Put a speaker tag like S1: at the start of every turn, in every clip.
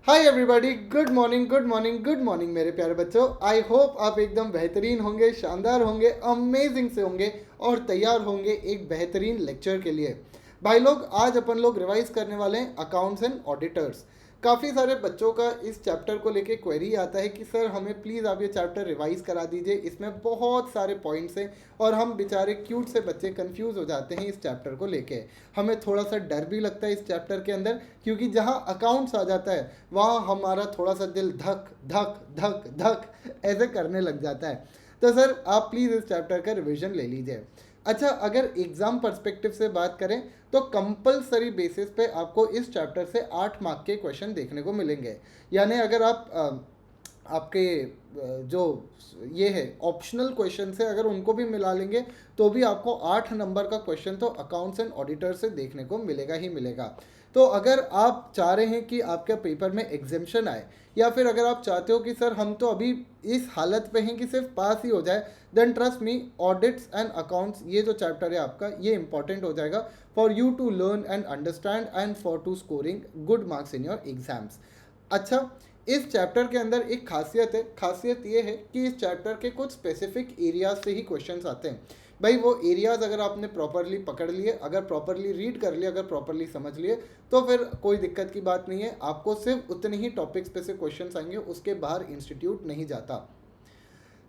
S1: Hi everybody, good morning good morning good morning मेरे प्यारे बच्चों। आई होप आप एकदम बेहतरीन होंगे, शानदार होंगे, अमेजिंग से होंगे और तैयार होंगे एक बेहतरीन लेक्चर के लिए। भाई लोग, आज अपन लोग रिवाइज करने वाले हैं अकाउंट्स एंड ऑडिटर्स। काफ़ी सारे बच्चों का इस चैप्टर को लेके क्वेरी आता है कि सर हमें प्लीज़ आप ये चैप्टर रिवाइज करा दीजिए, इसमें बहुत सारे पॉइंट्स हैं और हम बेचारे क्यूट से बच्चे कंफ्यूज हो जाते हैं इस चैप्टर को लेके। हमें थोड़ा सा डर भी लगता है इस चैप्टर के अंदर, क्योंकि जहाँ अकाउंट्स आ जाता है वहाँ हमारा थोड़ा सा दिल धक धक धक धक ऐसे करने लग जाता है। तो सर आप प्लीज़ इस चैप्टर का रिवीजन ले लीजिए। अच्छा, अगर एग्ज़ाम पर्सपेक्टिव से बात करें तो कंपलसरी बेसिस पे आपको इस चैप्टर से 8 मार्क के क्वेश्चन देखने को मिलेंगे। यानी अगर आप आपके जो ये है ऑप्शनल क्वेश्चन से अगर उनको भी मिला लेंगे तो भी आपको 8 नंबर का क्वेश्चन तो अकाउंट्स एंड ऑडिटर से देखने को मिलेगा ही मिलेगा। तो अगर आप चाह रहे हैं कि आपके पेपर में एग्जेम्पशन आए, या फिर अगर आप चाहते हो कि सर हम तो अभी इस हालत पे हैं कि सिर्फ पास ही हो जाए, then trust me, audits and accounts ये जो चैप्टर है आपका ये इंपॉर्टेंट हो जाएगा for you to learn and understand and for to scoring good marks in your exams. अच्छा, इस चैप्टर के अंदर एक खासियत है। खासियत ये है कि इस चैप्टर के कुछ स्पेसिफिक एरियाज से ही क्वेश्चंस आते हैं। भाई वो एरियाज अगर आपने प्रॉपरली पकड़ लिए, अगर प्रॉपरली रीड कर लिए, अगर प्रॉपरली समझ लिए, तो फिर कोई दिक्कत की बात नहीं है। आपको सिर्फ उतने ही टॉपिक्स पे से क्वेश्चंस आएंगे, उसके बाहर इंस्टीट्यूट नहीं जाता।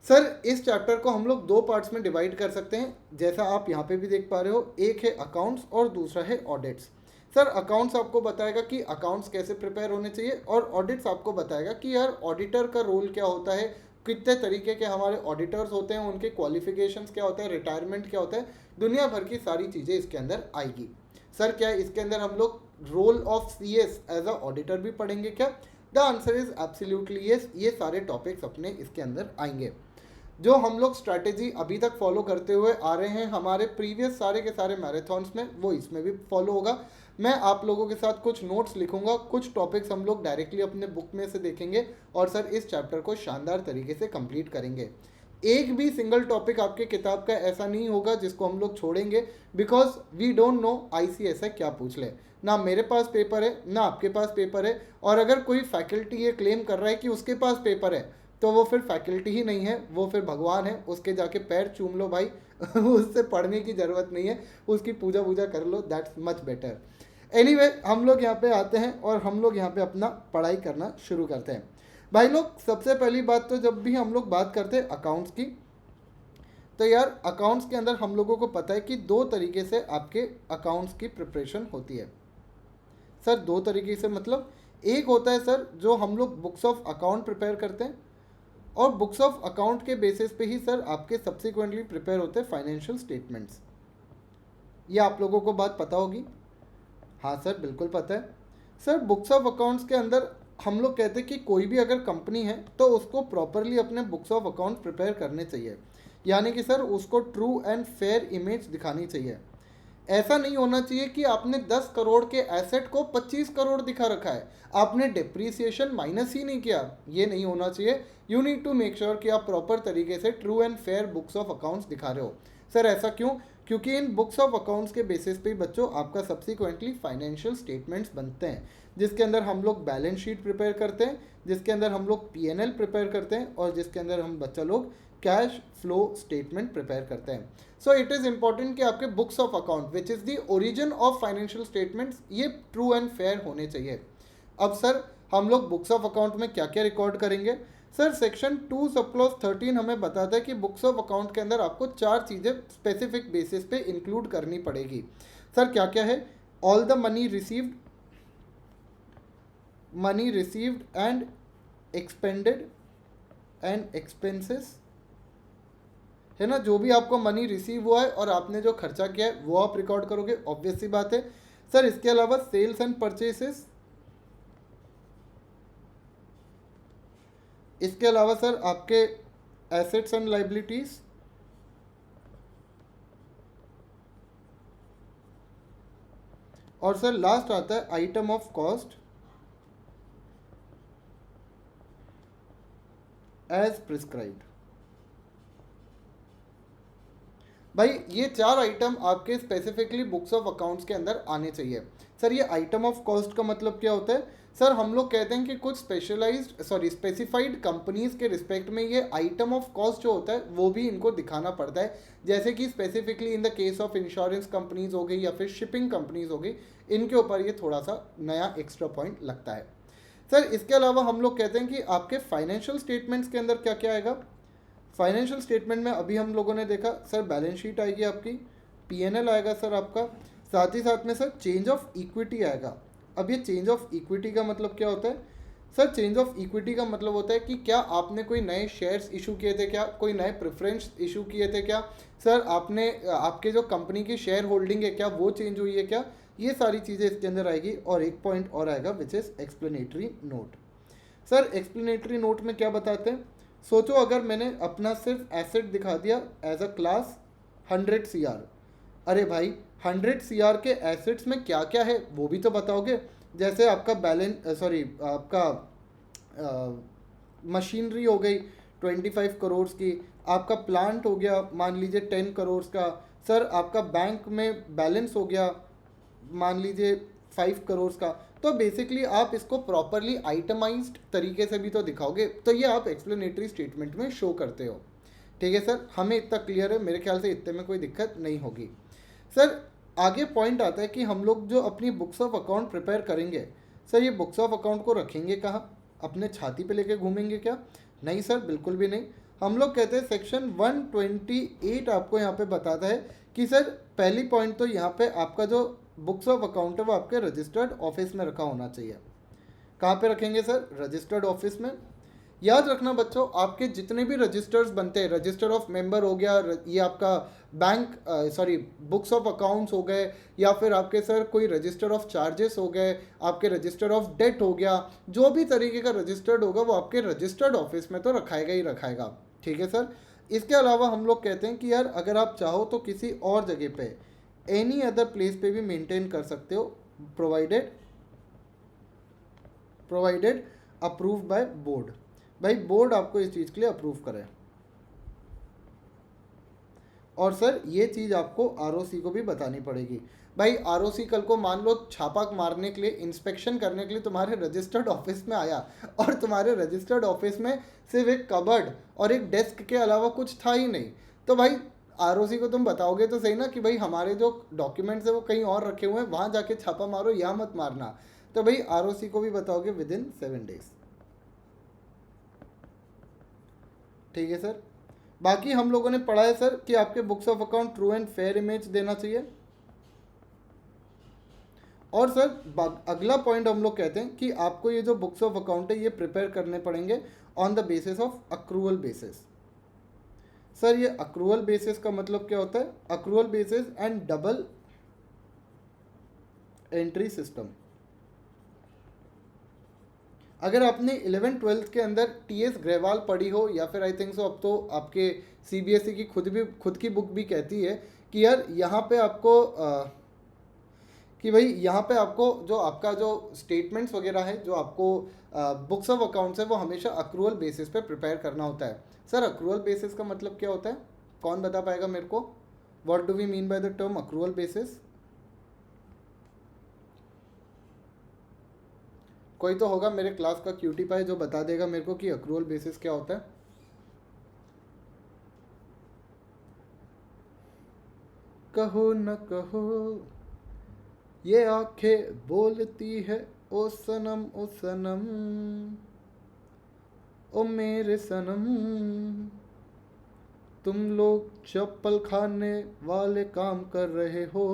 S1: सर इस चैप्टर को हम लोग 2 पार्ट्स में डिवाइड कर सकते हैं, जैसा आप यहाँ पे भी देख पा रहे हो। एक है अकाउंट्स और दूसरा है ऑडिट्स। सर अकाउंट्स आपको बताएगा कि अकाउंट्स कैसे प्रिपेयर होने चाहिए, और ऑडिट्स आपको बताएगा कि यार ऑडिटर का रोल क्या होता है, कितने तरीके के हमारे ऑडिटर्स होते हैं, उनके क्वालिफिकेशंस क्या होते हैं, रिटायरमेंट क्या होता है, दुनिया भर की सारी चीज़ें इसके अंदर आएगी। सर क्या इसके अंदर हम लोग role of C S as a auditor भी पढ़ेंगे क्या? The answer is absolutely yes. ये सारे टॉपिक्स अपने इसके अंदर आएंगे। जो हम लोग स्ट्रैटेजी अभी तक फॉलो करते हुए आ रहे हैं हमारे प्रीवियस सारे के सारे मैराथन्स में, वो इसमें भी फॉलो होगा। मैं आप लोगों के साथ कुछ नोट्स लिखूंगा, कुछ टॉपिक्स हम लोग डायरेक्टली अपने बुक में से देखेंगे और सर इस चैप्टर को शानदार तरीके से कंप्लीट करेंगे। एक भी सिंगल टॉपिक आपके किताब का ऐसा नहीं होगा जिसको हम लोग छोड़ेंगे, because we don't know ICSI क्या पूछ ले। ना मेरे पास पेपर है, ना आपके पास पेपर है, और अगर कोई फैकल्टी ये क्लेम कर रहा है कि उसके पास पेपर है तो वो फिर फैकल्टी ही नहीं है, वो फिर भगवान है। उसके जाके पैर चूम लो भाई उससे पढ़ने की ज़रूरत नहीं है, उसकी पूजा वूजा कर लो, दैट्स मच बेटर। एनीवे, हम लोग यहाँ पे आते हैं और हम लोग यहाँ पे अपना पढ़ाई करना शुरू करते हैं। भाई लोग, सबसे पहली बात तो जब भी हम लोग बात करते हैं अकाउंट्स की, तो यार अकाउंट्स के अंदर हम लोगों को पता है कि 2 तरीके से आपके अकाउंट्स की प्रिपरेशन होती है। सर 2 तरीके से मतलब, एक होता है सर जो हम लोग बुक्स ऑफ अकाउंट प्रिपेयर करते हैं, और बुक्स ऑफ अकाउंट के बेसिस पे ही सर आपके सब्सिक्वेंटली प्रिपेयर होते हैं फाइनेंशियल स्टेटमेंट्स। ये आप लोगों को बात पता होगी। हाँ सर, बिल्कुल पता है। सर बुक्स ऑफ अकाउंट्स के अंदर हम लोग कहते हैं कि कोई भी अगर कंपनी है तो उसको प्रॉपरली अपने बुक्स ऑफ अकाउंट प्रिपेयर करने चाहिए। यानी कि सर उसको ट्रू एंड फेयर इमेज दिखानी चाहिए। ऐसा नहीं होना चाहिए कि आपने 10 करोड़ के एसेट को 25 करोड़ दिखा रखा है, आपने डिप्रीसिएशन माइनस ही नहीं किया। ये नहीं होना चाहिए। You need to make sure कि आप प्रॉपर तरीके से true and fair books of accounts दिखा रहे हो। सर ऐसा क्यों? क्योंकि इन बुक्स ऑफ अकाउंट्स के बेसिस पे बच्चों आपका सब्सिक्वेंटली फाइनेंशियल स्टेटमेंट्स बनते हैं, जिसके अंदर हम लोग बैलेंस शीट प्रिपेयर करते हैं, जिसके अंदर हम लोग पीएनएल प्रिपेयर करते हैं, और जिसके अंदर हम बच्चा लोग कैश फ्लो स्टेटमेंट प्रिपेयर करते हैं। सो इट इज़ इंपॉर्टेंट कि आपके books of account which is the origin of financial statements ये ट्रू एंड फेयर होने चाहिए। अब सर हम लोग बुक्स ऑफ अकाउंट में क्या क्या रिकॉर्ड करेंगे? सर सेक्शन 2 सब क्लॉज 13 हमें बताता है कि बुक्स ऑफ अकाउंट के अंदर आपको 4 चीज़ें स्पेसिफिक बेसिस पे इंक्लूड करनी पड़ेगी। सर क्या क्या है? All the money received and expanded and expenses, है ना। जो भी आपको मनी रिसीव हुआ है और आपने जो खर्चा किया है वो आप रिकॉर्ड करोगे, ऑब्वियस सी बात है। सर इसके अलावा सेल्स एंड परचेसेस, इसके अलावा सर आपके एसेट्स एंड लाइबिलिटीज, और सर लास्ट आता है item of cost as prescribed. भाई ये 4 आइटम आपके स्पेसिफिकली बुक्स ऑफ अकाउंट्स के अंदर आने चाहिए। सर ये आइटम ऑफ कॉस्ट का मतलब क्या होता है? सर हम लोग कहते हैं कि कुछ स्पेसिफाइड कंपनीज के रिस्पेक्ट में ये आइटम ऑफ कॉस्ट जो होता है वो भी इनको दिखाना पड़ता है। जैसे कि specifically in the case of insurance companies हो गई या फिर शिपिंग कंपनीज हो गई, इनके ऊपर ये थोड़ा सा नया एक्स्ट्रा पॉइंट लगता है। सर इसके अलावा हम लोग कहते हैं कि आपके फाइनेंशियल स्टेटमेंट्स के अंदर क्या क्या आएगा? फाइनेंशियल स्टेटमेंट में अभी हम लोगों ने देखा सर बैलेंस शीट आएगी आपकी, पीएनएल आएगा सर आपका, साथ ही साथ में सर चेंज ऑफ इक्विटी आएगा। अब ये चेंज ऑफ इक्विटी का मतलब क्या होता है? सर चेंज ऑफ इक्विटी का मतलब होता है कि क्या आपने कोई नए शेयर्स इशू किए थे क्या, कोई नए प्रेफरेंस इशू किए थे क्या, सर आपने आपके जो कंपनी की शेयर होल्डिंग है क्या वो चेंज हुई है क्या, ये सारी चीज़ें इसके अंदर आएगी। और एक पॉइंट और आएगा which is explanatory note. Sir explanatory note में क्या बताते हैं? सोचो अगर मैंने अपना सिर्फ एसेट दिखा दिया एज अ क्लास 100 CR, अरे भाई 100 CR के एसेट्स में क्या क्या है वो भी तो बताओगे। जैसे आपका आपका मशीनरी हो गई 25 करोड़ की, आपका प्लांट हो गया मान लीजिए 10 करोड़ का, सर आपका बैंक में बैलेंस हो गया मान लीजिए 5 करोड़ का। तो बेसिकली आप इसको प्रॉपरली आइटमाइज्ड तरीके से भी तो दिखाओगे, तो ये आप एक्सप्लेनेटरी स्टेटमेंट में शो करते हो। ठीक है सर, हमें इतना क्लियर है, मेरे ख्याल से इतने में कोई दिक्कत नहीं होगी। सर आगे पॉइंट आता है कि हम लोग जो अपनी बुक्स ऑफ अकाउंट प्रिपेयर करेंगे, सर ये बुक्स ऑफ अकाउंट को रखेंगे कहाँ? अपने छाती पे लेके घूमेंगे क्या? नहीं सर, बिल्कुल भी नहीं। हम लोग कहते हैं सेक्शन 128 आपको यहाँ पे बताता है कि सर पहली पॉइंट तो यहाँ पे आपका जो बुक्स ऑफ अकाउंट है वो आपके रजिस्टर्ड ऑफिस में रखा होना चाहिए। कहाँ पे रखेंगे सर? रजिस्टर्ड ऑफिस में। याद रखना बच्चों, आपके जितने भी रजिस्टर्स बनते हैं, रजिस्टर ऑफ मेंबर हो गया, ये आपका बुक्स ऑफ अकाउंट्स हो गए, या फिर आपके सर कोई रजिस्टर ऑफ चार्जेस हो गए, आपके रजिस्टर ऑफ डेट हो गया, जो भी तरीके का रजिस्टर्ड होगा वो आपके रजिस्टर्ड ऑफिस में तो रखाएगा ही रखाएगा। ठीक है सर। इसके अलावा हम लोग कहते हैं कि यार अगर आप चाहो तो किसी और जगह पे एनी अदर प्लेस पे भी मेंटेन कर सकते हो, प्रोवाइडेड अप्रूव बाय बोर्ड। भाई बोर्ड आपको इस चीज़ के लिए अप्रूव करे। और सर ये चीज़ आपको आरओसी को भी बतानी पड़ेगी। भाई आरओसी कल को मान लो छापा मारने के लिए, इंस्पेक्शन करने के लिए तुम्हारे रजिस्टर्ड ऑफिस में आया और तुम्हारे रजिस्टर्ड ऑफिस में सिर्फ एक कबर्ड और एक डेस्क के अलावा कुछ था ही नहीं, तो भाई आरओसी को तुम बताओगे तो सही ना कि भाई हमारे जो डॉक्यूमेंट्स है वो कहीं और रखे हुए हैं, वहाँ जाके छापा मारो, यहाँ मत मारना। तो भाई आरओसी को भी बताओगे विदिन 7 days। ठीक है सर। बाकी हम लोगों ने पढ़ा है सर कि आपके books of account true and fair image देना चाहिए। और सर अगला पॉइंट हम लोग कहते हैं कि आपको ये जो बुक्स ऑफ अकाउंट है ये प्रिपेयर करने पड़ेंगे on the basis of accrual basis. Sir ये अक्रूवल बेसिस का मतलब क्या होता है? Accrual basis and double entry system. अगर आपने 11th-12th के अंदर टीएस ग्रेवाल पढ़ी हो, या फिर आई थिंक सो अब तो आपके सीबीएसई की खुद की बुक भी कहती है कि यार यहाँ पे आपको कि भाई यहाँ पे आपको जो आपका जो स्टेटमेंट्स वगैरह है, जो आपको बुक्स ऑफ अकाउंट्स है, वो हमेशा अक्रूवल बेसिस पे प्रिपेयर करना होता है। सर अक्रूवल बेसिस का मतलब क्या होता है? कौन बता पाएगा मेरे को? What do we mean by the term accrual basis? कोई तो होगा मेरे क्लास का क्यूटी पाई जो बता देगा मेरे को कि अक्रूवल बेसिस क्या होता है। कहो न कहो ये आंखें बोलती है ओ सनम ओ सनम, ओ मेरे सनम, तुम लोग चप्पल खाने वाले काम कर रहे हो,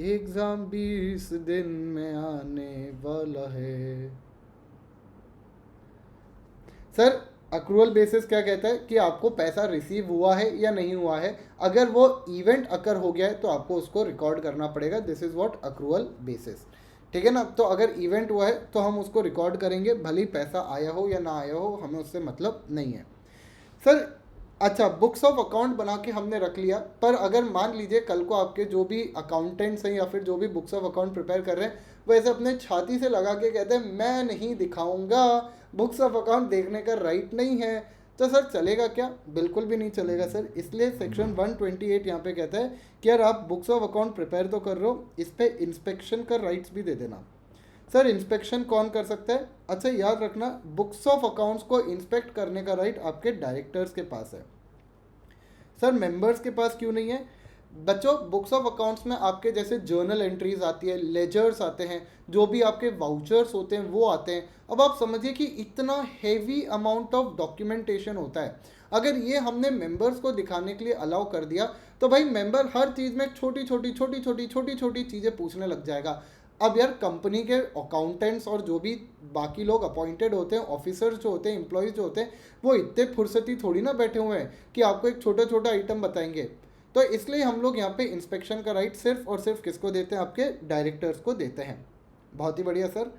S1: एग्जाम 20 दिन में आने वाला है। सर अक्रूवल बेसिस क्या कहता है कि आपको पैसा रिसीव हुआ है या नहीं हुआ है, अगर वो इवेंट अकर हो गया है तो आपको उसको रिकॉर्ड करना पड़ेगा। This is what accrual basis. ठीक है ना? तो अगर इवेंट हुआ है तो हम उसको रिकॉर्ड करेंगे, भले ही पैसा आया हो या ना आया हो, हमें उससे मतलब नहीं है। सर अच्छा, बुक्स ऑफ अकाउंट बना के हमने रख लिया, पर अगर मान लीजिए कल को आपके जो भी अकाउंटेंट्स हैं या फिर जो भी बुक्स ऑफ अकाउंट प्रिपेयर कर रहे हैं, वो ऐसे अपने छाती से लगा के कहते हैं मैं नहीं दिखाऊंगा, बुक्स ऑफ अकाउंट देखने का राइट नहीं है, तो सर चलेगा क्या? बिल्कुल भी नहीं चलेगा सर। इसलिए सेक्शन 128 यहाँ पे कहता है कि यार आप बुक्स ऑफ अकाउंट प्रिपेयर तो कर रहे हो, इस पे इंस्पेक्शन का राइट्स भी दे देना। सर इंस्पेक्शन कौन कर सकता है? अच्छा याद रखना, बुक्स ऑफ अकाउंट्स को इंस्पेक्ट करने का राइट आपके डायरेक्टर्स के पास है। सर मेंबर्स के पास क्यों नहीं है? बच्चों बुक्स ऑफ अकाउंट्स में आपके जैसे जर्नल एंट्रीज आती है, लेजर्स आते हैं, जो भी आपके वाउचर्स होते हैं वो आते हैं। अब आप समझिए कि इतना हेवी अमाउंट ऑफ डॉक्यूमेंटेशन होता है। अगर ये हमने मेंबर्स को दिखाने के लिए अलाउ कर दिया तो भाई मेंबर हर चीज़ में छोटी छोटी चीज़ें पूछने लग जाएगा। अब यार कंपनी के अकाउंटेंट्स और जो भी बाकी लोग अपॉइंटेड होते हैं, ऑफिसर्स जो होते हैं, एम्प्लॉयज़ जो होते हैं, वो इतने फुर्सती थोड़ी ना बैठे हुए हैं कि आपको एक छोटा छोटा आइटम बताएंगे। तो इसलिए हम लोग यहाँ पे इंस्पेक्शन का राइट सिर्फ और सिर्फ किसको देते हैं? आपके डायरेक्टर्स को देते हैं। बहुत ही बढ़िया सर।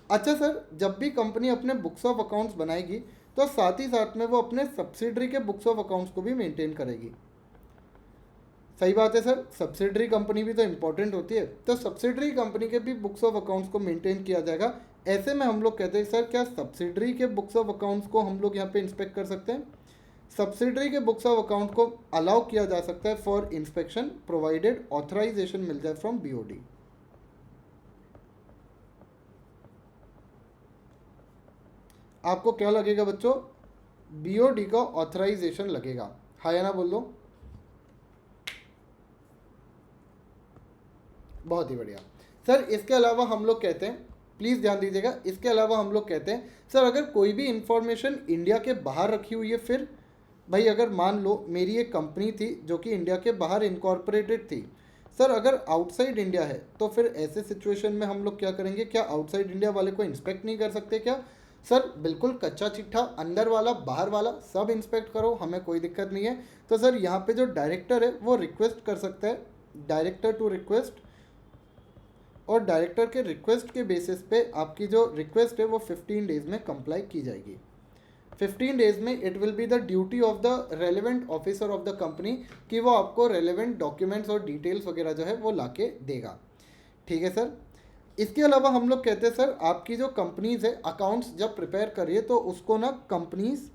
S1: अच्छा सर, जब भी कंपनी अपने बुक्स ऑफ अकाउंट्स बनाएगी तो साथ ही साथ में वो अपने सब्सिडरी के बुक्स ऑफ अकाउंट्स को भी मेंटेन करेगी। सही बात है सर, सब्सिडरी कंपनी भी तो इंपॉर्टेंट होती है, तो सब्सिडरी कंपनी के भी बुक्स ऑफ अकाउंट्स को मेंटेन किया जाएगा। ऐसे में हम लोग कहते हैं सर क्या सब्सिडरी के बुक्स ऑफ अकाउंट्स को हम लोग यहाँ पे इंस्पेक्ट कर सकते हैं? सब्सिडरी के बुक्स ऑफ अकाउंट को अलाउ किया जा सकता है फॉर इंस्पेक्शन प्रोवाइडेड ऑथराइजेशन मिल जाए फ्रॉम बीओडी। आपको क्या लगेगा बच्चों? बीओडी का ऑथराइजेशन लगेगा, हाँ या ना बोल दो। बहुत ही बढ़िया सर। इसके अलावा हम लोग कहते हैं, प्लीज़ ध्यान दीजिएगा, इसके अलावा हम लोग कहते हैं सर अगर कोई भी इंफॉर्मेशन इंडिया के बाहर रखी हुई है, फिर भाई अगर मान लो मेरी एक कंपनी थी जो कि इंडिया के बाहर इनकॉर्पोरेटेड थी, सर अगर आउटसाइड इंडिया है तो फिर ऐसे सिचुएशन में हम लोग क्या करेंगे? क्या आउटसाइड इंडिया वाले को इंस्पेक्ट नहीं कर सकते क्या? सर बिल्कुल कच्चा चिट्ठा, अंदर वाला बाहर वाला सब इंस्पेक्ट करो, हमें कोई दिक्कत नहीं है। तो सर यहाँ पे जो डायरेक्टर है वो रिक्वेस्ट कर सकता है, डायरेक्टर टू रिक्वेस्ट, और डायरेक्टर के रिक्वेस्ट के बेसिस पे आपकी जो रिक्वेस्ट है वो 15 डेज़ में कंप्लाई की जाएगी। 15 डेज़ में it will be the duty of the relevant officer of the company कि वो आपको रेलिवेंट डॉक्यूमेंट्स और डिटेल्स वगैरह जो है वो ला के देगा। ठीक है सर। इसके अलावा हम लोग कहते हैं सर आपकी जो कंपनीज है अकाउंट्स जब प्रिपेयर करिए तो उसको ना कंपनीज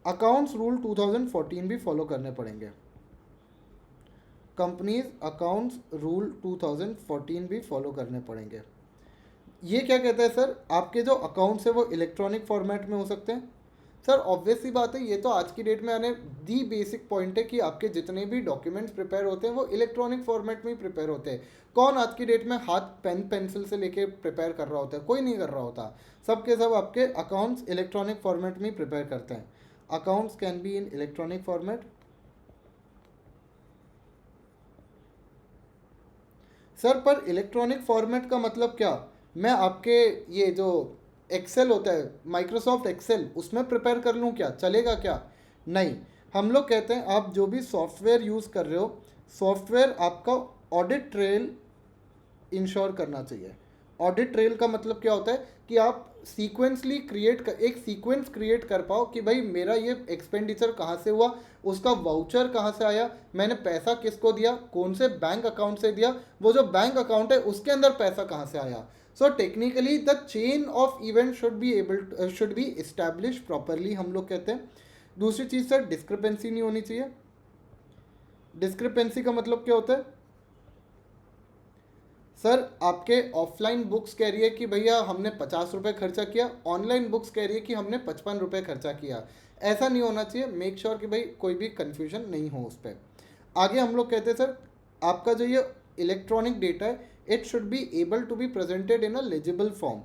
S1: अकाउंट्स रूल 2014 भी फॉलो करने पड़ेंगे। कंपनीज अकाउंट्स रूल 2014 भी फॉलो करने पड़ेंगे। ये क्या कहता है सर? आपके जो अकाउंट्स है वो इलेक्ट्रॉनिक फॉर्मेट में हो सकते हैं। सर ऑब्वियस सी बात है, ये तो आज की डेट में आने दी बेसिक पॉइंट है कि आपके जितने भी डॉक्यूमेंट्स प्रिपेयर होते हैं वो इलेक्ट्रॉनिक फॉर्मेट में ही प्रिपेयर होते हैं। कौन आज की डेट में हाथ पेन पेंसिल से लेके प्रिपेयर कर रहा होता है? कोई नहीं कर रहा होता। सब के सब आपके अकाउंट्स इलेक्ट्रॉनिक फॉर्मेट में ही प्रिपेयर करते हैं। Accounts can be in electronic format. Sir पर इलेक्ट्रॉनिक फॉर्मेट का मतलब क्या? मैं आपके ये जो एक्सेल होता है, माइक्रोसॉफ्ट एक्सेल, उसमें प्रिपेयर कर लूँ क्या? चलेगा क्या? नहीं। हम लोग कहते हैं आप जो भी सॉफ्टवेयर यूज़ कर रहे हो, सॉफ्टवेयर आपका ऑडिट ट्रेल इंश्योर करना चाहिए। ऑडिट ट्रेल का मतलब क्या होता है कि आप सीक्वेंसली एक सीक्वेंस क्रिएट कर पाओ कि भाई मेरा ये एक्सपेंडिचर कहाँ से हुआ, उसका वाउचर कहाँ से आया, मैंने पैसा किसको दिया, कौन से बैंक अकाउंट से दिया, वो जो बैंक अकाउंट है उसके अंदर पैसा कहाँ से आया। So technically the chain of event should be establish properly, हम लोग कहते हैं। दूसरी चीज़ सर डिस्क्रिपेंसी नहीं होनी चाहिए। डिस्क्रिपेंसी का मतलब क्या होता है? सर आपके ऑफलाइन बुक्स कह रही है कि भैया हमने 50 रुपये खर्चा किया, ऑनलाइन बुक्स कह रही है कि हमने 55 रुपये खर्चा किया। ऐसा नहीं होना चाहिए। मेक श्योर कि भाई कोई भी कन्फ्यूजन नहीं हो उस पर। आगे हम लोग कहते हैं सर आपका जो ये इलेक्ट्रॉनिक डेटा है it should be able to be presented in a legible form.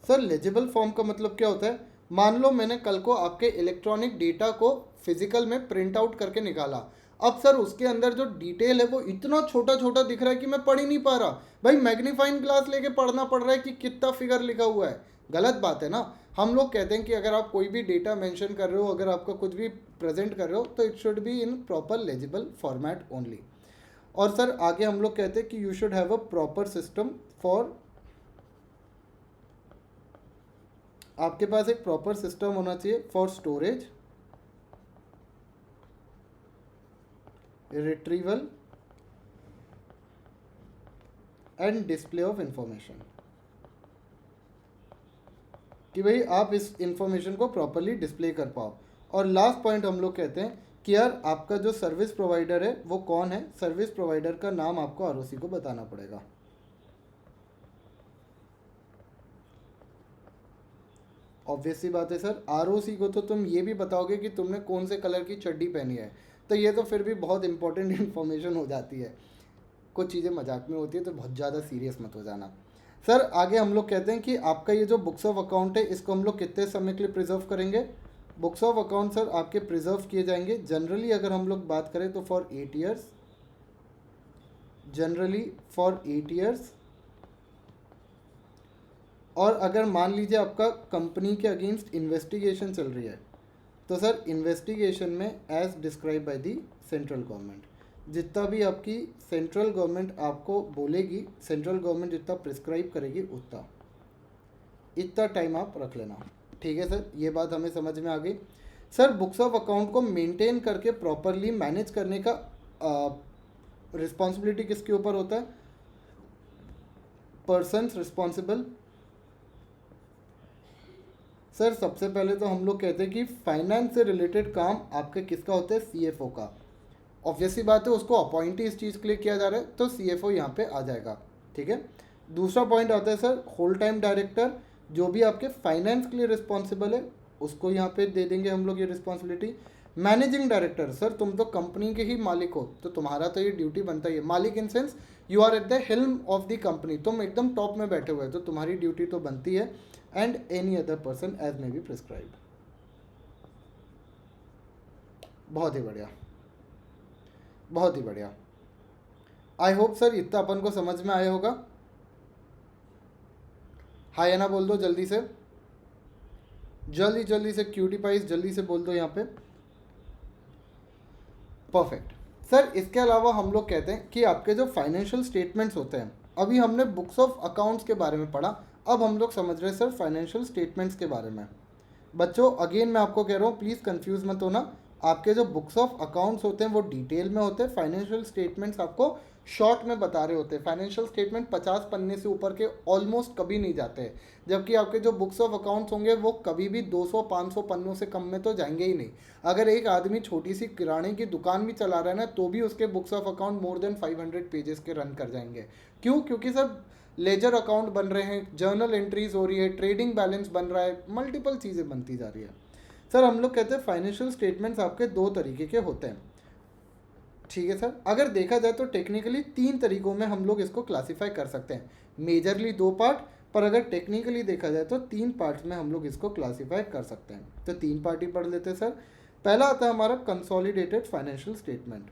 S1: Sir legible form का मतलब क्या होता है? मान लो मैंने कल को आपके इलेक्ट्रॉनिक डेटा को फिजिकल में प्रिंट आउट करके निकाला। अब सर उसके अंदर जो डिटेल है वो इतना छोटा छोटा दिख रहा है कि मैं पढ़ ही नहीं पा रहा। भाई मैग्नीफाइंग ग्लास लेके पढ़ना पड़ रहा है कि कितना फिगर लिखा हुआ है। गलत बात है ना। हम लोग कहते हैं कि अगर आप कोई भी डेटा मेंशन कर रहे हो, अगर आपका कुछ भी प्रेजेंट कर रहे हो तो it should be in proper legible format only. और सर आगे हम लोग कहते हैं कि you should have a proper system for, आपके पास एक प्रॉपर सिस्टम होना चाहिए for storage, retrieval and display of information, कि भाई आप इस इंफॉर्मेशन को प्रॉपरली डिस्प्ले कर पाओ। और लास्ट पॉइंट हम लोग कहते हैं कि यार आपका जो सर्विस प्रोवाइडर है वो कौन है, सर्विस प्रोवाइडर का नाम आपको आरओसी को बताना पड़ेगा। ऑब्वियस सी बात है सर, आरओसी को तो तुम ये भी बताओगे कि तुमने कौन से कलर की चड्डी पहनी है, तो ये तो फिर भी बहुत इंपॉर्टेंट इन्फॉर्मेशन हो जाती है। कुछ चीज़ें मजाक में होती है तो बहुत ज़्यादा सीरियस मत हो जाना। सर आगे हम लोग कहते हैं कि आपका ये जो बुक्स ऑफ अकाउंट है इसको हम लोग कितने समय के लिए प्रिजर्व करेंगे। बुक्स ऑफ अकाउंट सर आपके प्रिजर्व किए जाएंगे जनरली अगर हम लोग बात करें तो for 8 years, generally for 8 years. और अगर मान लीजिए आपका कंपनी के अगेंस्ट इन्वेस्टिगेशन चल रही है तो सर इन्वेस्टिगेशन में as describe by the central government, जितना भी आपकी सेंट्रल गवर्नमेंट आपको बोलेगी, सेंट्रल गवर्नमेंट जितना प्रिस्क्राइब करेगी उतना, इतना टाइम आप रख लेना। ठीक है सर, ये बात हमें समझ में आ गई। सर बुक्स ऑफ अकाउंट को मेंटेन करके प्रॉपरली मैनेज करने का रिस्पॉन्सिबिलिटी किसके ऊपर होता है, पर्सन्स रिस्पॉन्सिबल। सर सबसे पहले तो हम लोग कहते हैं कि फाइनेंस से रिलेटेड काम आपके किसका होता है, सीएफओ का। ऑब्वियसली बात है उसको अपॉइंट ही इस चीज़ के लिए किया जा रहा है तो सीएफओ यहाँ पे आ जाएगा। ठीक है, दूसरा पॉइंट आता है सर होल टाइम डायरेक्टर, जो भी आपके फाइनेंस के लिए रिस्पॉन्सिबल है उसको यहाँ पे दे देंगे हम लोग ये रिस्पॉन्सिबिलिटी। मैनेजिंग डायरेक्टर, सर तुम तो कंपनी के ही मालिक हो तो तुम्हारा तो ये ड्यूटी बनता ही है, मालिक in sense you are at the helm of the company, तुम एकदम टॉप में बैठे हुए हो तो तुम्हारी ड्यूटी तो बनती है। And any other person as may be prescribe. बहुत ही बढ़िया, बहुत ही बढ़िया। आई होप सर इतना अपन को समझ में आया होगा। हाय ना बोल दो जल्दी से, जल्दी से क्यूटी पाइस जल्दी से बोल दो यहाँ पे। परफेक्ट सर, इसके अलावा हम लोग कहते हैं कि आपके जो फाइनेंशियल स्टेटमेंट्स होते हैं, अभी हमने बुक्स ऑफ अकाउंट्स के बारे में पढ़ा, अब हम लोग समझ रहे हैं सर फाइनेंशियल स्टेटमेंट्स के बारे में। बच्चों अगेन मैं आपको कह रहा हूँ प्लीज़ कंफ्यूज मत होना, आपके जो बुक्स ऑफ अकाउंट्स होते हैं वो डिटेल में होते हैं, फाइनेंशियल स्टेटमेंट्स आपको शॉर्ट में बता रहे होते हैं। फाइनेंशियल स्टेटमेंट 50 पन्ने से ऊपर के ऑलमोस्ट कभी नहीं जाते हैं, जबकि आपके जो बुक्स ऑफ अकाउंट्स होंगे वो कभी भी 200-500 पन्नों से कम में तो जाएंगे ही नहीं। अगर एक आदमी छोटी सी किराने की दुकान भी चला रहा है ना तो भी उसके books of account more than 500 pages के रन कर जाएंगे। क्यों? क्योंकि सर लेजर अकाउंट बन रहे हैं, जर्नल एंट्रीज हो रही है, ट्रेडिंग बैलेंस बन रहा है, मल्टीपल चीज़ें बनती जा रही है। सर हम लोग कहते हैं फाइनेंशियल स्टेटमेंट्स आपके दो तरीके के होते हैं। ठीक है सर, अगर देखा जाए तो टेक्निकली 3 तरीकों में हम लोग इसको क्लासीफाई कर सकते हैं, मेजरली 2 पार्ट, पर अगर टेक्निकली देखा जाए तो 3 पार्ट्स में हम लोग इसको क्लासीफाई कर सकते हैं। तो 3 पार्ट ही पढ़ लेते हैं सर। पहला आता है हमारा consolidated financial statement,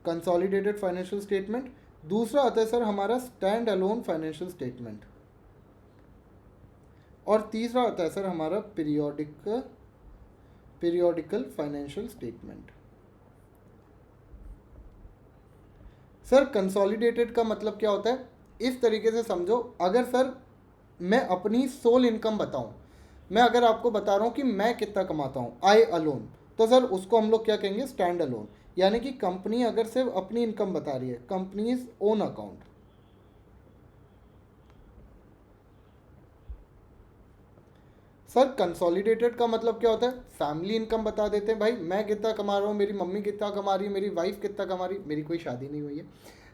S1: consolidated financial statement. दूसरा आता है सर हमारा स्टैंड अलोन फाइनेंशियल स्टेटमेंट, और तीसरा आता है सर हमारा periodical financial statement. Sir consolidated का मतलब क्या होता है, इस तरीके से समझो, अगर सर मैं अपनी सोल इनकम बताऊं, मैं अगर आपको बता रहा हूं कि मैं कितना कमाता हूं, आई अलोन, तो सर उसको हम लोग क्या कहेंगे, स्टैंड अलोन। यानी कि कंपनी अगर सिर्फ अपनी इनकम बता रही है, companies own account. Sir consolidated का मतलब क्या होता है, फैमिली इनकम बता देते हैं, भाई मैं कितना कमा रहा हूँ, मेरी मम्मी कितना कमा रही है, मेरी वाइफ कितना कमा रही है, मेरी कोई शादी नहीं हुई है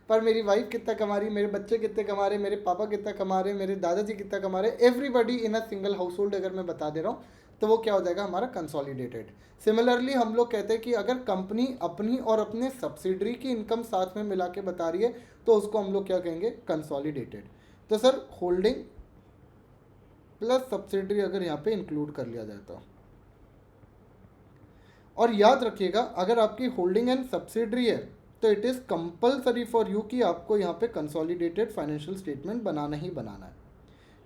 S1: पर मेरी वाइफ कितना कमा रही है, मेरे बच्चे कितने कमा रहे हैं, मेरे पापा कितना कमा रहे हैं, मेरे दादाजी कितना कमा रहे हैं, everybody in a single house hold अगर मैं बता दे रहा हूँ तो वो क्या हो जाएगा हमारा कंसोलिडेटेड। सिमिलरली हम लोग कहते हैं कि अगर कंपनी अपनी और अपने सब्सिडरी की इनकम साथ में मिला के बता रही है तो उसको हम लोग क्या कहेंगे, कंसोलिडेटेड। तो सर होल्डिंग प्लस सब्सिडरी अगर यहाँ पे इंक्लूड कर लिया जाए तो, और याद रखिएगा अगर आपकी होल्डिंग एंड सब्सिडरी है तो it is compulsory for you कि आपको यहाँ पे कंसोलिडेटेड फाइनेंशियल स्टेटमेंट बनाना ही बनाना है।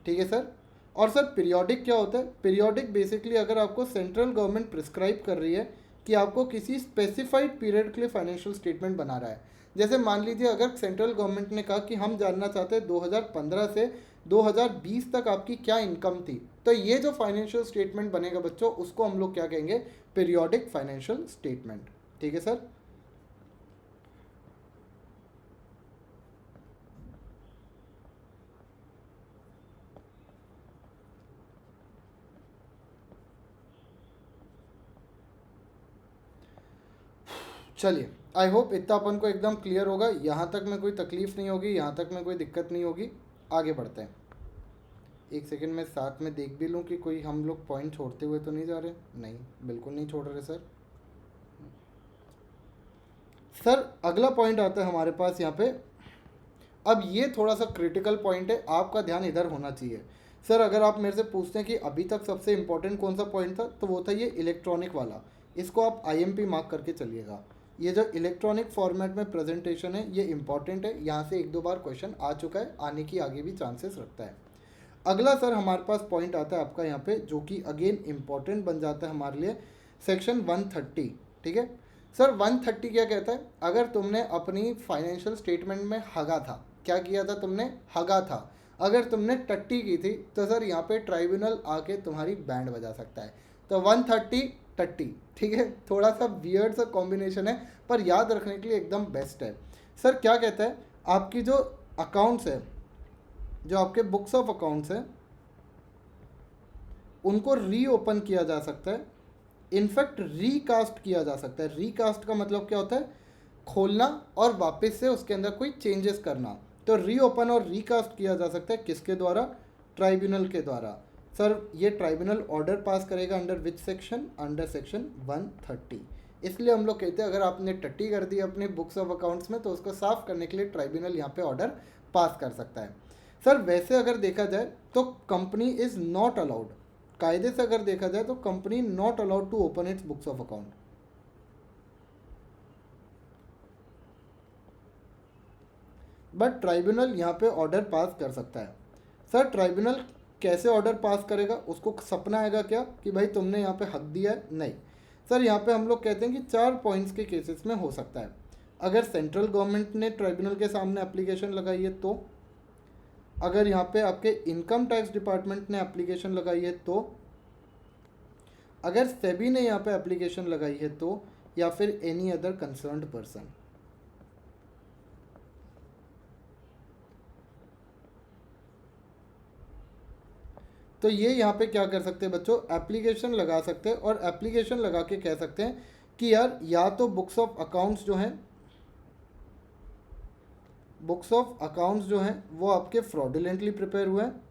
S1: ठीक है सर। और सर पीरियोडिक क्या होता है, पीरियोडिक बेसिकली अगर आपको सेंट्रल गवर्नमेंट प्रिस्क्राइब कर रही है कि आपको किसी स्पेसिफाइड पीरियड के लिए फाइनेंशियल स्टेटमेंट बनाना है, जैसे मान लीजिए अगर सेंट्रल गवर्नमेंट ने कहा कि हम जानना चाहते हैं 2015 से 2020 तक आपकी क्या इनकम थी, तो ये जो फाइनेंशियल स्टेटमेंट बनेगा बच्चों उसको हम लोग क्या कहेंगे, पीरियोडिक फाइनेंशियल स्टेटमेंट। ठीक है सर। चलिए, आई होप इतना अपन को एकदम क्लियर होगा, यहाँ तक में कोई तकलीफ नहीं होगी, यहाँ तक में कोई दिक्कत नहीं होगी। आगे बढ़ते हैं। एक सेकंड में साथ में देख भी लूँ कि कोई हम लोग पॉइंट छोड़ते हुए तो नहीं जा रहे। नहीं, बिल्कुल नहीं छोड़ रहे सर। सर अगला पॉइंट आता है हमारे पास यहाँ पे। अब ये थोड़ा सा क्रिटिकल पॉइंट है, आपका ध्यान इधर होना चाहिए। सर अगर आप मेरे से पूछते हैं कि अभी तक सबसे इम्पोर्टेंट कौन सा पॉइंट था, तो वो था ये इलेक्ट्रॉनिक वाला। इसको आप IMP मार्क करके चलिएगा। ये जो इलेक्ट्रॉनिक फॉर्मेट में प्रेजेंटेशन है ये इंपॉर्टेंट है, यहाँ से एक दो बार क्वेश्चन आ चुका है, आने की आगे भी चांसेस रखता है। अगला सर हमारे पास पॉइंट आता है आपका यहाँ पे, जो कि अगेन इम्पॉर्टेंट बन जाता है हमारे लिए, सेक्शन 130। ठीक है सर, 130 क्या कहता है? अगर तुमने अपनी फाइनेंशियल स्टेटमेंट में हगा था, क्या किया था तुमने? हगा था। अगर तुमने टट्टी की थी तो सर यहाँ पे ट्राइब्यूनल आके तुम्हारी बैंड बजा सकता है। तो 130 टट्टी, ठीक है, थोड़ा सा वियर्ड सा कॉम्बिनेशन है, पर याद रखने के लिए एकदम बेस्ट है। सर क्या कहता है, आपकी जो अकाउंट्स है, जो आपके बुक्स ऑफ अकाउंट्स हैं, उनको रीओपन किया जा सकता है, इनफैक्ट रीकास्ट किया जा सकता है। रीकास्ट का मतलब क्या होता है? खोलना और वापस से उसके अंदर कोई चेंजेस करना। तो रीओपन और रीकास्ट किया जा सकता है, किसके द्वारा? ट्राइब्यूनल के द्वारा। सर ये ट्राइब्यूनल ऑर्डर पास करेगा under which section? Under section 130। इसलिए हम लोग कहते हैं अगर आपने टट्टी कर दी अपने बुक्स ऑफ अकाउंट्स में, तो उसको साफ करने के लिए ट्राइब्यूनल यहाँ पे ऑर्डर पास कर सकता है। सर वैसे अगर देखा जाए तो कंपनी इज़ नॉट अलाउड, कायदे से अगर देखा जाए तो company not allowed to open its books of account. But tribunal यहाँ पे ऑर्डर पास कर सकता है। सर ट्राइब्यूनल कैसे ऑर्डर पास करेगा? उसको सपना आएगा क्या कि भाई तुमने यहाँ पे हक दिया है? नहीं सर, यहाँ पे हम लोग कहते हैं कि 4 पॉइंट्स के केसेस में हो सकता है। अगर सेंट्रल गवर्नमेंट ने ट्राइब्यूनल के सामने एप्लीकेशन लगाई है तो, अगर यहाँ पे आपके इनकम टैक्स डिपार्टमेंट ने एप्लीकेशन लगाई है तो, अगर सेबी ने यहाँ पे एप्लीकेशन लगाई है तो, या फिर एनी अदर कंसर्न्ड पर्सन। तो ये यहाँ पे क्या कर सकते हैं बच्चों? एप्लीकेशन लगा सकते हैं, और एप्लीकेशन लगा के कह सकते हैं कि यार या तो बुक्स ऑफ अकाउंट्स जो हैं, बुक्स ऑफ अकाउंट्स जो हैं वो आपके फ्रॉडुलेंटली प्रिपेयर हुए हैं,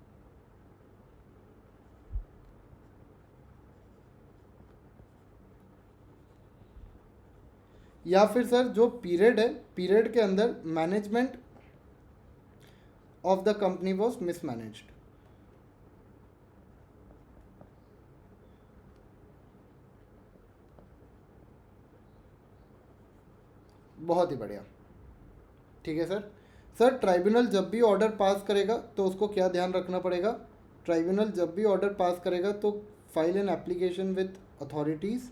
S1: या फिर सर जो पीरियड है, पीरियड के अंदर management of the company was mismanaged. बहुत ही बढ़िया, ठीक है सर। सर ट्राइब्यूनल जब भी ऑर्डर पास करेगा तो उसको क्या ध्यान रखना पड़ेगा? ट्राइब्यूनल जब भी ऑर्डर पास करेगा तो file an application with authorities,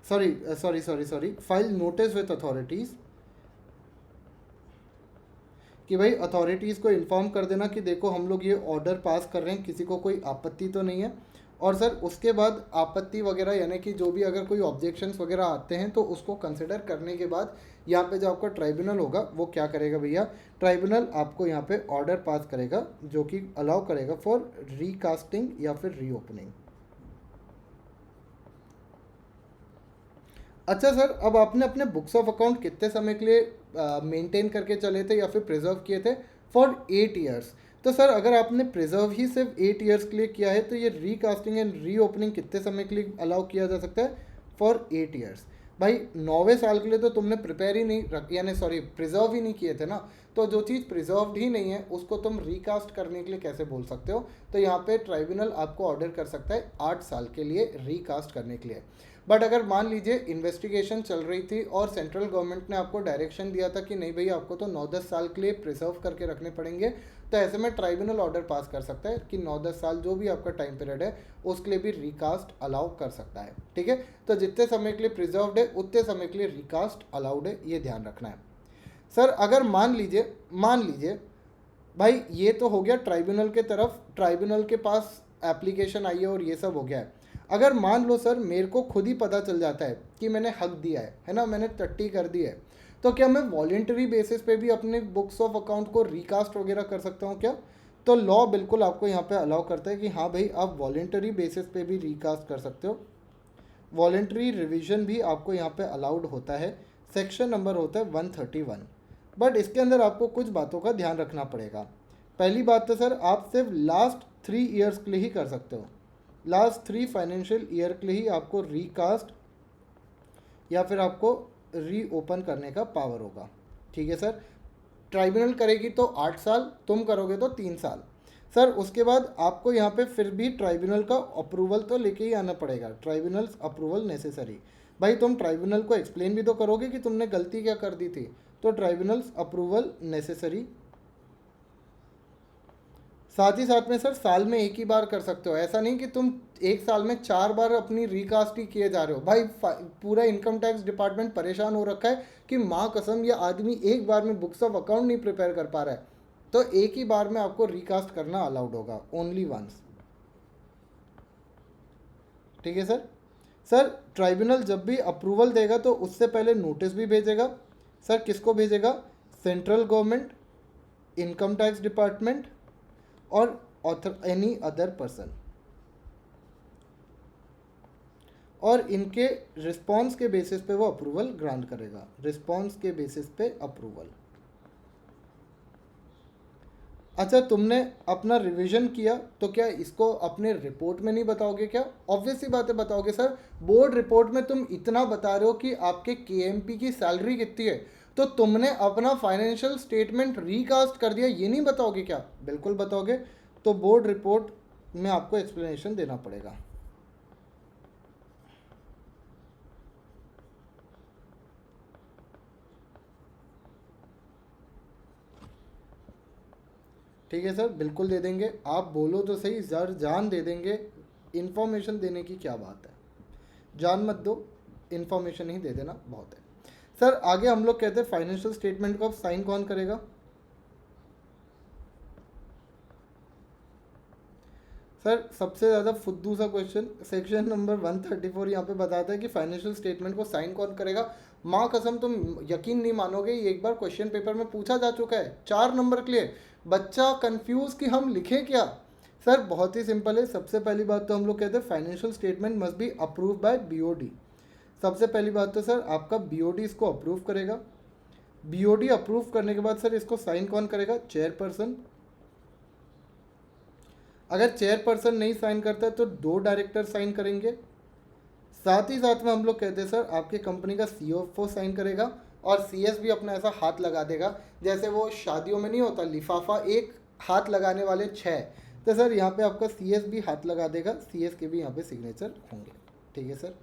S1: sorry file notice with authorities, कि भाई अथॉरिटीज़ को इन्फॉर्म कर देना कि देखो हम लोग ये ऑर्डर पास कर रहे हैं, किसी को कोई आपत्ति तो नहीं है। और सर उसके बाद आपत्ति वगैरह, यानी कि जो भी अगर कोई ऑब्जेक्शंस वगैरह आते हैं तो उसको कंसिडर करने के बाद यहाँ पे जो आपका ट्राइब्यूनल होगा वो क्या करेगा भैया? ट्राइब्यूनल आपको यहाँ पे ऑर्डर पास करेगा जो कि अलाउ करेगा फॉर रीकास्टिंग या फिर रीओपनिंग। अच्छा सर, अब आपने अपने बुक्स ऑफ अकाउंट कितने समय के लिए मेंटेन करके चले थे या फिर प्रिजर्व किए थे? For 8 years. तो सर अगर आपने प्रिजर्व ही सिर्फ 8 ईयर्स के लिए किया है तो ये रीकास्टिंग एंड रीओपनिंग कितने समय के लिए अलाउ किया जा सकता है? For 8 years. भाई 9वें साल के लिए तो तुमने प्रिपेयर ही नहीं रख, यानी सॉरी प्रिजर्व ही नहीं किए थे ना, तो जो चीज़ प्रिजर्व्ड ही नहीं है उसको तुम रिकास्ट करने के लिए कैसे बोल सकते हो? तो यहाँ पे ट्राइब्यूनल आपको ऑर्डर कर सकता है 8 साल के लिए रिकास्ट करने के लिए। बट अगर मान लीजिए इन्वेस्टिगेशन चल रही थी और सेंट्रल गवर्नमेंट ने आपको डायरेक्शन दिया था कि नहीं भैया आपको तो 9-10 साल के लिए प्रिजर्व करके रखने पड़ेंगे, तो ऐसे में ट्राइब्यूनल ऑर्डर पास कर सकता है कि 9-10 साल जो भी आपका टाइम पीरियड है उसके लिए भी रिकास्ट अलाउ कर सकता है। ठीक है, तो जितने समय के लिए प्रिजर्व्ड है उतने समय के लिए रिकास्ट अलाउड है, ये ध्यान रखना है। सर अगर मान लीजिए भाई ये तो हो गया ट्राइब्यूनल के तरफ, ट्राइब्यूनल के पास एप्लीकेशन आई है और ये सब हो गया है। अगर मान लो सर मेरे को खुद ही पता चल जाता है कि मैंने हक दिया है ना, मैंने टट्टी कर दी है, तो क्या मैं वॉलेंटरी बेसिस पे भी अपने बुक्स ऑफ अकाउंट को रिकास्ट वगैरह कर सकता हूँ क्या? तो लॉ बिल्कुल आपको यहाँ पे अलाउ करता है कि हाँ भाई आप वॉलेंटरी बेसिस पे भी रिकास्ट कर सकते हो। वॉलेंट्री रिवीजन भी आपको यहाँ पे अलाउड होता है। सेक्शन नंबर होता है 131। बट इसके अंदर आपको कुछ बातों का ध्यान रखना पड़ेगा। पहली बात तो सर आप सिर्फ लास्ट 3 ईयर्स के लिए ही कर सकते हो। लास्ट 3 फाइनेंशियल ईयर के लिए ही आपको रिकास्ट या फिर आपको रीओपन करने का पावर होगा। ठीक है सर। ट्राइब्यूनल करेगी तो 8 साल, तुम करोगे तो 3 साल। सर उसके बाद आपको यहाँ पे फिर भी ट्राइब्यूनल का अप्रूवल तो लेके ही आना पड़ेगा। Tribunal approval necessary. भाई तुम ट्राइब्यूनल को एक्सप्लेन भी तो करोगे कि तुमने गलती क्या कर दी थी, तो ट्राइब्यूनल अप्रूवल नेसेसरी। साथ ही साथ में सर साल में एक ही बार कर सकते हो। ऐसा नहीं कि तुम एक साल में 4 बार अपनी रिकास्ट ही किए जा रहे हो। भाई पूरा इनकम टैक्स डिपार्टमेंट परेशान हो रखा है कि माँ कसम ये आदमी एक बार में बुक्स ऑफ अकाउंट नहीं प्रिपेयर कर पा रहा है। तो एक ही बार में आपको रिकास्ट करना अलाउड होगा, ओनली वंस। ठीक है सर। सर ट्राइब्यूनल जब भी अप्रूवल देगा तो उससे पहले नोटिस भी भेजेगा। सर किसको भेजेगा? Central government, income tax department और एनी अदर पर्सन। और इनके रिस्पॉन्स के बेसिस पे वो अप्रूवल ग्रांट करेगा। रिस्पॉन्स के बेसिस पे अप्रूवल। अच्छा तुमने अपना रिवीजन किया तो क्या इसको अपने रिपोर्ट में नहीं बताओगे क्या? ऑब्वियस सी बातें बताओगे सर। बोर्ड रिपोर्ट में तुम इतना बता रहे हो कि आपके केएमपी की सैलरी कितनी है, तो तुमने अपना फाइनेंशियल स्टेटमेंट रिकास्ट कर दिया, ये नहीं बताओगे क्या? बिल्कुल बताओगे। तो बोर्ड रिपोर्ट में आपको एक्सप्लेनेशन देना पड़ेगा। ठीक है सर, बिल्कुल दे देंगे। आप बोलो तो सही, जर जान दे देंगे। इन्फॉर्मेशन देने की क्या बात है, जान मत दो, इन्फॉर्मेशन ही दे देना बहुत है। सर आगे हम लोग कहते हैं फाइनेंशियल स्टेटमेंट को अब साइन कौन करेगा? सर सबसे ज़्यादा फुद्दू सा क्वेश्चन, सेक्शन नंबर 134 यहाँ पे बताता है कि फाइनेंशियल स्टेटमेंट को साइन कौन करेगा। माँ कसम तुम यकीन नहीं मानोगे, ये एक बार क्वेश्चन पेपर में पूछा जा चुका है 4 नंबर के लिए। बच्चा कंफ्यूज कि हम लिखें क्या। सर बहुत ही सिंपल है। सबसे पहली बात तो हम लोग कहते हैं financial statement must be approve by BOD. सबसे पहली बात तो सर आपका बीओडी इसको अप्रूव करेगा। बीओडी अप्रूव करने के बाद सर इसको साइन कौन करेगा? चेयरपर्सन। अगर चेयरपर्सन नहीं साइन करता है तो 2 डायरेक्टर साइन करेंगे। साथ ही साथ में हम लोग कहते हैं सर आपकी कंपनी का सीओएफओ साइन करेगा और सीएस भी अपना ऐसा हाथ लगा देगा, जैसे वो शादियों में नहीं होता लिफाफा एक हाथ लगाने वाले 6, तो सर यहाँ पे आपका सीएस भी हाथ लगा देगा। सीएस के भी यहाँ पे सिग्नेचर होंगे। ठीक है सर।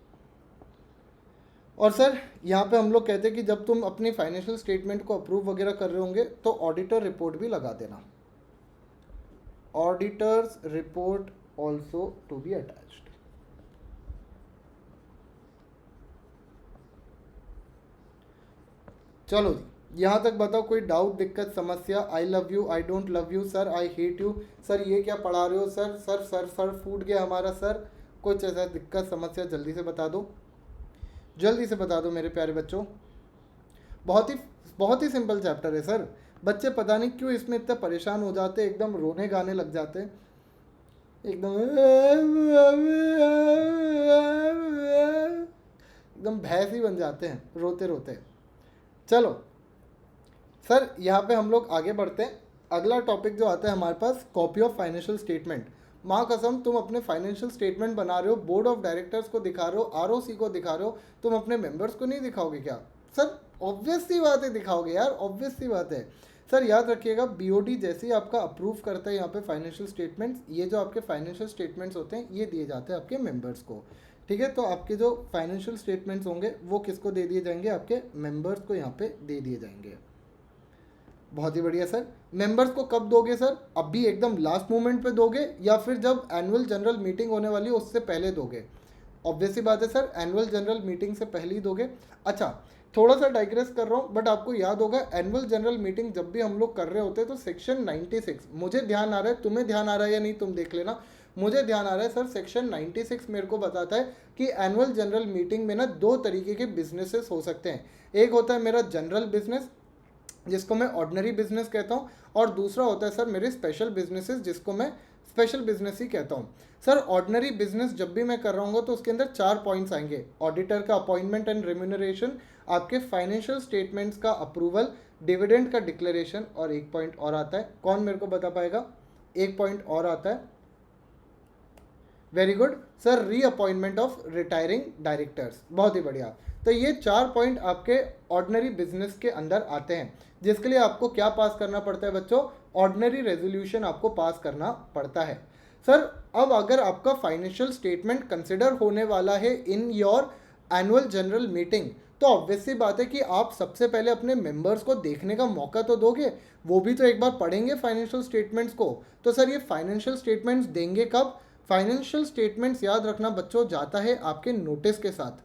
S1: और सर यहाँ पे हम लोग कहते हैं कि जब तुम अपनी फाइनेंशियल स्टेटमेंट को अप्रूव वगैरह कर रहे होंगे तो ऑडिटर रिपोर्ट भी लगा देना। Auditors report also to be attached. चलो जी, यहाँ तक बताओ कोई डाउट, दिक्कत, समस्या? I love you, I don't love you, sir I hate you, sir ये क्या पढ़ा रहे हो सर, सर सर सर फूट गया हमारा सर। कुछ ऐसा दिक्कत समस्या जल्दी से बता दो, जल्दी से बता दो मेरे प्यारे बच्चों। बहुत ही सिंपल चैप्टर है सर। बच्चे पता नहीं क्यों इसमें इतने परेशान हो जाते हैं, एकदम रोने गाने लग जाते हैं, एकदम भैंस ही बन जाते हैं रोते रोते। चलो सर यहाँ पे हम लोग आगे बढ़ते हैं। अगला टॉपिक जो आता है हमारे पास, कॉपी ऑफ फाइनेंशियल स्टेटमेंट। माँ कसम तुम अपने फाइनेंशियल स्टेटमेंट बना रहे हो, बोर्ड ऑफ डायरेक्टर्स को दिखा रहे हो, आरओसी को दिखा रहे हो, तुम अपने मेंबर्स को नहीं दिखाओगे क्या? सर ऑब्वियस सी बात है दिखाओगे यार, ऑब्वियस सी बात है। सर याद रखिएगा बीओडी जैसे ही आपका अप्रूव करता है यहाँ पे फाइनेंशियल स्टेटमेंट्स, ये जो आपके फाइनेंशियल स्टेटमेंट्स होते हैं ये दिए जाते हैं आपके मेंबर्स को। ठीक है, तो आपके जो फाइनेंशियल स्टेटमेंट्स होंगे वो किसको दे दिए जाएंगे? आपके मेंबर्स को यहाँ पे दे दिए जाएंगे। बहुत ही बढ़िया सर। मेंबर्स को कब दोगे सर? अभी एकदम लास्ट मोमेंट पे दोगे या फिर जब एनुअल जनरल मीटिंग होने वाली है उससे पहले दोगे? ऑब्वियसली बात है सर, एनुअल जनरल मीटिंग से पहले ही दोगे। अच्छा थोड़ा सा डाइग्रेस कर रहा हूँ, बट आपको याद होगा एनुअल जनरल मीटिंग जब भी हम लोग कर रहे होते हैं तो सेक्शन 96, मुझे ध्यान आ रहा है, तुम्हें ध्यान आ रहा है या नहीं तुम देख लेना, मुझे ध्यान आ रहा है सर, सेक्शन 96 मेरे को बताता है कि एनुअल जनरल मीटिंग में ना 2 तरीके के बिजनेसेस हो सकते हैं। एक होता है मेरा जनरल बिजनेस जिसको मैं ऑर्डिनरी बिजनेस कहता हूँ, और दूसरा होता है सर मेरे स्पेशल बिजनेसेस जिसको मैं स्पेशल बिजनेस ही कहता हूँ। सर ऑर्डिनरी बिजनेस जब भी मैं कर रहा हूँ तो उसके अंदर 4 पॉइंट्स आएंगे। ऑडिटर का अपॉइंटमेंट एंड रेम्यूनरेशन, आपके फाइनेंशियल स्टेटमेंट्स का अप्रूवल, डिविडेंड का डिक्लेरेशन, और एक पॉइंट और आता है, कौन मेरे को बता पाएगा? एक पॉइंट और आता है, very good sir, reappointment of retiring directors. बहुत ही बढ़िया। तो ये 4 पॉइंट आपके ऑर्डिनरी बिजनेस के अंदर आते हैं, जिसके लिए आपको क्या पास करना पड़ता है बच्चों? ऑर्डिनरी रेजोल्यूशन आपको पास करना पड़ता है। सर अब अगर आपका फाइनेंशियल स्टेटमेंट कंसिडर होने वाला है in your annual general meeting, तो ऑब्वियस सी बात है कि आप सबसे पहले अपने मेंबर्स को देखने का मौका तो दोगे, वो भी तो एक बार पढ़ेंगे फाइनेंशियल स्टेटमेंट्स को। तो सर ये फाइनेंशियल स्टेटमेंट्स देंगे कब? फाइनेंशियल स्टेटमेंट्स याद रखना बच्चों जाता है आपके नोटिस के साथ।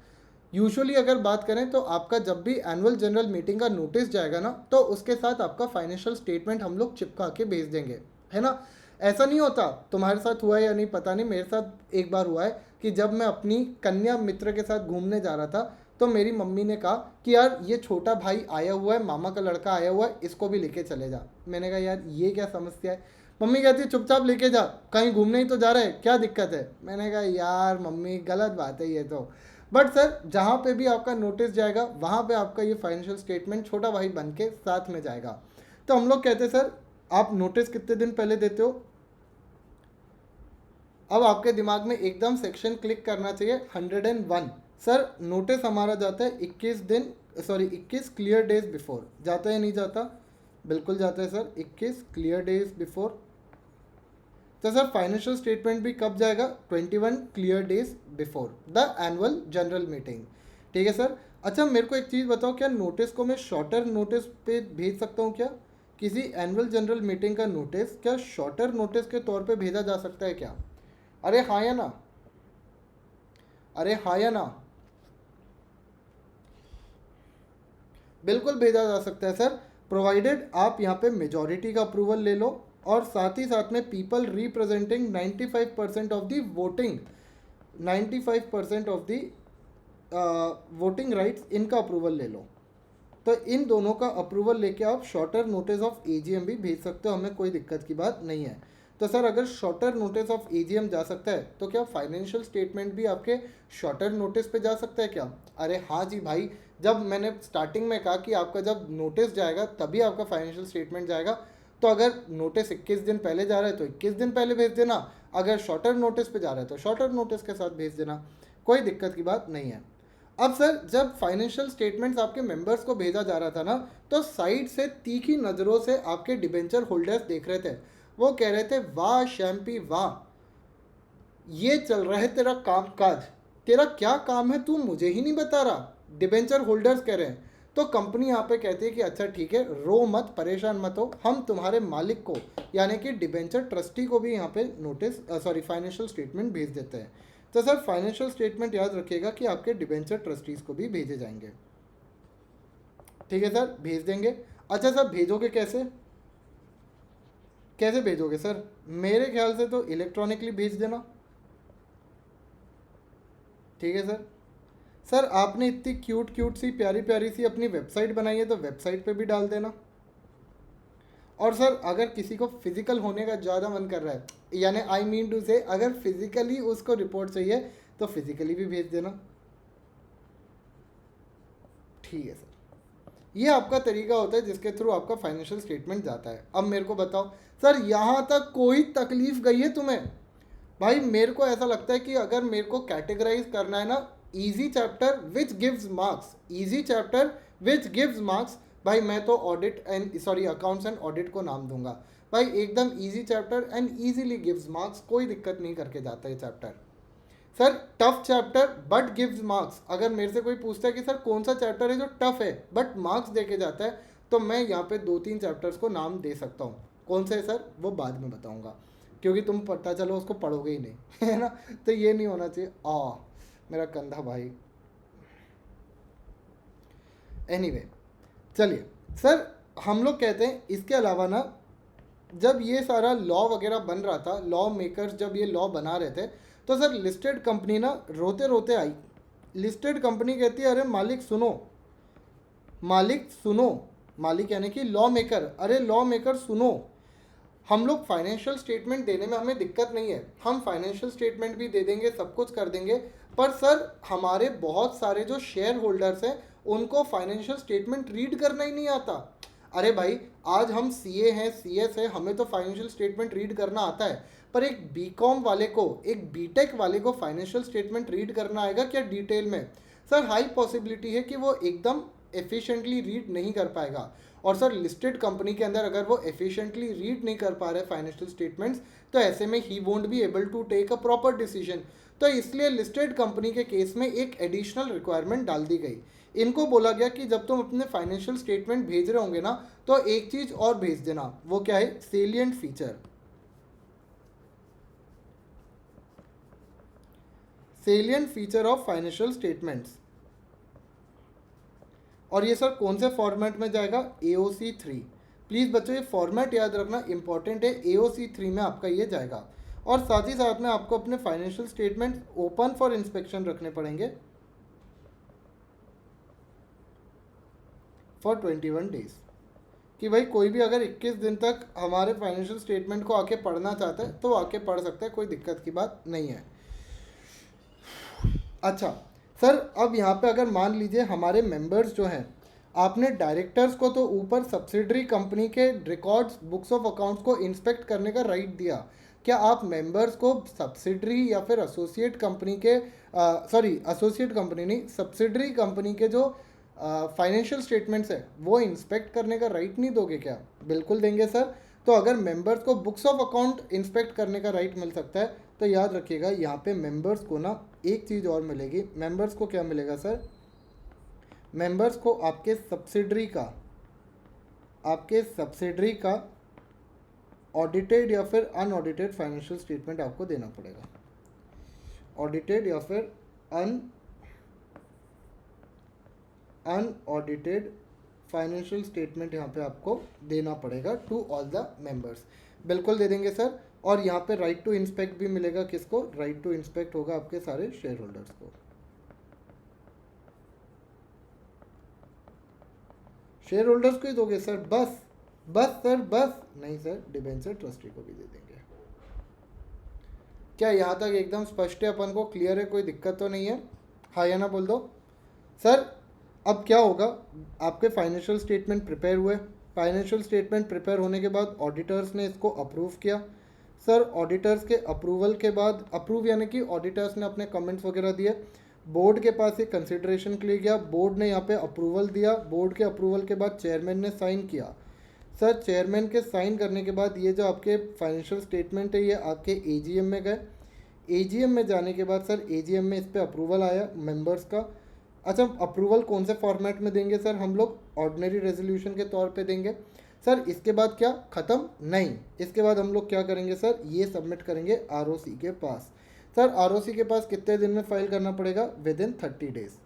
S1: यूजुअली अगर बात करें तो आपका जब भी एनुअल जनरल मीटिंग का नोटिस जाएगा ना, तो उसके साथ आपका फाइनेंशियल स्टेटमेंट हम लोग चिपका के भेज देंगे, है ना। ऐसा नहीं होता, तुम्हारे साथ हुआ है या नहीं पता नहीं, मेरे साथ एक बार हुआ है कि जब मैं अपनी कन्या मित्र के साथ घूमने जा रहा था, तो मेरी मम्मी ने कहा कि यार ये छोटा भाई आया हुआ है, मामा का लड़का आया हुआ है, इसको भी लेके चले जा। मैंने कहा यार ये क्या समस्या है? मम्मी कहती है चुपचाप लेके जा, कहीं घूमने ही तो जा रहा है, क्या दिक्कत है? मैंने कहा यार मम्मी गलत बात है ये तो। बट सर जहाँ पे भी आपका नोटिस जाएगा वहाँ पे आपका ये फाइनेंशियल स्टेटमेंट छोटा भाई बन के साथ में जाएगा। तो हम लोग कहते हैं सर आप नोटिस कितने दिन पहले देते हो? अब आपके दिमाग में एकदम सेक्शन क्लिक करना चाहिए 101। सर नोटिस हमारा जाता है 21 क्लियर डेज बिफोर। जाता है नहीं जाता? बिल्कुल जाता है सर, 21 क्लियर डेज बिफोर। तो सर फाइनेंशियल स्टेटमेंट भी कब जाएगा? 21 clear days before the annual general meeting. ठीक है सर। अच्छा मेरे को एक चीज़ बताओ, क्या नोटिस को मैं शॉर्टर नोटिस पे भेज सकता हूँ क्या? किसी एनुअल जनरल मीटिंग का नोटिस क्या शॉर्टर नोटिस के तौर पे भेजा जा सकता है क्या? अरे हाँ या ना? अरे हाँ या ना? बिल्कुल भेजा जा सकता है सर, प्रोवाइडेड आप यहाँ पे मेजॉरिटी का अप्रूवल ले लो, और साथ ही साथ में people representing 95% of the voting, 95% of the voting rights, इनका अप्रूवल ले लो। तो इन दोनों का अप्रूवल लेके आप शॉर्टर नोटिस ऑफ एजीएम भी भेज सकते हो, हमें कोई दिक्कत की बात नहीं है। तो सर अगर शॉर्टर नोटिस ऑफ एजीएम जा सकता है, तो क्या फाइनेंशियल स्टेटमेंट भी आपके शॉर्टर नोटिस पे जा सकता है क्या? अरे हाँ जी भाई, जब मैंने स्टार्टिंग में कहा कि आपका जब नोटिस जाएगा तभी आपका फाइनेंशियल स्टेटमेंट जाएगा, तो अगर नोटिस 21 दिन पहले जा रहा है तो 21 दिन पहले भेज देना, अगर शॉर्टर नोटिस पे जा रहा है तो शॉर्टर नोटिस के साथ भेज देना, कोई दिक्कत की बात नहीं है। अब सर जब फाइनेंशियल स्टेटमेंट्स आपके मेंबर्स को भेजा जा रहा था ना, तो साइड से तीखी नज़रों से आपके डिबेंचर होल्डर्स देख रहे थे। वो कह रहे थे वाह शैम्पी वाह, ये चल रहा है तेरा काम काज, तेरा क्या काम है तू मुझे ही नहीं बता रहा, डिबेंचर होल्डर्स कह रहे हैं। तो कंपनी यहाँ पे कहती है कि अच्छा ठीक है, रो मत, परेशान मत हो, हम तुम्हारे मालिक को यानी कि डिबेंचर ट्रस्टी को भी यहाँ पे नोटिस फाइनेंशियल स्टेटमेंट भेज देते हैं। तो सर फाइनेंशियल स्टेटमेंट याद रखिएगा कि आपके डिबेंचर ट्रस्टीज़ को भी भेजे जाएंगे। ठीक है सर, भेज देंगे। अच्छा सर भेजोगे कैसे? कैसे भेजोगे सर? मेरे ख्याल से तो इलेक्ट्रॉनिकली भेज देना। ठीक है सर। सर आपने इतनी क्यूट क्यूट सी प्यारी प्यारी सी अपनी वेबसाइट बनाई है, तो वेबसाइट पे भी डाल देना। और सर अगर किसी को फिजिकल होने का ज़्यादा मन कर रहा है, यानी आई मीन टू से अगर फिजिकली उसको रिपोर्ट चाहिए तो फिजिकली भी भेज देना। ठीक है सर, ये आपका तरीका होता है जिसके थ्रू आपका फाइनेंशियल स्टेटमेंट जाता है। अब मेरे को बताओ सर, यहाँ तक कोई तकलीफ गई है तुम्हें? भाई मेरे को ऐसा लगता है कि अगर मेरे को कैटेगराइज करना है ना, easy chapter which gives marks, easy chapter which gives marks, भाई मैं तो audit and accounts and audit को नाम दूंगा। भाई एकदम easy chapter and easily gives marks, कोई दिक्कत नहीं करके जाता है chapter. Sir tough chapter but gives marks, अगर मेरे से कोई पूछता है कि सर कौन सा चैप्टर है जो टफ है बट मार्क्स दे के जाता है, तो मैं यहाँ पे 2-3 चैप्टर्स को नाम दे सकता हूँ। कौन से है सर? वो बाद में बताऊँगा, क्योंकि तुम पता चलो उसको पढ़ोगे ही नहीं है ना, तो ये नहीं होना चाहिए। मेरा कंधा भाई। एनीवे चलिए सर, हम लोग कहते हैं इसके अलावा ना, जब ये सारा लॉ वगैरह बन रहा था, लॉ मेकर्स जब ये लॉ बना रहे थे, तो सर लिस्टेड कंपनी ना रोते रोते आई। लिस्टेड कंपनी कहती है अरे मालिक सुनो, मालिक सुनो, मालिक यानी कि लॉ मेकर, अरे लॉ मेकर सुनो, हम लोग फाइनेंशियल स्टेटमेंट देने में हमें दिक्कत नहीं है, हम फाइनेंशियल स्टेटमेंट भी दे देंगे, सब कुछ कर देंगे, पर सर हमारे बहुत सारे जो शेयर होल्डर्स हैं उनको फाइनेंशियल स्टेटमेंट रीड करना ही नहीं आता। अरे भाई, आज हम सीए हैं, सीएस है, हमें तो फाइनेंशियल स्टेटमेंट रीड करना आता है, पर एक बीकॉम वाले को, एक बीटेक वाले को फाइनेंशियल स्टेटमेंट रीड करना आएगा क्या डिटेल में? सर हाई पॉसिबिलिटी है कि वो एकदम एफिशिएंटली रीड नहीं कर पाएगा। और सर लिस्टेड कंपनी के अंदर अगर वो एफिशिएंटली रीड नहीं कर पा रहे फाइनेंशियल स्टेटमेंट्स, तो ऐसे में he won't be able to take a proper decision. तो इसलिए लिस्टेड कंपनी के केस में एक एडिशनल रिक्वायरमेंट डाल दी गई। इनको बोला गया कि जब तुम अपने फाइनेंशियल स्टेटमेंट भेज रहे होंगे ना, तो एक चीज़ और भेज देना, वो क्या है? Salient feature. Salient feature of financial statements. और ये सर कौन से फॉर्मेट में जाएगा? AOC3। प्लीज़ बच्चों ये फॉर्मेट याद रखना, इंपॉर्टेंट है। AOC3 में आपका ये जाएगा। और साथ ही साथ में आपको अपने financial statement open for inspection रखने पड़ेंगे फॉर 21 डेज, कि भाई कोई भी अगर 21 दिन तक हमारे फाइनेंशियल स्टेटमेंट को आके पढ़ना चाहता है तो आके पढ़ सकता है, कोई दिक्कत की बात नहीं है। अच्छा सर, अब यहाँ पे अगर मान लीजिए हमारे मेंबर्स जो हैं, आपने डायरेक्टर्स को तो ऊपर सब्सिडरी कंपनी के रिकॉर्ड्स, बुक्स ऑफ अकाउंट्स को इंस्पेक्ट करने का राइट दिया, क्या आप मेंबर्स को सब्सिडरी या फिर एसोसिएट कंपनी के एसोसिएट कंपनी नहीं, सब्सिडरी कंपनी के जो फाइनेंशियल स्टेटमेंट्स है वो इंस्पेक्ट करने का राइट नहीं दोगे क्या? बिल्कुल देंगे सर। तो अगर मेंबर्स को बुक्स ऑफ अकाउंट इंस्पेक्ट करने का राइट मिल सकता है, तो याद रखिएगा यहाँ पे मेंबर्स को ना एक चीज़ और मिलेगी। मेंबर्स को क्या मिलेगा सर? मेंबर्स को आपके सब्सिडरी का ऑडिटेड या फिर अनऑडिटेड फाइनेंशियल स्टेटमेंट आपको देना पड़ेगा। ऑडिटेड या फिर अनऑडिटेड फाइनेंशियल स्टेटमेंट यहाँ पे आपको देना पड़ेगा टू ऑल द मेंबर्स। बिल्कुल दे देंगे सर। और यहाँ पे राइट टू इंस्पेक्ट भी मिलेगा। किसको राइट टू इंस्पेक्ट होगा? आपके सारे शेयर होल्डर्स को। शेयर होल्डर्स को ही दोगे सर? बस सर, बस नहीं सर, डिबेंचर ट्रस्टी को भी दे देंगे। क्या यहाँ तक एकदम स्पष्ट है? अपन को क्लियर है? कोई दिक्कत तो नहीं है? हाँ या ना बोल दो सर। अब क्या होगा? आपके फाइनेंशियल स्टेटमेंट प्रिपेयर हुए। फाइनेंशियल स्टेटमेंट प्रिपेयर होने के बाद ऑडिटर्स ने इसको अप्रूव किया। सर ऑडिटर्स के अप्रूवल के बाद, अप्रूव यानी कि ऑडिटर्स ने अपने कमेंट्स वगैरह दिए, बोर्ड के पास ये कंसिडरेशन के लिए गया, बोर्ड ने यहाँ पे अप्रूवल दिया। बोर्ड के अप्रूवल के बाद चेयरमैन ने साइन किया। सर चेयरमैन के साइन करने के बाद ये जो आपके फाइनेंशियल स्टेटमेंट है ये आपके AGM में गए। AGM में जाने के बाद सर AGM में इस पर अप्रूवल आया मेंबर्स का। अच्छा, अप्रूवल कौन से फॉर्मेट में देंगे सर? हम लोग ऑर्डिनरी रेजोल्यूशन के तौर पे देंगे। सर इसके बाद क्या ख़त्म? नहीं, इसके बाद हम लोग क्या करेंगे सर? ये सबमिट करेंगे ROC के पास। सर ROC के पास कितने दिन में फाइल करना पड़ेगा? Within 30 days.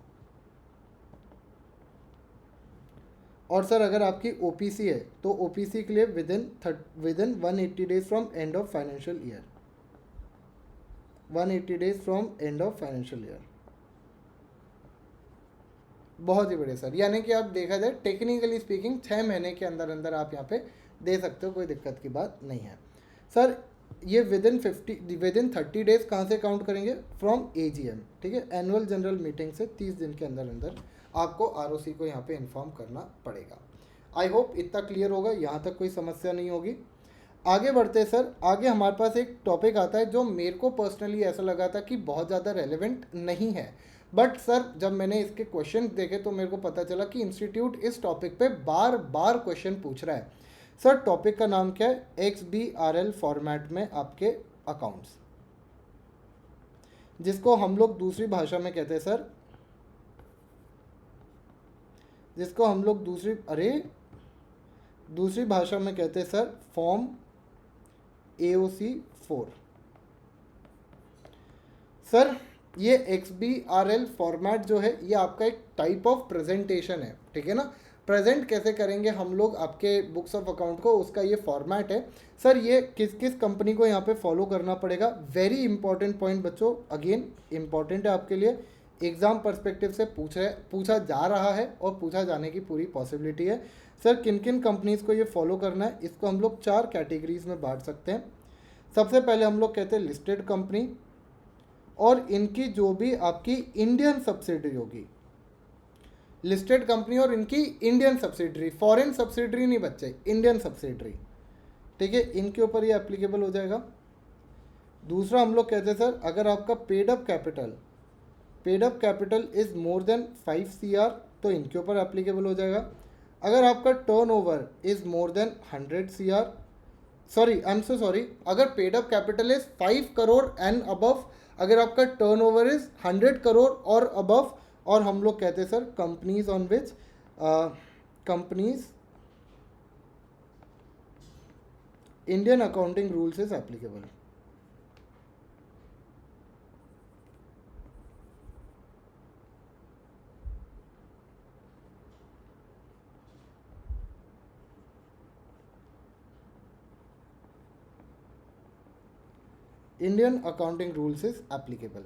S1: और सर अगर आपकी OPC है तो OPC के लिए within 180 days from end of financial year. 180 days from end of financial year. बहुत ही बढ़िया सर। यानी कि आप देखा जाए टेक्निकली स्पीकिंग 6 महीने के अंदर अंदर आप यहाँ पे दे सकते हो, कोई दिक्कत की बात नहीं है सर। ये विदिन 30 डेज कहाँ से काउंट करेंगे? From AGM। ठीक है, एनुअल जनरल मीटिंग से 30 दिन के अंदर अंदर आपको ROC को यहाँ पे इन्फॉर्म करना पड़ेगा। आई होप इतना क्लियर होगा, यहाँ तक कोई समस्या नहीं होगी। आगे बढ़ते हैं सर। आगे हमारे पास एक टॉपिक आता है जो मेरे को पर्सनली ऐसा लगा था कि बहुत ज़्यादा रेलेवेंट नहीं है, बट सर जब मैंने इसके क्वेश्चन देखे तो मेरे को पता चला कि इंस्टीट्यूट इस टॉपिक पे बार बार क्वेश्चन पूछ रहा है। सर टॉपिक का नाम क्या है? XBRL फॉर्मेट में आपके अकाउंट्स, जिसको हम लोग दूसरी भाषा में कहते हैं सर, जिसको हम लोग दूसरी भाषा में कहते हैं सर फॉर्म AOC4। सर ये XBRL फॉर्मेट जो है ये आपका एक टाइप ऑफ प्रेजेंटेशन है। ठीक है ना, प्रेजेंट कैसे करेंगे हम लोग आपके बुक्स ऑफ अकाउंट को, उसका ये फॉर्मेट है। सर ये किस किस कंपनी को यहाँ पे फॉलो करना पड़ेगा? वेरी इंपॉर्टेंट पॉइंट बच्चों, अगेन इंपॉर्टेंट है आपके लिए। एग्ज़ाम पर्सपेक्टिव से पूछा जा रहा है और पूछा जाने की पूरी पॉसिबिलिटी है। सर किन किन कंपनीज़ को ये फॉलो करना है, इसको हम लोग 4 कैटेगरीज में बांट सकते हैं। सबसे पहले हम लोग कहते हैं लिस्टेड कंपनी, और इनकी जो भी आपकी इंडियन सब्सिडरी होगी, लिस्टेड कंपनी और इनकी इंडियन सब्सिडरी, फॉरेन सब्सिडरी नहीं बच्चे, इंडियन सब्सिडरी, ठीक है, इनके ऊपर ये एप्लीकेबल हो जाएगा। दूसरा हम लोग कहते हैं सर अगर आपका paid up capital is more than 5 CR तो इनके ऊपर एप्लीकेबल हो जाएगा। अगर आपका turnover is more than 100 CR, अगर paid up capital is 5 crore and above, अगर आपका टर्नओवर इज़ 100 करोड़ और अबव, और हम लोग कहते हैं sir companies on which companies Indian accounting rules is applicable. Indian accounting rules is applicable,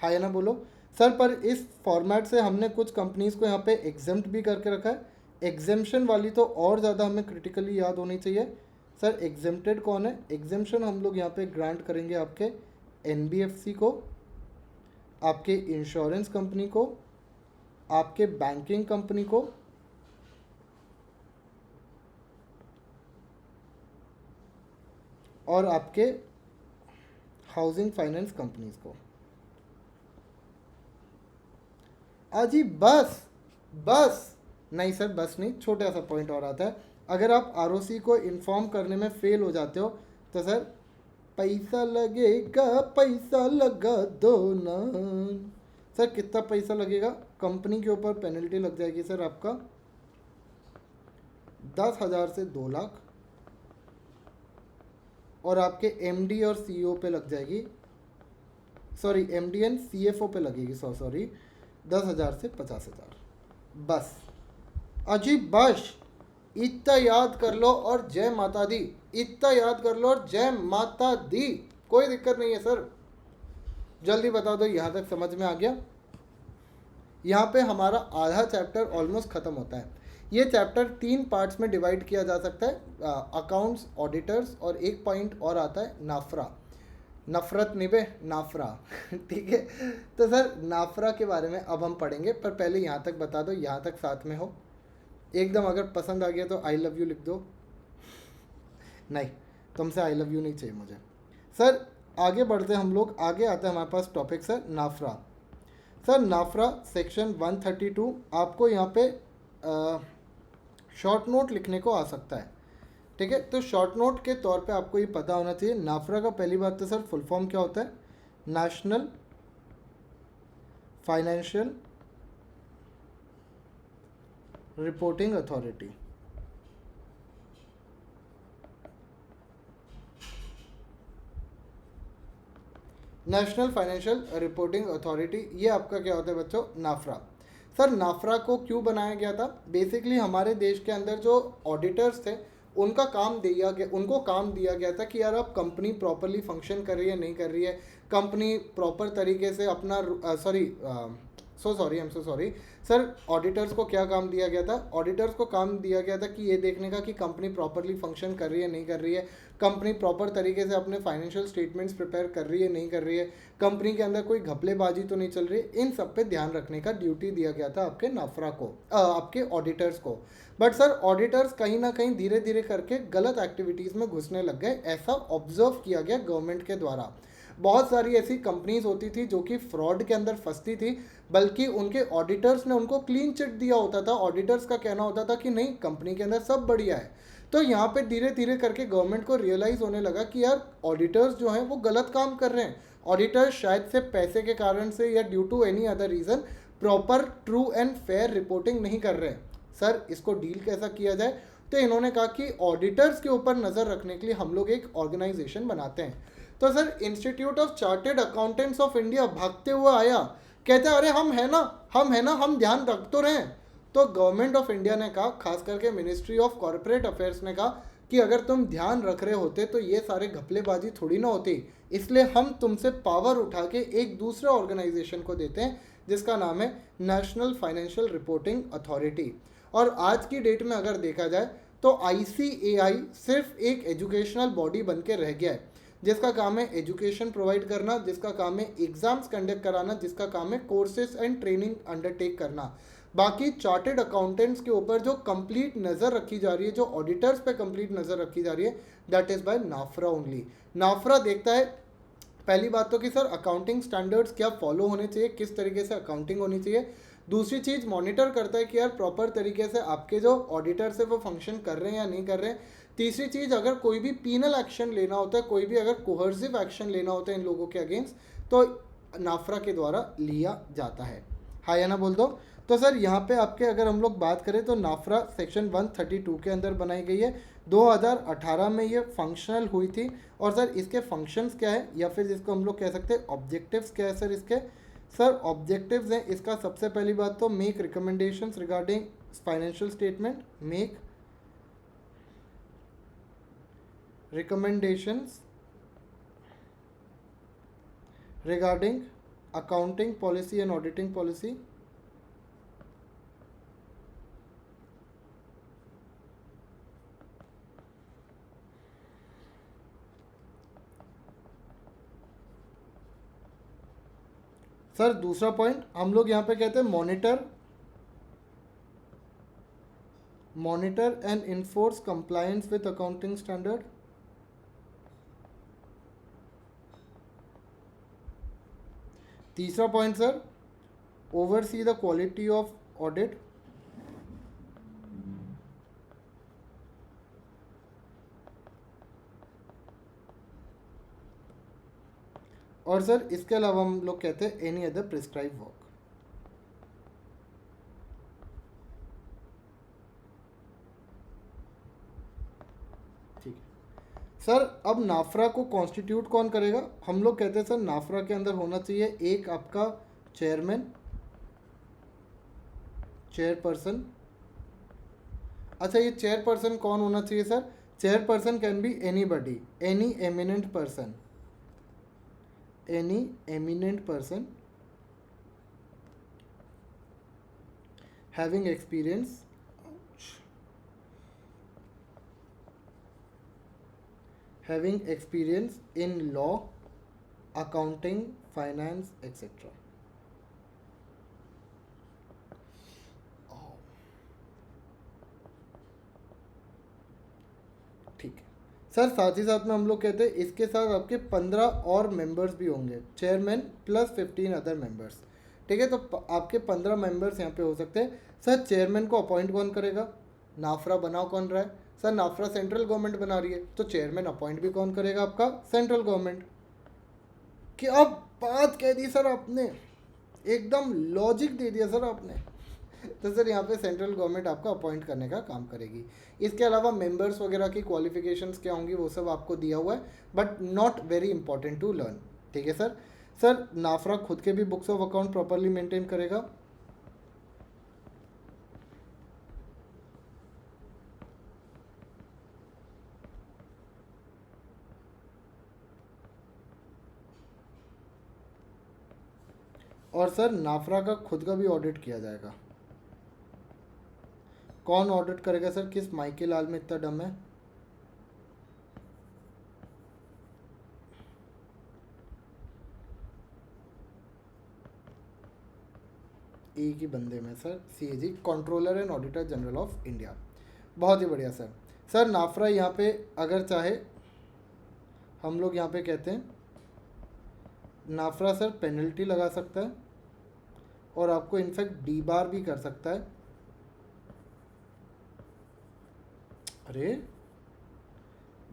S1: हाँ या ना बोलो सर। पर इस फॉर्मेट से हमने कुछ कंपनीज को यहाँ पे एग्जेम्प्ट भी करके रखा है। एग्जेम्पशन वाली तो और ज़्यादा हमें क्रिटिकली याद होनी चाहिए। सर एग्जेम्प्टेड कौन है? एग्जेम्पशन हम लोग यहाँ पे ग्रांट करेंगे आपके NBFC को, आपके इंश्योरेंस कंपनी को, आपके बैंकिंग कंपनी को, और आपके हाउसिंग फाइनेंस कंपनीज को। अजी बस नहीं सर, बस नहीं, छोटा सा पॉइंट और आता है। अगर आप ROC को इन्फॉर्म करने में फेल हो जाते हो तो सर पैसा लगेगा, पैसा लगा दो ना। सर कितना पैसा लगेगा? कंपनी के ऊपर पेनल्टी लग जाएगी सर आपका 10,000 से 2 लाख, और आपके MD और CEO पे लग जाएगी, सॉरी MD एंड CFO पे लगेगी 10,000 से 50,000। बस अजीब, बस इतना याद कर लो और जय माता दी, इतना याद कर लो और जय माता दी, कोई दिक्कत नहीं है सर। जल्दी बता दो, यहाँ तक समझ में आ गया? यहाँ पे हमारा आधा चैप्टर ऑलमोस्ट ख़त्म होता है। ये चैप्टर 3 पार्ट्स में डिवाइड किया जा सकता है, अकाउंट्स, ऑडिटर्स, और एक पॉइंट और आता है नाफरा, नफरत निभे नाफरा ठीक है। तो सर नाफरा के बारे में अब हम पढ़ेंगे, पर पहले यहाँ तक बता दो, यहाँ तक साथ में हो एकदम। अगर पसंद आ गया तो आई लव यू लिख दो। नहीं, तुमसे आई लव यू नहीं चाहिए मुझे। सर आगे बढ़ते हम लोग, आगे आता है हमारे पास टॉपिक सर नाफरा। सर नाफरा सेक्शन 132, आपको यहाँ पे शॉर्ट नोट लिखने को आ सकता है, ठीक है। तो शॉर्ट नोट के तौर पे आपको ये पता होना चाहिए नाफरा का पहली बात तो सर फुल फॉर्म क्या होता है? National financial reporting authority. National financial reporting authority, ये आपका क्या होता है बच्चों? नाफरा। सर नाफरा को क्यों बनाया गया था? बेसिकली हमारे देश के अंदर जो ऑडिटर्स थे उनको काम दिया गया था कि यार अब कंपनी प्रॉपरली फंक्शन कर रही है नहीं कर रही है, कंपनी प्रॉपर तरीके से अपना सर ऑडिटर्स को क्या काम दिया गया था? ऑडिटर्स को काम दिया गया था कि ये देखने का कि कंपनी प्रॉपरली फंक्शन कर रही है नहीं कर रही है, कंपनी प्रॉपर तरीके से अपने फाइनेंशियल स्टेटमेंट्स प्रिपेयर कर रही है नहीं कर रही है, कंपनी के अंदर कोई घपलेबाजी तो नहीं चल रही है, इन सब पे ध्यान रखने का ड्यूटी दिया गया था आपके नाफरा को, आपके ऑडिटर्स को। बट सर ऑडिटर्स कहीं ना कहीं धीरे धीरे करके गलत एक्टिविटीज़ में घुसने लग गए, ऐसा ऑब्जर्व किया गया गवर्नमेंट के द्वारा। बहुत सारी ऐसी कंपनीज होती थी जो कि फ्रॉड के अंदर फंसती थी, बल्कि उनके ऑडिटर्स ने उनको क्लीन चिट दिया होता था। ऑडिटर्स का कहना होता था कि नहीं कंपनी के अंदर सब बढ़िया है। तो यहाँ पे धीरे धीरे करके गवर्नमेंट को रियलाइज़ होने लगा कि यार ऑडिटर्स जो हैं वो गलत काम कर रहे हैं। ऑडिटर्स शायद से पैसे के कारण से या due to any other reason proper true and fair reporting नहीं कर रहे हैं। सर इसको डील कैसा किया जाए? तो इन्होंने कहा कि ऑडिटर्स के ऊपर नज़र रखने के लिए हम लोग एक ऑर्गेनाइजेशन बनाते हैं। तो sir institute of chartered accountants of India भागते हुए आया, कहते हैं अरे हम है ना, हम ध्यान रख तो रहे हैं। तो गवर्नमेंट ऑफ इंडिया ने कहा, खास करके मिनिस्ट्री ऑफ कॉर्पोरेट अफेयर्स ने कहा कि अगर तुम ध्यान रख रहे होते तो ये सारे घपलेबाजी थोड़ी ना होती, इसलिए हम तुमसे पावर उठा के एक दूसरे ऑर्गेनाइजेशन को देते हैं जिसका नाम है नेशनल फाइनेंशियल रिपोर्टिंग अथॉरिटी। और आज की डेट में अगर देखा जाए तो ICAI सिर्फ एक एजुकेशनल बॉडी बन के रह गया है, जिसका काम है एजुकेशन प्रोवाइड करना, जिसका काम है एग्जाम्स कंडक्ट कराना, जिसका काम है कोर्सेज एंड ट्रेनिंग अंडरटेक करना। बाकी चार्टेड अकाउंटेंट्स के ऊपर जो कंप्लीट नज़र रखी जा रही है, जो ऑडिटर्स पे कंप्लीट नज़र रखी जा रही है, that is by Nafra only. नाफरा देखता है पहली बात तो कि सर अकाउंटिंग स्टैंडर्ड्स क्या फॉलो होने चाहिए, किस तरीके से अकाउंटिंग होनी चाहिए। दूसरी चीज़ मॉनिटर करता है कि यार प्रॉपर तरीके से आपके जो ऑडिटर्स है वो फंक्शन कर रहे हैं या नहीं कर रहे हैं। तीसरी चीज़, अगर कोई भी पीनल एक्शन लेना होता है, कोई भी अगर कोहर्सिव एक्शन लेना होता है इन लोगों के अगेंस्ट, तो नाफरा के द्वारा लिया जाता है। हाँ या ना बोल दो। तो सर यहाँ पे आपके अगर हम लोग बात करें तो नाफरा सेक्शन 132 के अंदर बनाई गई है। 2018 में ये फंक्शनल हुई थी। और सर इसके फंक्शंस क्या है, या फिर जिसको हम लोग कह सकते हैं ऑब्जेक्टिव्स क्या है सर इसके। सर ऑब्जेक्टिव्स हैं इसका, सबसे पहली बात तो make recommendations regarding financial statement, make recommendations regarding accounting policy and auditing policy, sir दूसरा पॉइंट हम लोग यहाँ पे कहते हैं monitor and enforce compliance with accounting standard. तीसरा point sir oversee the quality of audit. और सर इसके अलावा हम लोग कहते हैं एनी अदर प्रिस्क्राइब वर्क। ठीक है सर, अब नाफरा को कॉन्स्टिट्यूट कौन करेगा, हम लोग कहते हैं सर नाफरा के अंदर होना चाहिए एक आपका चेयरमैन, चेयरपर्सन। अच्छा ये चेयरपर्सन कौन होना चाहिए sir, chairperson can be anybody, any eminent person, any eminent person having experience in law, accounting, finance, etc. ठीक है सर, साथ ही साथ में हम लोग कहते हैं इसके साथ आपके 15 और मेंबर्स भी होंगे, चेयरमैन प्लस 15 अदर मेंबर्स। ठीक है, तो आपके 15 मेंबर्स यहाँ पे हो सकते हैं। सर चेयरमैन को अपॉइंट कौन करेगा, नाफरा बनाओ कौन रहा है, सर नाफरा सेंट्रल गवर्नमेंट बना रही है, तो चेयरमैन अपॉइंट भी कौन करेगा, आपका सेंट्रल गवर्नमेंट। कि अब बात कह दी सर आपने, एकदम लॉजिक दे दिया सर आपने। तो सर यहाँ पे सेंट्रल गवर्नमेंट आपका अपॉइंट करने का काम करेगी। इसके अलावा मेंबर्स वगैरह की क्वालिफिकेशंस क्या होंगी वो सब आपको दिया हुआ है, but not very important to learn. ठीक है सर। सर नाफरा खुद के भी books of account properly maintain करेगा। और सर नाफरा का खुद का भी ऑडिट किया जाएगा। कौन ऑडिट करेगा सर, किस माइके लाल में इतना दम है। एक ही बंदे में sir, CAG, controller and auditor general of India. बहुत ही बढ़िया सर। सर नाफरा यहाँ पे अगर चाहे हम लोग यहाँ पे कहते हैं नाफरा सर पेनल्टी लगा सकता है और आपको इनफैक्ट डीबार भी कर सकता है। अरे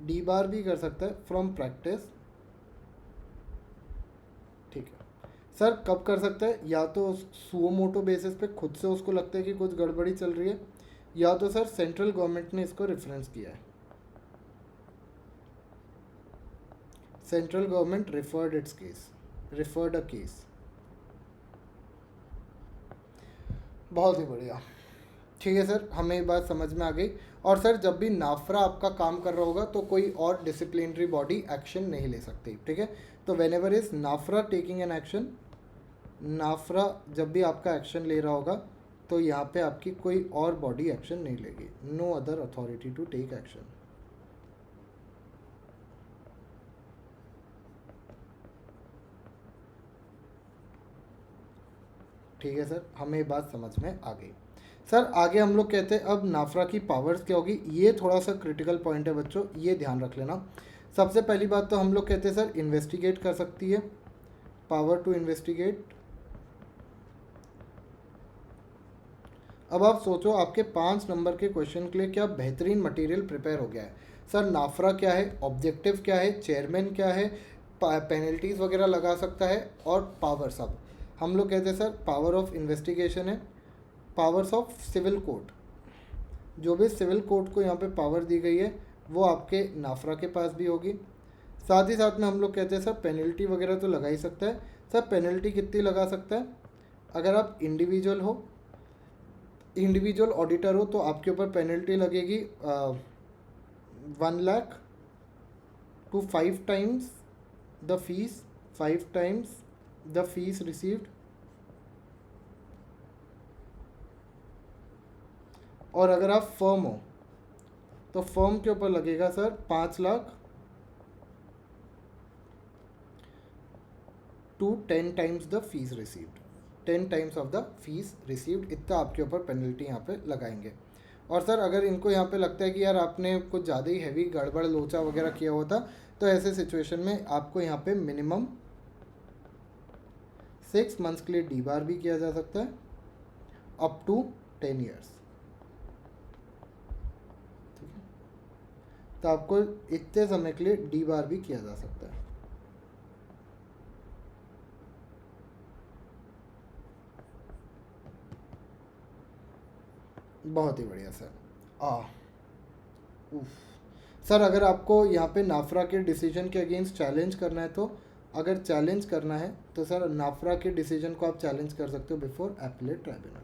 S1: डीबार भी कर सकता है फ्रॉम प्रैक्टिस। ठीक है सर, कब कर सकता है, या तो सुओ मोटो बेसिस पे खुद से उसको लगता है कि कुछ गड़बड़ी चल रही है, या तो सर सेंट्रल गवर्नमेंट ने इसको रेफरेंस किया है, central government referred a case. बहुत ही बढ़िया। ठीक है सर, हमें ये बात समझ में आ गई। और सर जब भी नाफरा आपका काम कर रहा होगा तो कोई और डिसिप्लिनरी बॉडी एक्शन नहीं ले सकती। ठीक है, तो whenever is NFRA taking an action, NFRA जब भी आपका एक्शन ले रहा होगा तो यहाँ पे आपकी कोई और बॉडी एक्शन नहीं लेगी। No other authority to take action. ठीक है सर, हमें ये बात समझ में आ गई। सर आगे हम लोग कहते हैं अब नाफरा की पावर्स क्या होगी। ये थोड़ा सा क्रिटिकल पॉइंट है बच्चों, ये ध्यान रख लेना। सबसे पहली बात तो हम लोग कहते हैं सर इन्वेस्टिगेट कर सकती है, पावर टू इन्वेस्टिगेट। अब आप सोचो आपके 5 नंबर के क्वेश्चन के लिए क्या बेहतरीन मटेरियल प्रिपेयर हो गया है। सर नाफरा क्या है, ऑब्जेक्टिव क्या है, चेयरमैन क्या है, पेनल्टीज़ वगैरह लगा सकता है, और पावर सब हम लोग कहते हैं सर पावर ऑफ इन्वेस्टिगेशन है, पावर्स ऑफ सिविल कोर्ट। जो भी सिविल कोर्ट को यहाँ पे पावर दी गई है वो आपके नाफरा के पास भी होगी। साथ ही साथ में हम लोग कहते हैं सर पेनल्टी वगैरह तो लगा ही सकता है। सर पेनल्टी कितनी लगा सकता है, अगर आप इंडिविजुअल ऑडिटर हो तो आपके ऊपर पेनल्टी लगेगी 1 lakh to 5 times the fees, 5 times the fees received. और अगर आप फर्म हो तो फर्म के ऊपर लगेगा sir 5 lakh to 10 times the fees received, 10 times of the fees received. इतना आपके ऊपर पेनल्टी यहाँ पे लगाएंगे। और सर अगर इनको यहाँ पे लगता है कि यार आपने कुछ ज़्यादा ही हैवी गड़बड़ लोचा वगैरह किया हुआ था तो ऐसे सिचुएशन में आपको यहाँ पे मिनिमम 6 मंथ्स के लिए डी बार भी किया जा सकता है, अप टू 10 ईयर्स। ठीक है, तो आपको इतने समय के लिए डी बार भी किया जा सकता है। बहुत ही बढ़िया सर। उफ। सर अगर आपको यहाँ पे नाफरा के डिसीजन के अगेंस्ट चैलेंज करना है तो अगर चैलेंज करना है तो सर नाफरा के डिसीजन को आप चैलेंज कर सकते हो बिफोर एपीलेट ट्राइब्यूनल।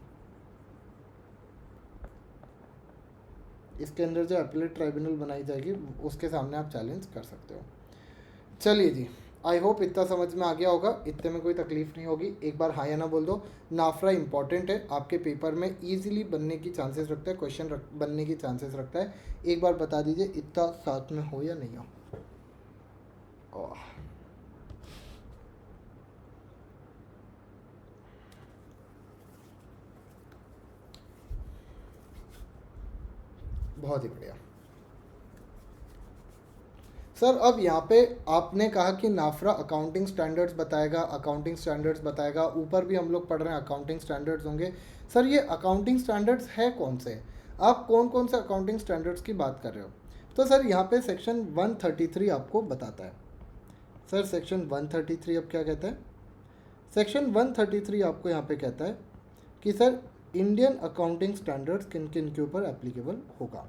S1: इसके अंदर जो एपीलेट ट्राइब्यूनल बनाई जाएगी उसके सामने आप चैलेंज कर सकते हो। चलिए जी, आई होप इतना समझ में आ गया होगा, इतने में कोई तकलीफ नहीं होगी। एक बार हाँ या ना बोल दो। नाफरा इंपॉर्टेंट है, आपके पेपर में इजीली बनने की चांसेस रखता है, बनने की चांसेस रखता है। एक बार बता दीजिए इतना साथ में हो या नहीं हो। बहुत ही बढ़िया सर। अब यहाँ पे आपने कहा कि नाफरा अकाउंटिंग स्टैंडर्ड्स बताएगा, ऊपर भी हम लोग पढ़ रहे हैं अकाउंटिंग स्टैंडर्ड्स होंगे। सर ये अकाउंटिंग स्टैंडर्ड्स है कौन से, आप कौन कौन से अकाउंटिंग स्टैंडर्ड्स की बात कर रहे हो। तो सर यहाँ पे सेक्शन 133 आपको बताता है। सर सेक्शन 133 अब क्या कहता है, सेक्शन 133 आपको यहाँ पे कहता है कि सर इंडियन अकाउंटिंग स्टैंडर्ड्स किन किन के ऊपर एप्लीकेबल होगा।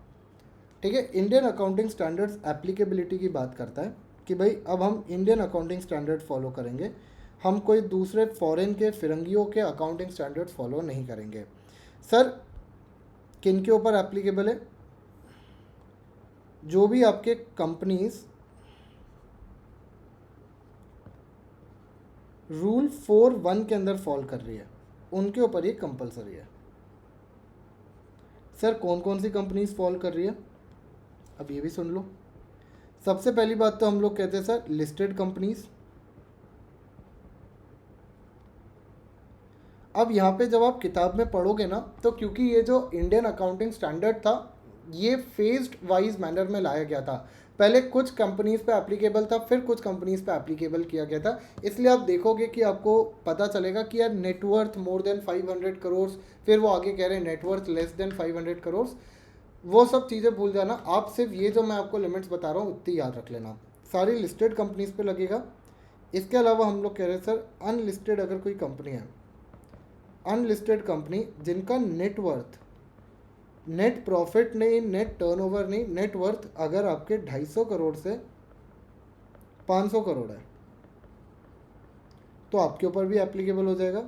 S1: ठीक है, इंडियन अकाउंटिंग स्टैंडर्ड्स एप्लीकेबिलिटी की बात करता है कि भाई अब हम इंडियन अकाउंटिंग स्टैंडर्ड फॉलो करेंगे, हम कोई दूसरे फॉरेन के फिरंगियों के अकाउंटिंग स्टैंडर्ड्स फॉलो नहीं करेंगे। सर किन के ऊपर एप्लीकेबल है, जो भी आपके कंपनीज रूल 4(1) के अंदर फॉल कर रही है उनके ऊपर ये कंपलसरी है। सर कौन कौन सी कंपनीज फॉल कर रही है, अब ये भी सुन लो। सबसे पहली बात तो हम लोग कहते हैं सर लिस्टेड कंपनीज। अब यहाँ पे जब आप किताब में पढ़ोगे ना तो क्योंकि ये जो इंडियन अकाउंटिंग स्टैंडर्ड था ये फेज्ड वाइज मैनर में लाया गया था, पहले कुछ कंपनीज पे एप्लीकेबल था फिर कुछ कंपनीज पे एप्लीकेबल किया गया था। इसलिए आप देखोगे कि आपको पता चलेगा कि यार नेटवर्थ मोर देन 500 करोड़, फिर वो आगे कह रहे हैं नेटवर्थ लेस देन 500 करोड़, वो सब चीज़ें भूल जाना। आप सिर्फ ये जो मैं आपको लिमिट्स बता रहा हूँ उतनी याद रख लेना, सारी लिस्टेड कंपनीज पे लगेगा। इसके अलावा हम लोग कह रहे हैं सर अनलिस्टेड अगर कोई कंपनी है, अनलिस्टेड कंपनी जिनका नेटवर्थ, नेट प्रॉफिट नहीं, नेट टर्नओवर नहीं, नेटवर्थ अगर आपके 250 करोड़ से 500 करोड़ है तो आपके ऊपर भी एप्लीकेबल हो जाएगा।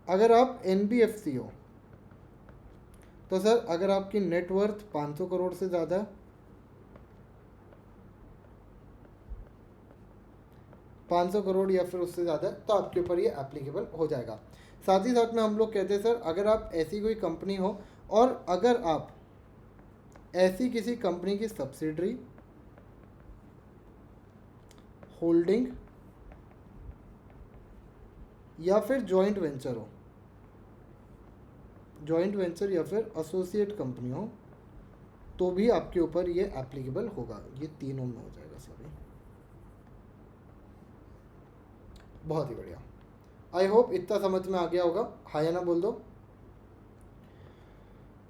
S1: अगर आप NBFC हो तो सर अगर आपकी नेटवर्थ 500 करोड़ से ज़्यादा है, 500 करोड़ या फिर उससे ज़्यादा तो आपके ऊपर ये एप्लीकेबल हो जाएगा। साथ ही साथ में हम लोग कहते हैं सर, अगर आप ऐसी कोई कंपनी हो और अगर आप ऐसी किसी कंपनी की सब्सिडरी, होल्डिंग या फिर जॉइंट वेंचर हो, जॉइंट वेंचर या फिर एसोसिएट कंपनी हो, तो भी आपके ऊपर ये एप्लीकेबल होगा। ये तीनों में हो जाएगा। सॉरी, बहुत ही बढ़िया। आई होप इतना समझ में आ गया होगा। हाँ या ना बोल दो,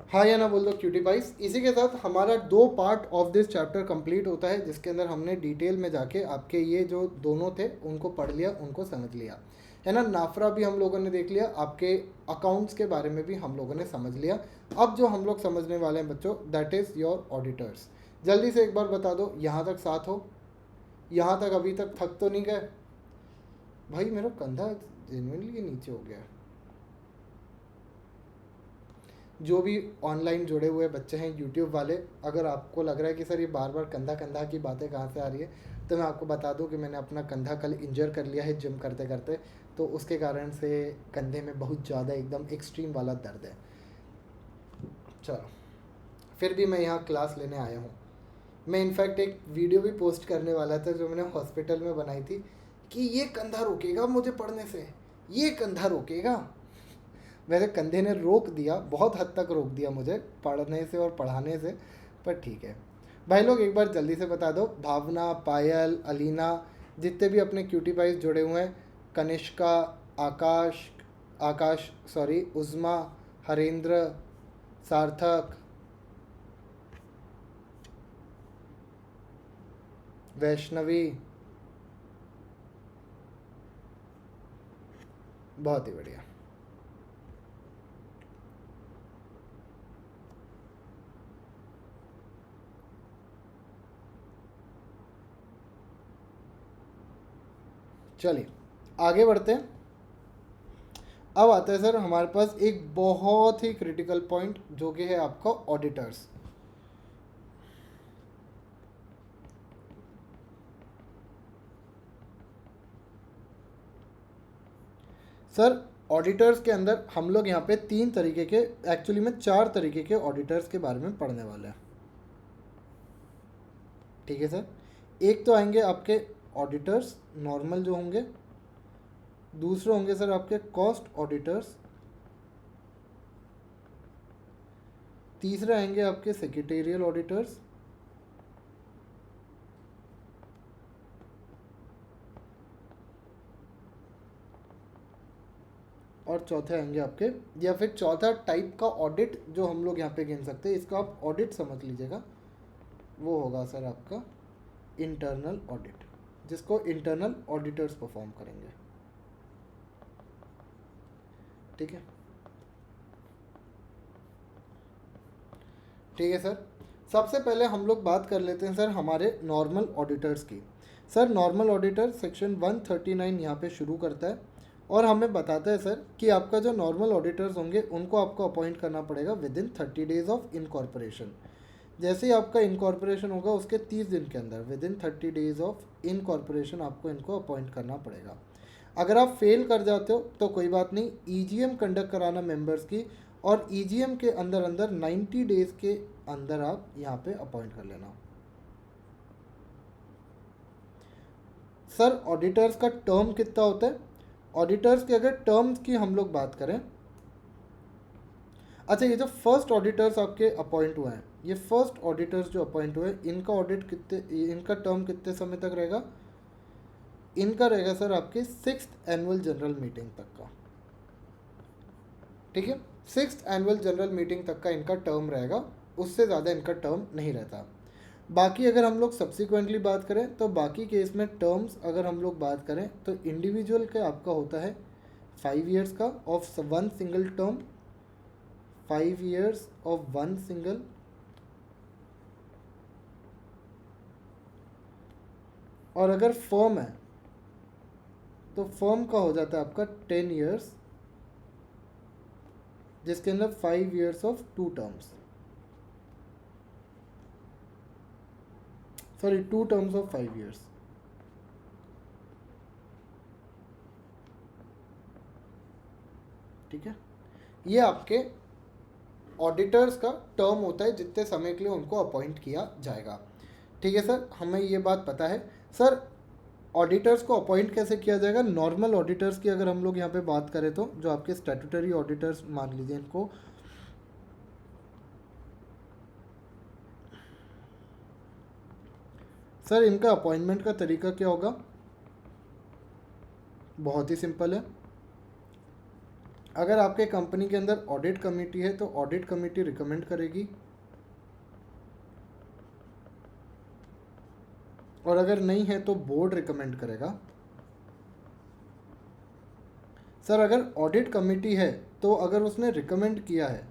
S1: हाँ या ना बोल दो क्यूटी पाइस। इसी के साथ हमारा 2 part of this chapter complete होता है, जिसके अंदर हमने डिटेल में जाके आपके ये जो दोनों थे उनको पढ़ लिया, उनको समझ लिया, है ना। नाफरा भी हम लोगों ने देख लिया, आपके अकाउंट्स के बारे में भी हम लोगों ने समझ लिया। अब जो हम लोग समझने वाले हैं बच्चों, दैट इज़ योर ऑडिटर्स। जल्दी से एक बार बता दो, यहाँ तक साथ हो, यहाँ तक अभी तक थक तो नहीं गए? भाई मेरा कंधा जेन्युइनली नीचे हो गया है। जो भी ऑनलाइन जुड़े हुए बच्चे हैं यूट्यूब वाले, अगर आपको लग रहा है कि सर ये बार बार कंधा कंधा की बातें कहाँ से आ रही है, तो मैं आपको बता दूं कि मैंने अपना कंधा कल इंजर कर लिया है जिम करते करते, तो उसके कारण से कंधे में बहुत ज़्यादा एकदम एक्सट्रीम वाला दर्द है। चलो, फिर भी मैं यहाँ क्लास लेने आया हूँ। मैं इनफैक्ट एक वीडियो भी पोस्ट करने वाला था जो मैंने हॉस्पिटल में बनाई थी, कि ये कंधा रोकेगा मुझे पढ़ने से, ये कंधा रोकेगा। वैसे कंधे ने रोक दिया, बहुत हद तक रोक दिया मुझे पढ़ने से और पढ़ाने से, पर ठीक है। भाई लोग एक बार जल्दी से बता दो, भावना, पायल, अलीना, जितने भी अपने क्यूटी पाइस जुड़े हुए हैं, कनिष्का, आकाश, आकाश सॉरी, उज़मा, हरेंद्र, सार्थक, वैष्णवी, बहुत ही बढ़िया। चलिए आगे बढ़ते हैं। अब आता है सर हमारे पास एक बहुत ही क्रिटिकल पॉइंट, जो कि है आपका ऑडिटर्स। सर ऑडिटर्स के अंदर हम लोग यहाँ पे 3 तरीके के, एक्चुअली में 4 तरीके के ऑडिटर्स के बारे में पढ़ने वाले हैं। ठीक है सर, एक तो आएंगे आपके ऑडिटर्स नॉर्मल जो होंगे, दूसरे होंगे सर आपके कॉस्ट ऑडिटर्स, तीसरे आएंगे आपके सेक्रेटेरियल ऑडिटर्स, और चौथे आएंगे आपके, या फिर चौथा टाइप का ऑडिट जो हम लोग यहाँ पे गिन सकते हैं, इसको आप ऑडिट समझ लीजिएगा, वो होगा सर आपका इंटरनल ऑडिट, जिसको इंटरनल ऑडिटर्स परफॉर्म करेंगे। ठीक है, ठीक है सर। सबसे पहले हम लोग बात कर लेते हैं सर हमारे नॉर्मल ऑडिटर्स की। सर नॉर्मल ऑडिटर सेक्शन 139 यहाँ पे शुरू करता है और हमें बताता है सर कि आपका जो नॉर्मल ऑडिटर्स होंगे उनको आपको अपॉइंट करना पड़ेगा with in 30 days of incorporation. जैसे ही आपका इनकॉर्पोरेशन होगा उसके 30 दिन के अंदर, with in 30 days of incorporation, आपको इनको अपॉइंट करना पड़ेगा। अगर आप फेल कर जाते हो तो कोई बात नहीं, ईजीएम कंडक्ट कराना मेंबर्स की, और ईजीएम के अंदर अंदर 90 डेज के अंदर आप यहाँ पे अपॉइंट कर लेना। सर ऑडिटर्स का टर्म कितना होता है? ऑडिटर्स के अगर टर्म्स की हम लोग बात करें, अच्छा ये जो फर्स्ट ऑडिटर्स आपके अपॉइंट हुए हैं, ये फर्स्ट ऑडिटर्स जो अपॉइंट हुए, इनका ऑडिट कितने, इनका टर्म कितने समय तक रहेगा? इनका रहेगा सर आपके 6th एनुअल जनरल मीटिंग तक का। ठीक है, 6th एनुअल जनरल मीटिंग तक का इनका टर्म रहेगा, उससे ज़्यादा इनका टर्म नहीं रहता। बाकी अगर हम लोग सब्सिक्वेंटली बात करें तो बाकी केस में टर्म्स अगर हम लोग बात करें तो इंडिविजुअल का आपका होता है 5 ईयर्स का of one single term, 5 years of one single, और अगर फर्म है तो फर्म का हो जाता है आपका 10 ईयर्स, जिसके अंदर 5 years of 2 terms, sorry 2 terms of 5 years. ठीक है, ये आपके ऑडिटर्स का टर्म होता है जितने समय के लिए उनको अपॉइंट किया जाएगा। ठीक है सर, हमें ये बात पता है। सर ऑडिटर्स को अपॉइंट कैसे किया जाएगा? नॉर्मल ऑडिटर्स की अगर हम लोग यहाँ पे बात करें तो जो आपके स्टैट्यूटरी ऑडिटर्स मान लीजिए इनको, सर इनका अपॉइंटमेंट का तरीका क्या होगा? बहुत ही सिंपल है। अगर आपके कंपनी के अंदर ऑडिट कमेटी है तो ऑडिट कमेटी रिकमेंड करेगी, और अगर नहीं है तो बोर्ड रिकमेंड करेगा। सर अगर ऑडिट कमेटी है तो अगर उसने रिकमेंड किया है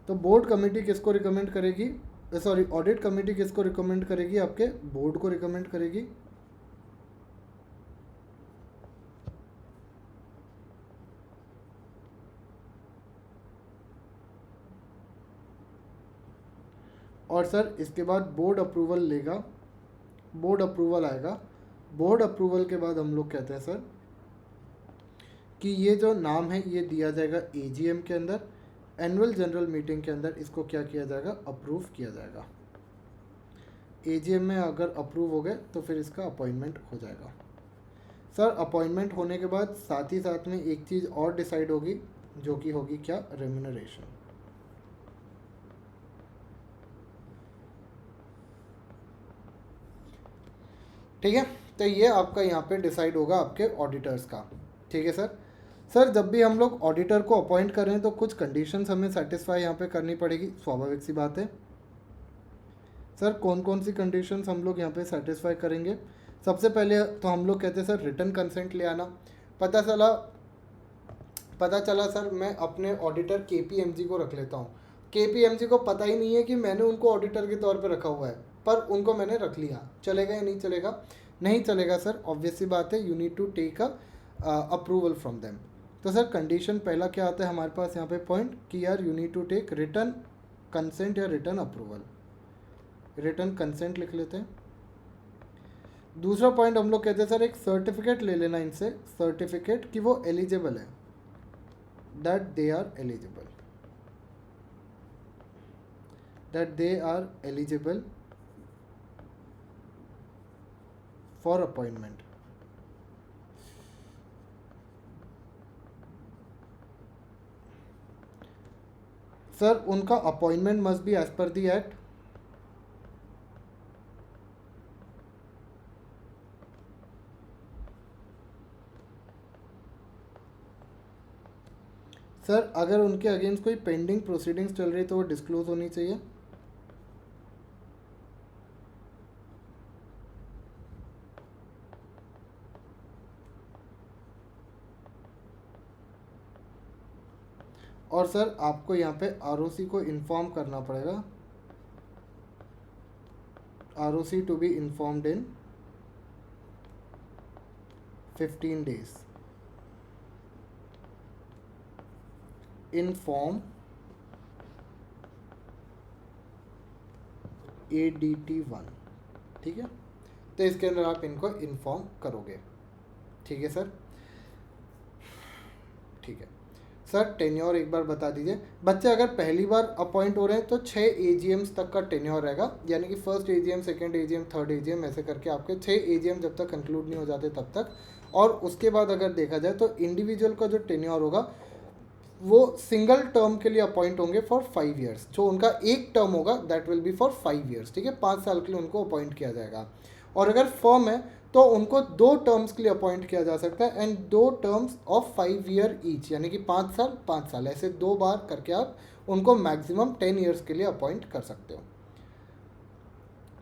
S1: तो बोर्ड कमेटी किसको रिकमेंड करेगी? सॉरी, ऑडिट कमेटी किसको रिकमेंड करेगी? आपके बोर्ड को रिकमेंड करेगी। और सर इसके बाद बोर्ड अप्रूवल लेगा, बोर्ड अप्रूवल आएगा। बोर्ड अप्रूवल के बाद हम लोग कहते हैं सर कि ये जो नाम है ये दिया जाएगा एजीएम के अंदर, एनुअल जनरल मीटिंग के अंदर इसको क्या किया जाएगा? अप्रूव किया जाएगा। एजीएम में अगर अप्रूव हो गए तो फिर इसका अपॉइंटमेंट हो जाएगा। सर अपॉइंटमेंट होने के बाद साथ ही साथ में एक चीज़ और डिसाइड होगी, जो कि होगी क्या? रेम्यूनरेशन। ठीक है, तो ये आपका यहाँ पे डिसाइड होगा आपके ऑडिटर्स का। ठीक है सर। सर जब भी हम लोग ऑडिटर को अपॉइंट कर रहे हैं तो कुछ कंडीशंस हमें सेटिस्फाई यहाँ पे करनी पड़ेगी, स्वाभाविक सी बात है। सर कौन कौन सी कंडीशंस हम लोग यहाँ पे सेटिस्फाई करेंगे? सबसे पहले तो हम लोग कहते हैं सर रिटन कंसेंट ले आना। पता चला सर मैं अपने ऑडिटर केपीएमजी को रख लेता हूँ, केपीएमजी को पता ही नहीं है कि मैंने उनको ऑडिटर के तौर पे रखा हुआ है, पर उनको मैंने रख लिया। चलेगा या नहीं चलेगा? नहीं चलेगा सर, ऑब्वियस सी बात है, you need to take approval from them. तो सर कंडीशन पहला क्या आता है हमारे पास यहाँ पे पॉइंट कि यार you need to take written consent या रिटन अप्रूवल। रिटन कंसेंट लिख लेते हैं। दूसरा पॉइंट हम लोग कहते हैं सर एक सर्टिफिकेट ले लेना इनसे, सर्टिफिकेट कि वो एलिजिबल है, that they are eligible, that they are eligible for appointment। Sir उनका appointment must be as per the act. Sir अगर उनके अगेंस्ट कोई पेंडिंग प्रोसीडिंग्स चल रही तो वो डिस्क्लोज होनी चाहिए। और सर आपको यहाँ पे आरओसी को इन्फॉर्म करना पड़ेगा, ROC to be informed in 15 days in form ADT1। ठीक है, तो इसके अंदर आप इनको इन्फॉर्म करोगे। ठीक है सर, ठीक है सर। टेन्योर एक बार बता दीजिए बच्चे, अगर पहली बार अपॉइंट हो रहे हैं तो 6 AGMs तक का टेन्योर रहेगा, यानी कि first AGM, second AGM, third AGM, ऐसे करके आपके 6 AGM जब तक कंक्लूड नहीं हो जाते तब तक। और उसके बाद अगर देखा जाए तो इंडिविजुअल का जो टेन्योर होगा वो सिंगल टर्म के लिए अपॉइंट होंगे फॉर 5 years। जो उनका एक टर्म होगा that will be for 5 years। ठीक है, 5 साल के लिए उनको अपॉइंट किया जाएगा। और अगर फर्म है तो उनको 2 टर्म्स के लिए अपॉइंट किया जा सकता है, and 2 terms of 5 year each, यानी कि 5 साल 5 साल, ऐसे 2 बार करके आप उनको मैक्सिमम 10 years के लिए अपॉइंट कर सकते हो।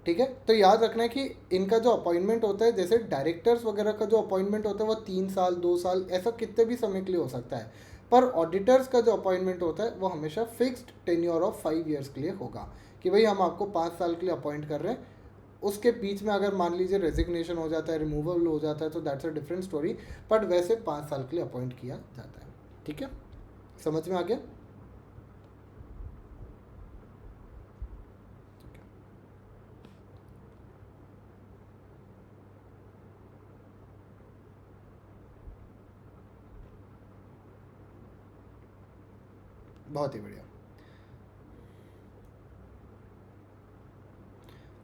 S1: ठीक है, तो याद रखना है कि इनका जो अपॉइंटमेंट होता है, जैसे डायरेक्टर्स वगैरह का जो अपॉइंटमेंट होता है वो 3 साल 2 साल ऐसा कितने भी समय के लिए हो सकता है, पर ऑडिटर्स का जो अपॉइंटमेंट होता है वो हमेशा फिक्स्ड टेन्योर ऑफ 5 years के लिए होगा, कि भाई हम आपको 5 साल के लिए अपॉइंट कर रहे हैं। उसके बीच में अगर मान लीजिए रेजिग्नेशन हो जाता है, रिमूवल हो जाता है, तो that's a different story, but वैसे 5 साल के लिए अपॉइंट किया जाता है। ठीक है, समझ में आ गया? बहुत ही बढ़िया।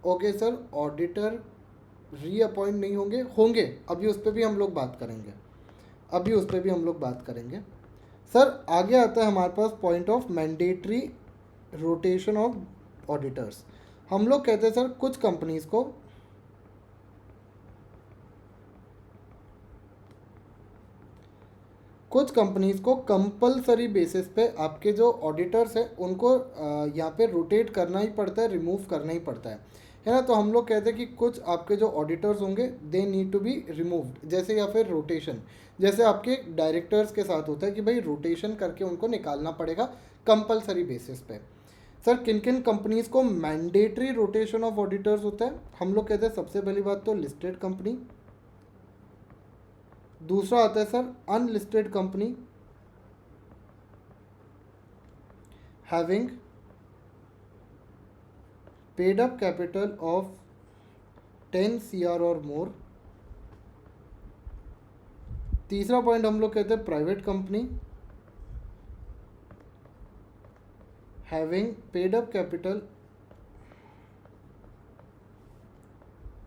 S1: ओके सर, ऑडिटर रीअपॉइंट नहीं होंगे, होंगे, अभी उस पर भी हम लोग बात करेंगे, अभी उस पर भी हम लोग बात करेंगे। सर आगे आता है हमारे पास point of mandatory rotation of auditors. हम लोग कहते हैं सर कुछ कंपनीज को कंपलसरी बेसिस पे आपके जो ऑडिटर्स हैं उनको यहाँ पे रोटेट करना ही पड़ता है, रिमूव करना ही पड़ता है ना। तो हम लोग कहते हैं कि कुछ आपके जो ऑडिटर्स होंगे they need to be removed, जैसे या फिर रोटेशन, जैसे आपके डायरेक्टर्स के साथ होता है कि भाई रोटेशन करके उनको निकालना पड़ेगा कंपलसरी बेसिस पे। सर किन किन कंपनीज को मैंडेटरी रोटेशन ऑफ ऑडिटर्स होता है? हम लोग कहते हैं सबसे पहली बात तो लिस्टेड कंपनी, दूसरा आता है sir unlisted company having paid up capital of 10 CR और मोर। तीसरा पॉइंट हम लोग कहते हैं private company having paid up capital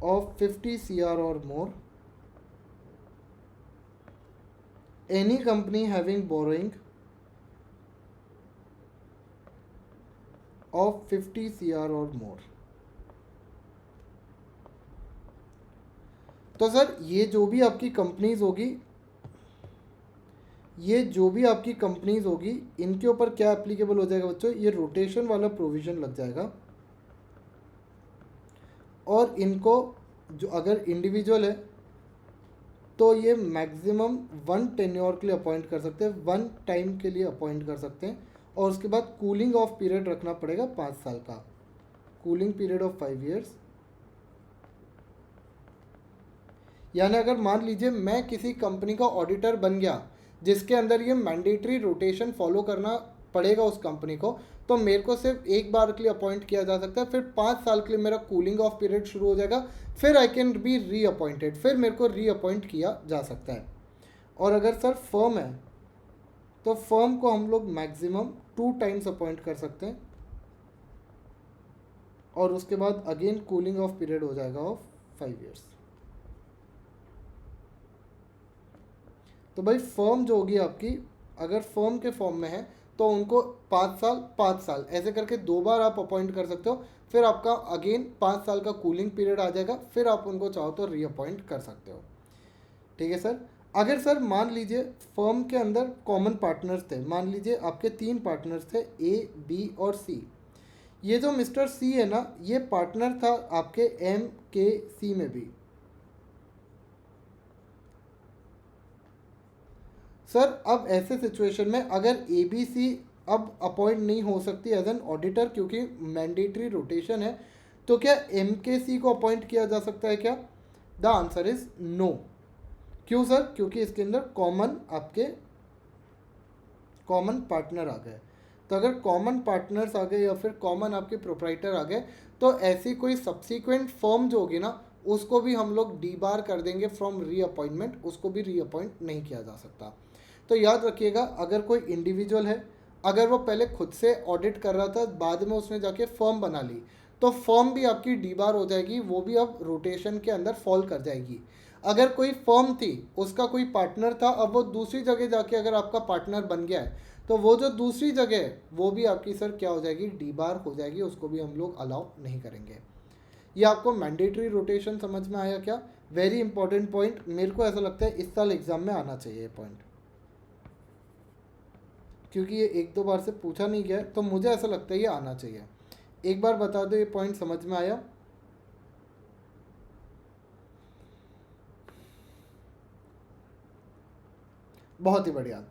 S1: of 50 CR और मोर। Any company having borrowing of 50 CR or more। तो सर ये जो भी आपकी कंपनीज होगी, इनके ऊपर क्या एप्लीकेबल हो जाएगा बच्चों? ये रोटेशन वाला प्रोविजन लग जाएगा। और इनको जो अगर इंडिविजुअल है तो ये मैक्सिमम 1 टेन्योर के लिए अपॉइंट कर सकते हैं, 1 टाइम के लिए अपॉइंट कर सकते हैं। और उसके बाद कूलिंग ऑफ पीरियड रखना पड़ेगा 5 साल का, कूलिंग पीरियड ऑफ 5 years। यानी अगर मान लीजिए मैं किसी कंपनी का ऑडिटर बन गया जिसके अंदर ये मैंडेटरी रोटेशन फॉलो करना पड़ेगा उस कंपनी को, तो मेरे को सिर्फ एक बार के लिए अपॉइंट किया जा सकता है, फिर 5 साल के लिए मेरा कूलिंग ऑफ पीरियड शुरू हो जाएगा, फिर आई कैन बी रीअपॉइंटेड, फिर मेरे को रीअपॉइंट किया जा सकता है। और अगर सर फर्म है तो फर्म को हम लोग मैक्सिमम 2 टाइम्स अपॉइंट कर सकते हैं, और उसके बाद अगेन कूलिंग ऑफ पीरियड हो जाएगा ऑफ 5 years। तो भाई फर्म जो होगी आपकी, अगर फर्म के फॉर्म में है तो उनको 5 साल ऐसे करके 2 बार आप अपॉइंट कर सकते हो, फिर आपका अगेन 5 साल का कूलिंग पीरियड आ जाएगा, फिर आप उनको चाहो तो रीअपॉइंट कर सकते हो। ठीक है सर। अगर सर मान लीजिए फर्म के अंदर कॉमन पार्टनर्स थे, मान लीजिए आपके 3 पार्टनर्स थे A, B और C। ये जो मिस्टर C है ना, ये पार्टनर था आपके M, K, C में भी। सर अब ऐसे सिचुएशन में अगर ABC अब अपॉइंट नहीं हो सकती एज एन ऑडिटर क्योंकि मैंडेटरी रोटेशन है, तो क्या MKC को अपॉइंट किया जा सकता है क्या? The answer is no. क्यों सर? क्योंकि इसके अंदर कॉमन पार्टनर आ गए। तो अगर कॉमन पार्टनर्स आ गए या फिर कॉमन आपके प्रोप्राइटर आ गए, तो ऐसी कोई सब्सिक्वेंट फर्म जो होगी ना, उसको भी हम लोग डीबार कर देंगे फ्रॉम रीअपॉइंटमेंट, उसको भी रीअपॉइंट नहीं किया जा सकता। तो याद रखिएगा, अगर कोई इंडिविजुअल है, अगर वो पहले खुद से ऑडिट कर रहा था, बाद में उसने जाके फर्म बना ली, तो फर्म भी आपकी डीबार हो जाएगी, वो भी अब रोटेशन के अंदर फॉल कर जाएगी। अगर कोई फर्म थी, उसका कोई पार्टनर था, अब वो दूसरी जगह जाके अगर आपका पार्टनर बन गया है, तो वो जो दूसरी जगह है वो भी आपकी सर क्या हो जाएगी? डीबार हो जाएगी, उसको भी हम लोग अलाउ नहीं करेंगे। ये आपको मैंडेटरी रोटेशन समझ में आया क्या? वेरी इंपॉर्टेंट पॉइंट, मेरे को ऐसा लगता है इस साल एग्जाम में आना चाहिए ये पॉइंट, क्योंकि ये 1-2 बार से पूछा नहीं गया है, तो मुझे ऐसा लगता है ये आना चाहिए। एक बार बता दो ये पॉइंट समझ में आया? बहुत ही बढ़िया।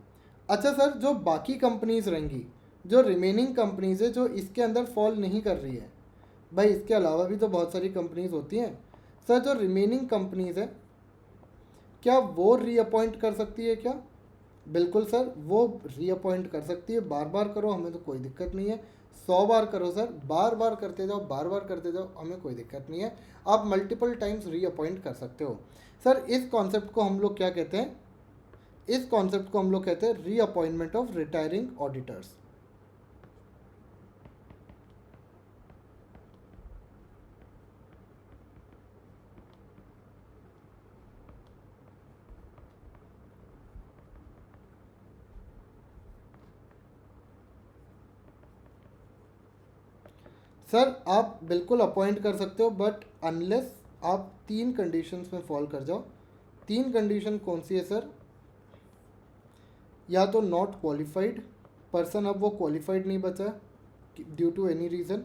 S1: अच्छा सर, जो बाकी कंपनीज रहेंगी, जो रिमेनिंग कंपनीज है जो इसके अंदर फॉल नहीं कर रही है, भाई इसके अलावा भी तो बहुत सारी कंपनीज होती हैं सर, जो रिमेनिंग कंपनीज है क्या वो रीअपॉइंट कर सकती है क्या? बिल्कुल सर, वो रीअपॉइंट कर सकती है, बार बार करो, हमें तो कोई दिक्कत नहीं है। 100 बार करो सर, बार बार करते जाओ, बार बार करते जाओ, हमें कोई दिक्कत नहीं है। आप मल्टीपल टाइम्स रीअपॉइंट कर सकते हो। सर इस कॉन्सेप्ट को हम लोग क्या कहते हैं? इस कॉन्सेप्ट को हम लोग कहते हैं reappointment of retiring auditors. Sir आप बिल्कुल अपॉइंट कर सकते हो, बट अनलेस आप 3 कंडीशंस में फॉल कर जाओ। 3 कंडीशन कौन सी है सर? या तो नॉट क्वालिफाइड पर्सन, अब वो क्वालिफाइड नहीं बचा due to any reason,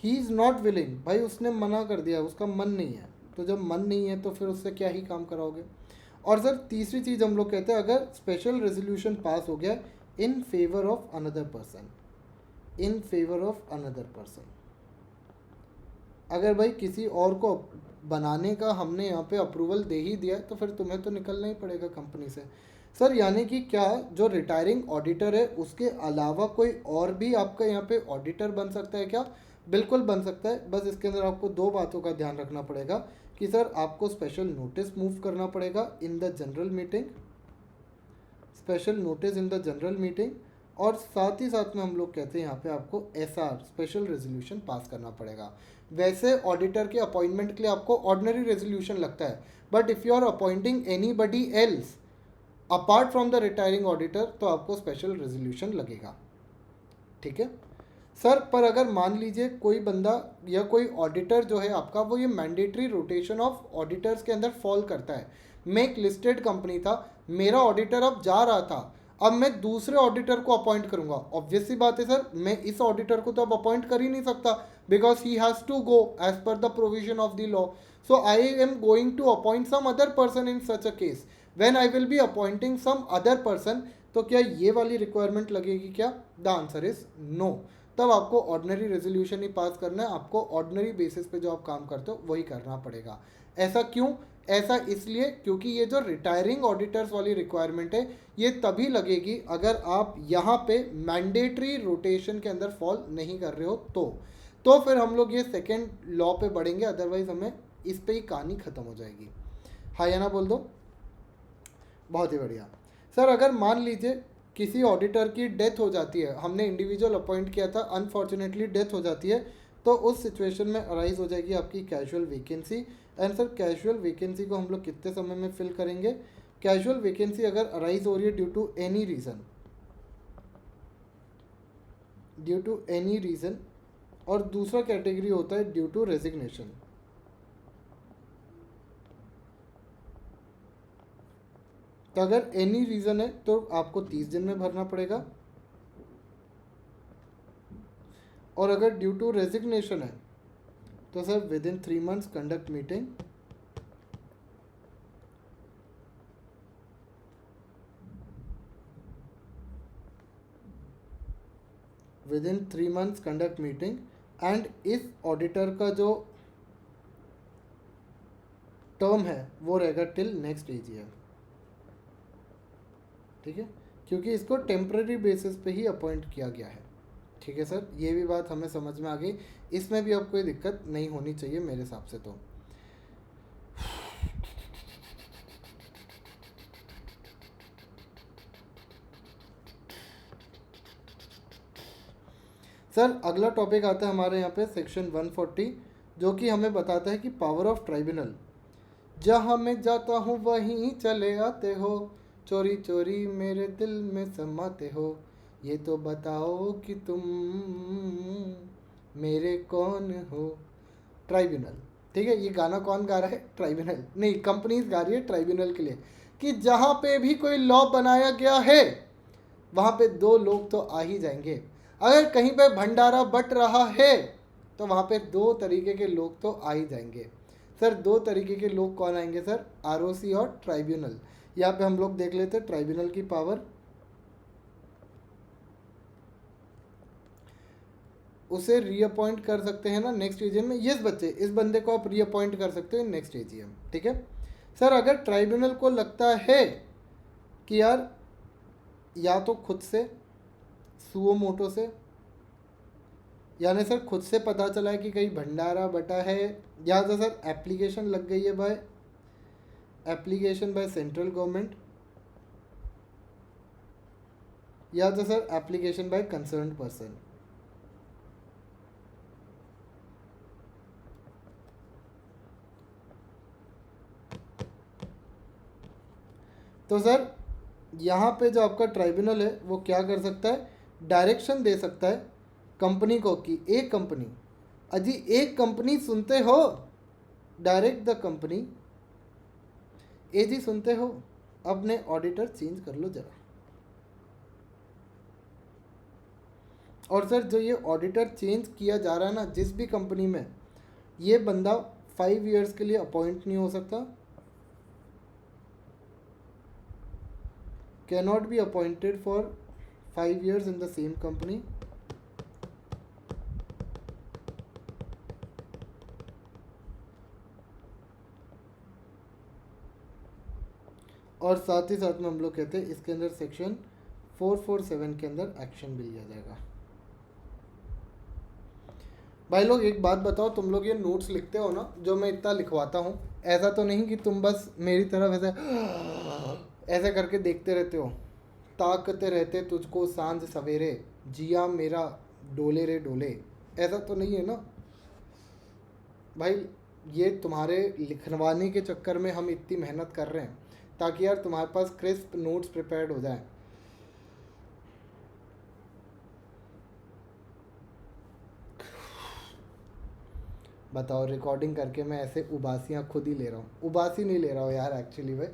S1: he is not willing, भाई उसने मना कर दिया, उसका मन नहीं है, तो जब मन नहीं है तो फिर उससे क्या ही काम कराओगे। और सर तीसरी चीज़ हम लोग कहते हैं, अगर स्पेशल रेजोल्यूशन पास हो गया in favour of another person, in favour of another person, अगर भाई किसी और को बनाने का हमने यहाँ पे अप्रूवल दे ही दिया है तो फिर तुम्हें तो निकलना ही पड़ेगा कंपनी से। सर यानी कि क्या जो रिटायरिंग ऑडिटर है उसके अलावा कोई और भी आपका यहाँ पे ऑडिटर बन सकता है क्या? बिल्कुल बन सकता है, बस इसके अंदर आपको 2 बातों का ध्यान रखना पड़ेगा कि सर आपको स्पेशल नोटिस मूव करना पड़ेगा in the general meeting, special notice in the general meeting, और साथ ही साथ में हम लोग कहते हैं यहाँ पे आपको एसआर स्पेशल रेजोल्यूशन पास करना पड़ेगा। वैसे ऑडिटर के अपॉइंटमेंट के लिए आपको ऑर्डिनरी रेजोल्यूशन लगता है, but if you are appointing anybody else apart from the retiring auditor तो आपको स्पेशल रेजोल्यूशन लगेगा। ठीक है सर, पर अगर मान लीजिए कोई बंदा या कोई ऑडिटर जो है आपका वो ये मैंडेटरी रोटेशन ऑफ ऑडिटर्स के अंदर फॉल करता है, मैं एक लिस्टेड कंपनी था, मेरा ऑडिटर अब जा रहा था, अब मैं दूसरे ऑडिटर को अपॉइंट करूंगा, ऑब्वियस सी बात है सर मैं इस ऑडिटर को तो अब अपॉइंट कर ही नहीं सकता because he has to go as per the provision of the law, so I am going to appoint some other person in such a case, when I will be appointing some other person, तो क्या ये वाली requirement लगेगी क्या? The answer is no. तब आपको ordinary resolution ही पास करना है, आपको ऑर्डिनरी बेसिस पे जो आप काम करते हो वही करना पड़ेगा। ऐसा क्यों? ऐसा इसलिए क्योंकि ये जो रिटायरिंग ऑडिटर्स वाली रिक्वायरमेंट है ये तभी लगेगी अगर आप यहाँ पे मैंडेटरी रोटेशन के अंदर फॉल नहीं कर रहे हो तो फिर हम लोग ये सेकेंड लॉ पे बढ़ेंगे, अदरवाइज हमें इस पे ही कहानी ख़त्म हो जाएगी। हाँ या ना बोल दो। बहुत ही बढ़िया सर, अगर मान लीजिए किसी ऑडिटर की डेथ हो जाती है, हमने इंडिविजुअल अपॉइंट किया था, अनफॉर्चुनेटली डेथ हो जाती है, तो उस सिचुएशन में अराइज हो जाएगी आपकी casual vacancy. And sir casual vacancy को हम लोग कितने समय में फिल करेंगे? कैजुअल वैकेंसी अगर अराइज हो रही है due to any reason, due to any reason, और दूसरा कैटेगरी होता है ड्यू टू रेजिग्नेशन। तो अगर एनी रीज़न है तो आपको 30 दिन में भरना पड़ेगा, और अगर ड्यू टू रेजिग्नेशन है तो sir with in 3 months conduct meeting, with in 3 months conduct meeting, and इस ऑडिटर का जो टर्म है वो रहेगा टिल नेक्स्ट AGM। ठीक है, क्योंकि इसको टेम्पररी बेसिस पे ही अपॉइंट किया गया है। ठीक है सर, ये भी बात हमें समझ में आ गई, इसमें भी अब कोई दिक्कत नहीं होनी चाहिए मेरे हिसाब से। तो सर अगला टॉपिक आता है हमारे यहाँ पे सेक्शन 140, जो कि हमें बताता है कि पावर ऑफ ट्राइब्यूनल। जहाँ मैं जाता हूँ वहीं चले आते हो, चोरी चोरी मेरे दिल में समाते हो, ये तो बताओ कि तुम मेरे कौन हो। ट्राइब्यूनल, ठीक है, ये गाना कौन गा रहा है? ट्राइब्यूनल नहीं, कंपनीज गा रही है ट्राइब्यूनल के लिए, कि जहाँ पे भी कोई लॉ बनाया गया है वहाँ पे 2 लोग तो आ ही जाएंगे। अगर कहीं पे भंडारा बट रहा है तो वहाँ पे 2 तरीके के लोग तो आ ही जाएंगे। सर 2 तरीके के लोग कौन आएंगे सर? ROC और ट्राइब्यूनल। यहाँ पे हम लोग देख लेते हैं ट्राइब्यूनल की पावर। उसे रीअपॉइंट कर सकते हैं ना नेक्स्ट AGM में। यस बच्चे, इस बंदे को आप रीअपॉइंट कर सकते हो नेक्स्ट AGM। ठीक है सर, अगर ट्राइब्यूनल को लगता है कि यार या तो खुद से सुओ मोटो से, यानी सर खुद से पता चला है कि कहीं भंडारा बटा है, या तो सर एप्लीकेशन लग गई है by application by central government, या तो sir application by concerned person. तो सर यहाँ पे जो आपका ट्राइब्यूनल है वो क्या कर सकता है? डायरेक्शन दे सकता है कंपनी को कि एक कंपनी अजी एक कंपनी सुनते हो, डायरेक्ट द कंपनी। ए जी सुनते हो, अपने ऑडिटर चेंज कर लो जरा। और सर जो ये ऑडिटर चेंज किया जा रहा है ना जिस भी कंपनी में, ये बंदा 5 ईयर्स के लिए अपॉइंट नहीं हो सकता, cannot be appointed for 5 years in the same company. और साथ ही साथ में हम लोग कहते हैं इसके अंदर सेक्शन 447 के अंदर एक्शन भी लिया जाएगा। भाई लोग एक बात बताओ, तुम लोग ये नोट्स लिखते हो ना जो मैं इतना लिखवाता हूँ, ऐसा तो नहीं कि तुम बस मेरी तरफ ऐसे ऐसे करके देखते रहते हो, ताकते रहते तुझको सांझ सवेरे, जिया मेरा डोले रे डोले, ऐसा तो नहीं है ना भाई। ये तुम्हारे लिखवाने के चक्कर में हम इतनी मेहनत कर रहे हैं ताकि यार तुम्हारे पास क्रिस्प नोट्स प्रिपेयर्ड हो जाए। बताओ, रिकॉर्डिंग करके मैं ऐसे उबासियाँ खुद ही ले रहा हूँ। उबासी नहीं ले रहा हूँ यार, एक्चुअली भाई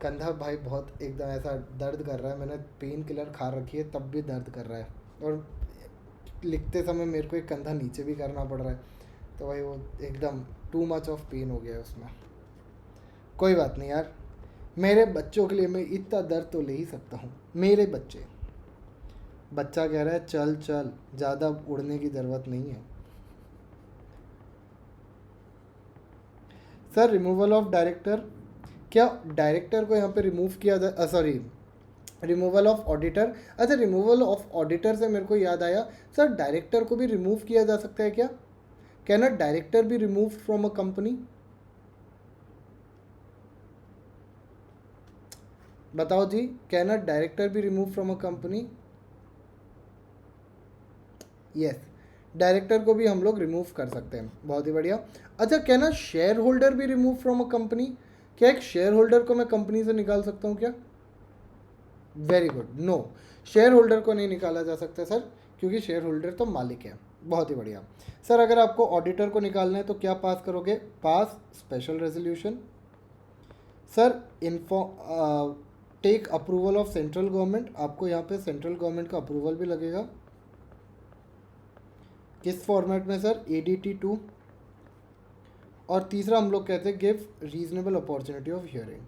S1: कंधा भाई बहुत एकदम ऐसा दर्द कर रहा है, मैंने पेन किलर खा रखी है तब भी दर्द कर रहा है, और लिखते समय मेरे को एक कंधा नीचे भी करना पड़ रहा है, तो भाई वो एकदम टू मच ऑफ पेन हो गया है उसमें। कोई बात नहीं यार, मेरे बच्चों के लिए मैं इतना दर्द तो ले ही सकता हूँ। मेरे बच्चे, बच्चा कह रहा है चल चल, ज़्यादा उड़ने की ज़रूरत नहीं है। सर रिमूवल ऑफ डायरेक्टर, क्या डायरेक्टर को यहाँ पे रिमूव किया जाए? Sorry, removal of auditor. अच्छा, रिमूवल ऑफ ऑडिटर से मेरे को याद आया, सर डायरेक्टर को भी रिमूव किया जा सकता है क्या? Can a director be remove from a company? बताओ जी, can a director be remove from a company? Yes, director को भी हम लोग रिमूव कर सकते हैं, बहुत ही बढ़िया। अच्छा, कैन अ शेयर होल्डर भी रिमूव फ्रॉम अ कंपनी? क्या एक शेयर होल्डर को मैं कंपनी से निकाल सकता हूँ क्या? Very good, no, shareholder को नहीं निकाला जा सकता सर, क्योंकि शेयर होल्डर तो मालिक है। बहुत ही बढ़िया सर। अगर आपको ऑडिटर को निकालना है तो क्या पास करोगे? Pass special resolution. सर इन्फॉ take approval of central government, आपको यहाँ पे सेंट्रल गवर्नमेंट का अप्रूवल भी लगेगा। किस फॉर्मेट में सर? ADT2। और तीसरा हम लोग कहते हैं give reasonable opportunity of hearing.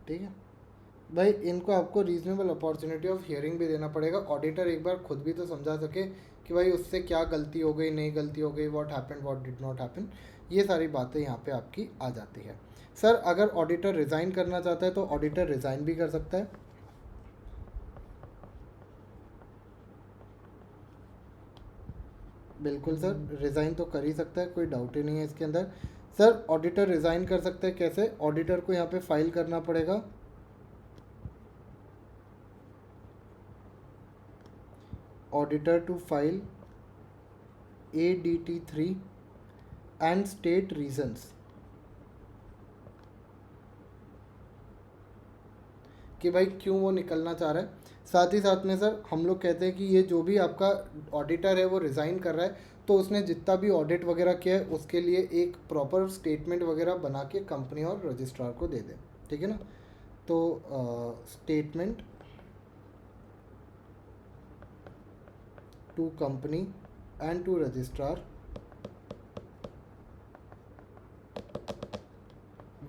S1: ठीक है भाई, इनको आपको रीजनेबल अपॉर्चुनिटी ऑफ हियरिंग भी देना पड़ेगा। ऑडिटर एक बार खुद भी तो समझा सके कि भाई उससे क्या गलती हो गई, नहीं गलती हो गई, what happened, what did not happen, ये सारी बातें यहाँ पे आपकी आ जाती है। सर अगर ऑडिटर रिज़ाइन करना चाहता है तो ऑडिटर रिज़ाइन भी कर सकता है। बिल्कुल सर, रिज़ाइन तो कर ही सकता है, कोई डाउट ही नहीं है इसके अंदर। सर ऑडिटर रिज़ाइन कर सकता है कैसे? ऑडिटर को यहाँ पे फाइल करना पड़ेगा auditor to file ADT3 and state reasons, कि भाई क्यों वो निकलना चाह रहा है। साथ ही साथ में सर हम लोग कहते हैं कि ये जो भी आपका ऑडिटर है वो रिज़ाइन कर रहा है, तो उसने जितना भी ऑडिट वगैरह किया है उसके लिए एक प्रॉपर स्टेटमेंट वगैरह बना के कंपनी और रजिस्ट्रार को दे दें, ठीक है ना। तो statement to company and to registrar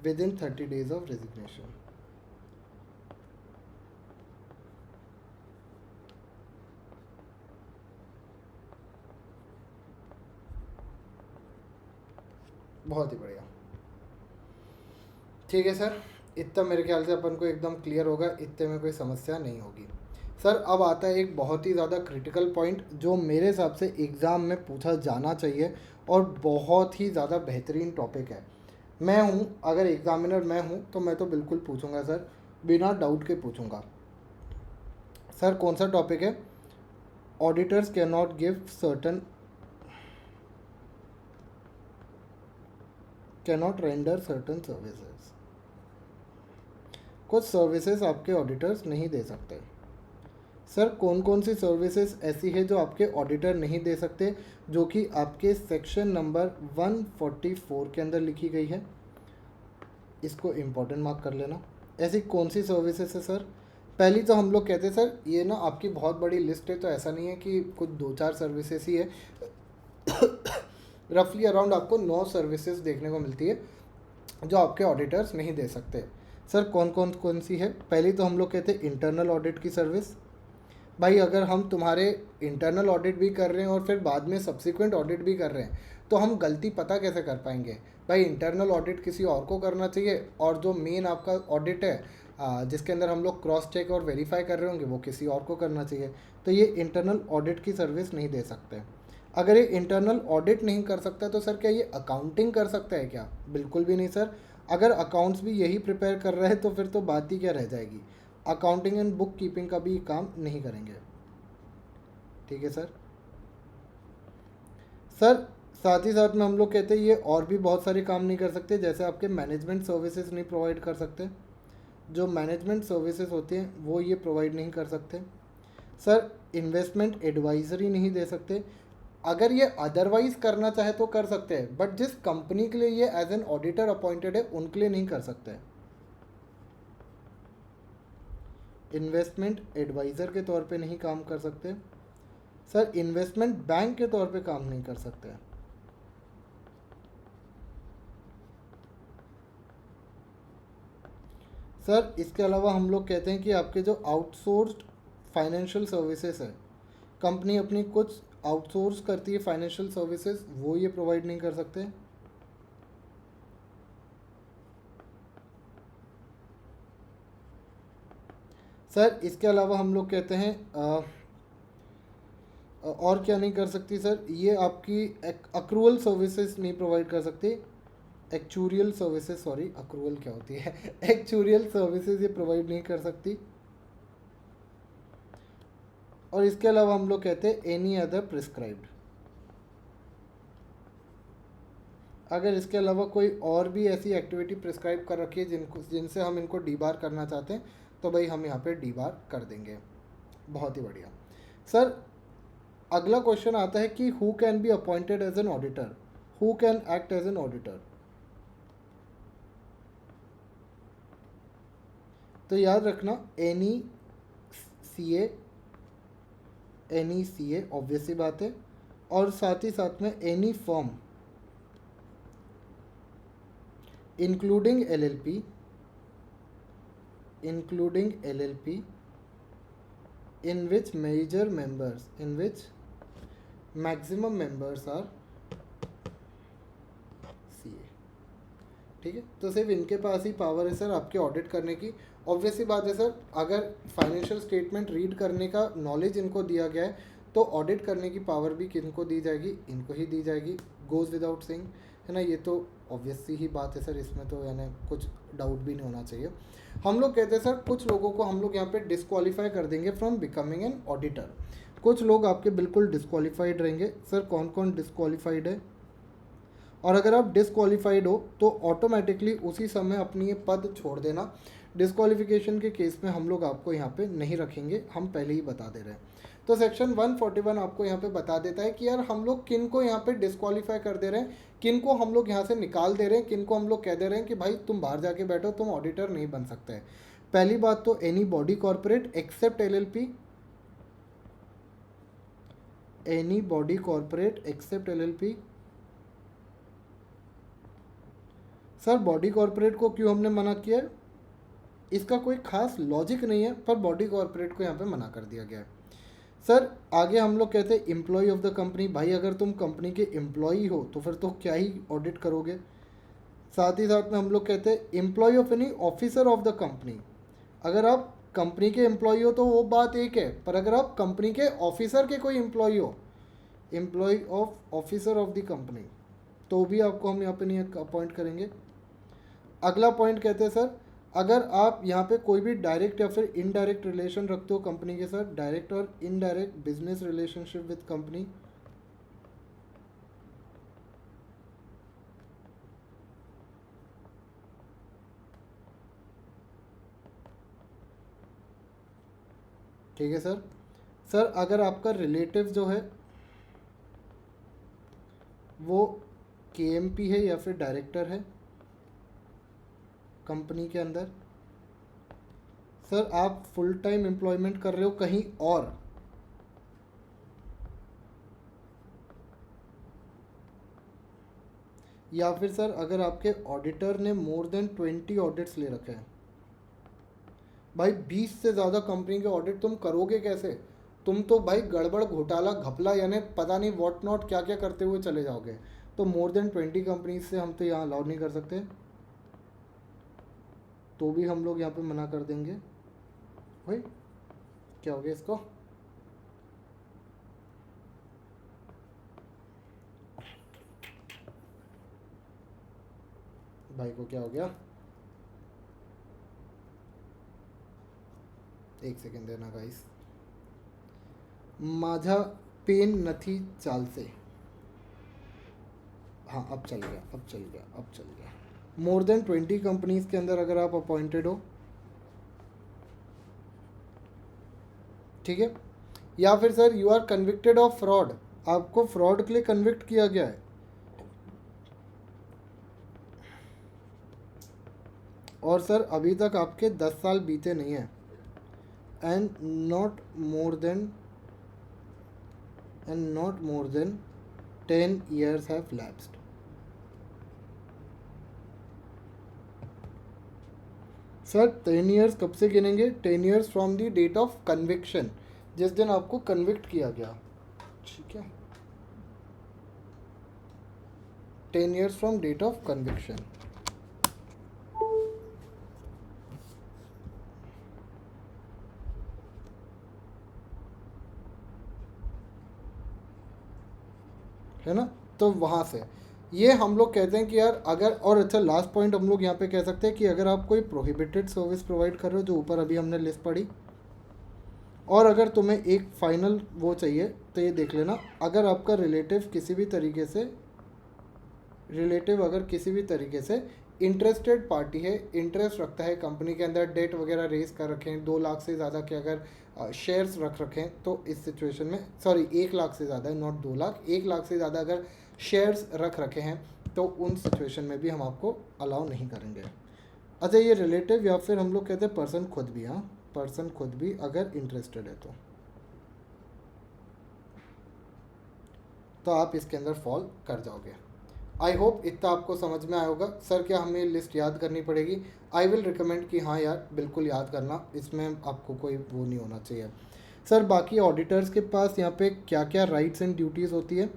S1: within 30 days of resignation. बहुत ही बढ़िया, ठीक है सर, इतना मेरे ख्याल से अपन को एकदम क्लियर होगा, इतने में कोई समस्या नहीं होगी। सर अब आता है एक बहुत ही ज़्यादा क्रिटिकल पॉइंट जो मेरे हिसाब से एग्ज़ाम में पूछा जाना चाहिए और बहुत ही ज़्यादा बेहतरीन टॉपिक है। मैं हूँ, अगर एग्ज़ामिनर मैं हूँ तो मैं तो बिल्कुल पूछूंगा सर, बिना डाउट के पूछूंगा। सर कौन सा टॉपिक है? Auditors can not give certain cannot render certain services, कुछ सर्विसेज आपके ऑडिटर्स नहीं दे सकते। सर कौन कौन सी सर्विसेज ऐसी है जो आपके ऑडिटर नहीं दे सकते, जो कि आपके सेक्शन नंबर 144 के अंदर लिखी गई है, इसको इम्पोर्टेंट मार्क कर लेना। ऐसी कौन सी सर्विसेज है सर? पहली तो हम लोग कहते हैं सर ये ना आपकी बहुत बड़ी लिस्ट है, तो ऐसा नहीं है कि कुछ 2-4 सर्विसेज ही है। रफली अराउंड आपको 9 सर्विसेज देखने को मिलती है जो आपके ऑडिटर्स नहीं दे सकते। सर कौन सी है? पहली तो हम लोग कहते हैं इंटरनल ऑडिट की सर्विस। भाई अगर हम तुम्हारे इंटरनल ऑडिट भी कर रहे हैं और फिर बाद में सब्सिक्वेंट ऑडिट भी कर रहे हैं तो हम गलती पता कैसे कर पाएंगे? भाई इंटरनल ऑडिट किसी और को करना चाहिए और जो मेन आपका ऑडिट है जिसके अंदर हम लोग क्रॉस चेक और वेरीफाई कर रहे होंगे वो किसी और को करना चाहिए। तो ये इंटरनल ऑडिट की सर्विस नहीं दे सकते। अगर ये इंटरनल ऑडिट नहीं कर सकता तो सर क्या ये अकाउंटिंग कर सकता है क्या? बिल्कुल भी नहीं सर। अगर अकाउंट्स भी यही प्रिपेयर कर रहा है तो फिर तो बात ही क्या रह जाएगी। अकाउंटिंग एंड बुक कीपिंग का भी काम नहीं करेंगे। ठीक है सर। सर साथ ही साथ में हम लोग कहते हैं ये और भी बहुत सारे काम नहीं कर सकते, जैसे आपके मैनेजमेंट सर्विसेज नहीं प्रोवाइड कर सकते। जो मैनेजमेंट सर्विसेज होती हैं वो ये प्रोवाइड नहीं कर सकते। सर इन्वेस्टमेंट एडवाइजरी नहीं दे सकते। अगर ये अदरवाइज करना चाहे तो कर सकते हैं, बट जिस कंपनी के लिए ये एज एन ऑडिटर अपॉइंटेड है उनके लिए नहीं कर सकते। इन्वेस्टमेंट एडवाइज़र के तौर पे नहीं काम कर सकते। सर इन्वेस्टमेंट बैंक के तौर पे काम नहीं कर सकते। सर इसके अलावा हम लोग कहते हैं कि आपके जो आउटसोर्स्ड फाइनेंशियल सर्विसेज है, कंपनी अपनी कुछ आउटसोर्स करती है फाइनेंशियल सर्विसेज, वो ये प्रोवाइड नहीं कर सकते। सर इसके अलावा हम लोग कहते हैं और क्या नहीं कर सकती सर, ये आपकी अक्रूवल सर्विसेज नहीं प्रोवाइड कर सकती। एक्चुरियल सर्विसेज, सॉरी अक्रूवल क्या होती है, एक्चुरियल सर्विसेज ये प्रोवाइड नहीं कर सकती। और इसके अलावा हम लोग कहते हैं एनी अदर प्रिस्क्राइब्ड। अगर इसके अलावा कोई और भी ऐसी एक्टिविटी प्रिस्क्राइब कर रखी है जिनसे हम इनको डीबार करना चाहते हैं तो भाई हम यहाँ पे डीबार कर देंगे। बहुत ही बढ़िया। सर अगला क्वेश्चन आता है कि who can be appointed as an auditor, who can act as an auditor. तो याद रखना एनी सीए ऑब्वियस सी बात है, और साथ ही साथ में any firm including LLP in which maximum members are CA। ठीक है, तो सिर्फ इनके पास ही पावर है सर आपके ऑडिट करने की। ऑब्वियस सी बात है सर, अगर फाइनेंशियल स्टेटमेंट रीड करने का नॉलेज इनको दिया गया है तो ऑडिट करने की पावर भी किनको दी जाएगी? इनको ही दी जाएगी, गोज विदाउट सेइंग, है ना। ये तो ऑब्वियस ही बात है सर, इसमें तो यानी कुछ डाउट भी नहीं होना चाहिए। हम लोग कहते हैं सर कुछ लोगों को हम लोग यहाँ पे डिस्क्वालीफाई कर देंगे फ्रॉम बिकमिंग एन ऑडिटर। कुछ लोग आपके बिल्कुल डिस्क्वालीफाइड रहेंगे। सर कौन कौन डिस्क्वालीफाइड है? और अगर आप डिस्क्वालीफाइड हो तो ऑटोमेटिकली उसी समय अपनी ये पद छोड़ देना। डिस्क्वालिफिकेशन के केस में हम लोग आपको यहाँ पे नहीं रखेंगे, हम पहले ही बता दे रहे हैं। तो सेक्शन 141 आपको यहाँ पे बता देता है कि यार हम लोग किन को यहाँ पे डिस्क्वालीफाई कर दे रहे हैं, किन को हम लोग यहाँ से निकाल दे रहे हैं, किन को हम लोग कह दे रहे हैं कि भाई तुम बाहर जाके बैठो, तुम ऑडिटर नहीं बन सकते। पहली बात तो any body corporate except LLP, any body corporate except LLP. Sir body corporate को क्यों हमने मना किया है? इसका कोई खास लॉजिक नहीं है, पर बॉडी कॉर्पोरेट को यहाँ पे मना कर दिया गया है। सर आगे हम लोग कहते हैं एम्प्लॉय ऑफ द कंपनी। भाई अगर तुम कंपनी के एम्प्लॉई हो तो फिर तो क्या ही ऑडिट करोगे। साथ ही साथ में हम लोग कहते हैं employ of any officer of the company. अगर आप कंपनी के एम्प्लॉय हो तो वो बात एक है, पर अगर आप कंपनी के ऑफिसर के कोई एम्प्लॉय हो, employ of officer of the company, तो भी आपको हम यहाँ पे नहीं अपॉइंट करेंगे। अगला पॉइंट कहते हैं सर अगर आप यहाँ पे कोई भी डायरेक्ट या फिर इनडायरेक्ट रिलेशन रखते हो कंपनी के साथ, डायरेक्ट और indirect business relationship with company, ठीक है सर। सर अगर आपका रिलेटिव जो है वो केएमपी है या फिर डायरेक्टर है कंपनी के अंदर, सर आप फुल टाइम एम्प्लॉयमेंट कर रहे हो कहीं और, या फिर सर अगर आपके ऑडिटर ने मोर देन 20 ऑडिट्स ले रखे हैं। भाई 20 से ज़्यादा कंपनी के ऑडिट तुम करोगे कैसे? तुम तो भाई गड़बड़ घोटाला घपला यानी पता नहीं व्हाट नॉट क्या क्या करते हुए चले जाओगे। तो मोर देन 20 कंपनीज से हम तो यहाँ अलाउ नहीं कर सकते, तो भी हम लोग यहाँ पे मना कर देंगे। भाई क्या हो गया इसको? भाई को क्या हो गया? एक सेकंड देना गाइस। माझा पेन नथी चाल से, हाँ अब चल गया, अब चल गया, अब चल गया। मोर देन 20 कंपनीज के अंदर अगर आप अपॉइंटेड हो, ठीक है, या फिर sir you are convicted of fraud, आपको फ्रॉड के लिए कन्विक्ट किया गया है, और सर अभी तक आपके 10 साल बीते नहीं हैं, and not more than 10 years have lapsed। Sir 10 years कब से गिनेंगे? 10 years from the date of conviction, जिस दिन आपको कन्विक्ट किया गया, ठीक है, 10 years from date of conviction. है ना? तो वहाँ से ये हम लोग कहते हैं कि यार अगर, और अच्छा लास्ट पॉइंट हम लोग यहाँ पे कह सकते हैं कि अगर आप कोई प्रोहिबिटेड सर्विस प्रोवाइड कर रहे हो, जो ऊपर अभी हमने लिस्ट पढ़ी, और अगर तुम्हें एक फाइनल वो चाहिए तो ये देख लेना, अगर आपका रिलेटिव अगर किसी भी तरीके से इंटरेस्टेड पार्टी है, इंटरेस्ट रखता है कंपनी के अंदर, डेट वगैरह रेज कर रखे हैं, 2 लाख से ज़्यादा के अगर शेयर्स रख रखे हैं, तो इस सिचुएशन में, सॉरी 1 लाख से ज़्यादा, नॉट 2 लाख, 1 लाख से ज़्यादा अगर शेयर्स रख रखे हैं, तो उन सिचुएशन में भी हम आपको अलाउ नहीं करेंगे। अच्छा ये रिलेटिव या फिर हम लोग कहते हैं पर्सन खुद भी, हाँ पर्सन खुद भी अगर इंटरेस्टेड है तो आप इसके अंदर फॉल कर जाओगे। आई होप इतना आपको समझ में आया होगा। सर क्या हमें लिस्ट याद करनी पड़ेगी? आई विल रिकमेंड कि हाँ यार बिल्कुल याद करना, इसमें आपको कोई वो नहीं होना चाहिए। सर बाकी ऑडिटर्स के पास यहाँ पे क्या क्या राइट्स एंड ड्यूटीज़ होती है?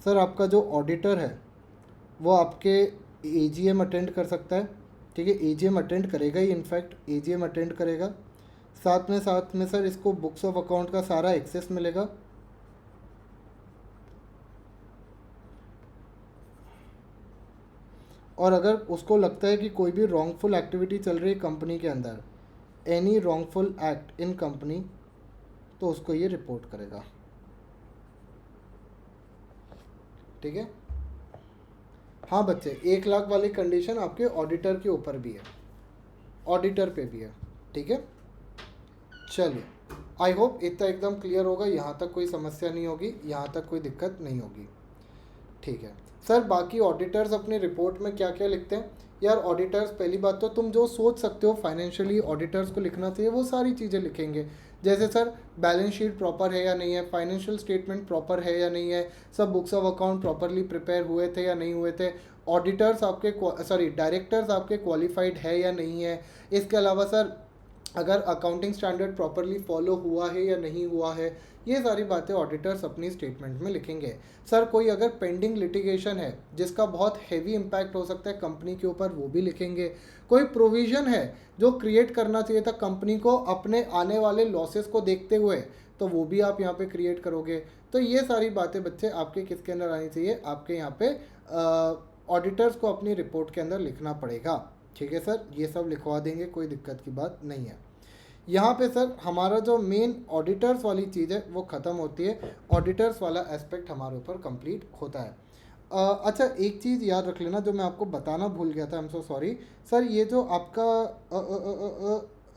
S1: सर आपका जो ऑडिटर है वो आपके एजीएम अटेंड कर सकता है, ठीक है, एजीएम अटेंड करेगा ही, इनफैक्ट एजीएम अटेंड करेगा, साथ में सर इसको बुक्स ऑफ अकाउंट का सारा एक्सेस मिलेगा, और अगर उसको लगता है कि कोई भी रॉन्गफुल एक्टिविटी चल रही है कंपनी के अंदर, any wrongful act in company, तो उसको ये रिपोर्ट करेगा, ठीक है। हाँ बच्चे 1 लाख वाली कंडीशन आपके ऑडिटर के ऊपर भी है, ऑडिटर पे भी है, ठीक है। चलिए आई होप इतना एकदम क्लियर होगा, यहाँ तक कोई समस्या नहीं होगी, यहाँ तक कोई दिक्कत नहीं होगी, ठीक है। सर बाकी ऑडिटर्स अपने रिपोर्ट में क्या क्या लिखते हैं? यार ऑडिटर्स पहली बात तो तुम जो सोच सकते हो फाइनेंशियली ऑडिटर्स को लिखना चाहिए वो सारी चीज़ें लिखेंगे, जैसे सर बैलेंस शीट प्रॉपर है या नहीं है, फाइनेंशियल स्टेटमेंट प्रॉपर है या नहीं है, सब books of account properly prepare हुए थे या नहीं हुए थे, ऑडिटर्स आपके डायरेक्टर्स आपके क्वालिफाइड है या नहीं है, इसके अलावा सर अगर अकाउंटिंग स्टैंडर्ड प्रॉपरली फॉलो हुआ है या नहीं हुआ है, ये सारी बातें ऑडिटर्स अपनी स्टेटमेंट में लिखेंगे। सर कोई अगर पेंडिंग लिटिगेशन है जिसका बहुत हैवी इम्पैक्ट हो सकता है कंपनी के ऊपर, वो भी लिखेंगे। कोई प्रोविज़न है जो क्रिएट करना चाहिए था कंपनी को अपने आने वाले लॉसेस को देखते हुए, तो वो भी आप यहाँ पे क्रिएट करोगे। तो ये सारी बातें बच्चे आपके किसके अंदर आनी चाहिए? आपके यहाँ पे ऑडिटर्स को अपनी रिपोर्ट के अंदर लिखना पड़ेगा, ठीक है सर। ये सब लिखवा देंगे, कोई दिक्कत की बात नहीं है। यहाँ पे सर हमारा जो मेन ऑडिटर्स वाली चीज़ है वो ख़त्म होती है, ऑडिटर्स वाला एस्पेक्ट हमारे ऊपर कंप्लीट होता है। अच्छा एक चीज़ याद रख लेना जो मैं आपको बताना भूल गया था, I am so sorry sir, ये जो आपका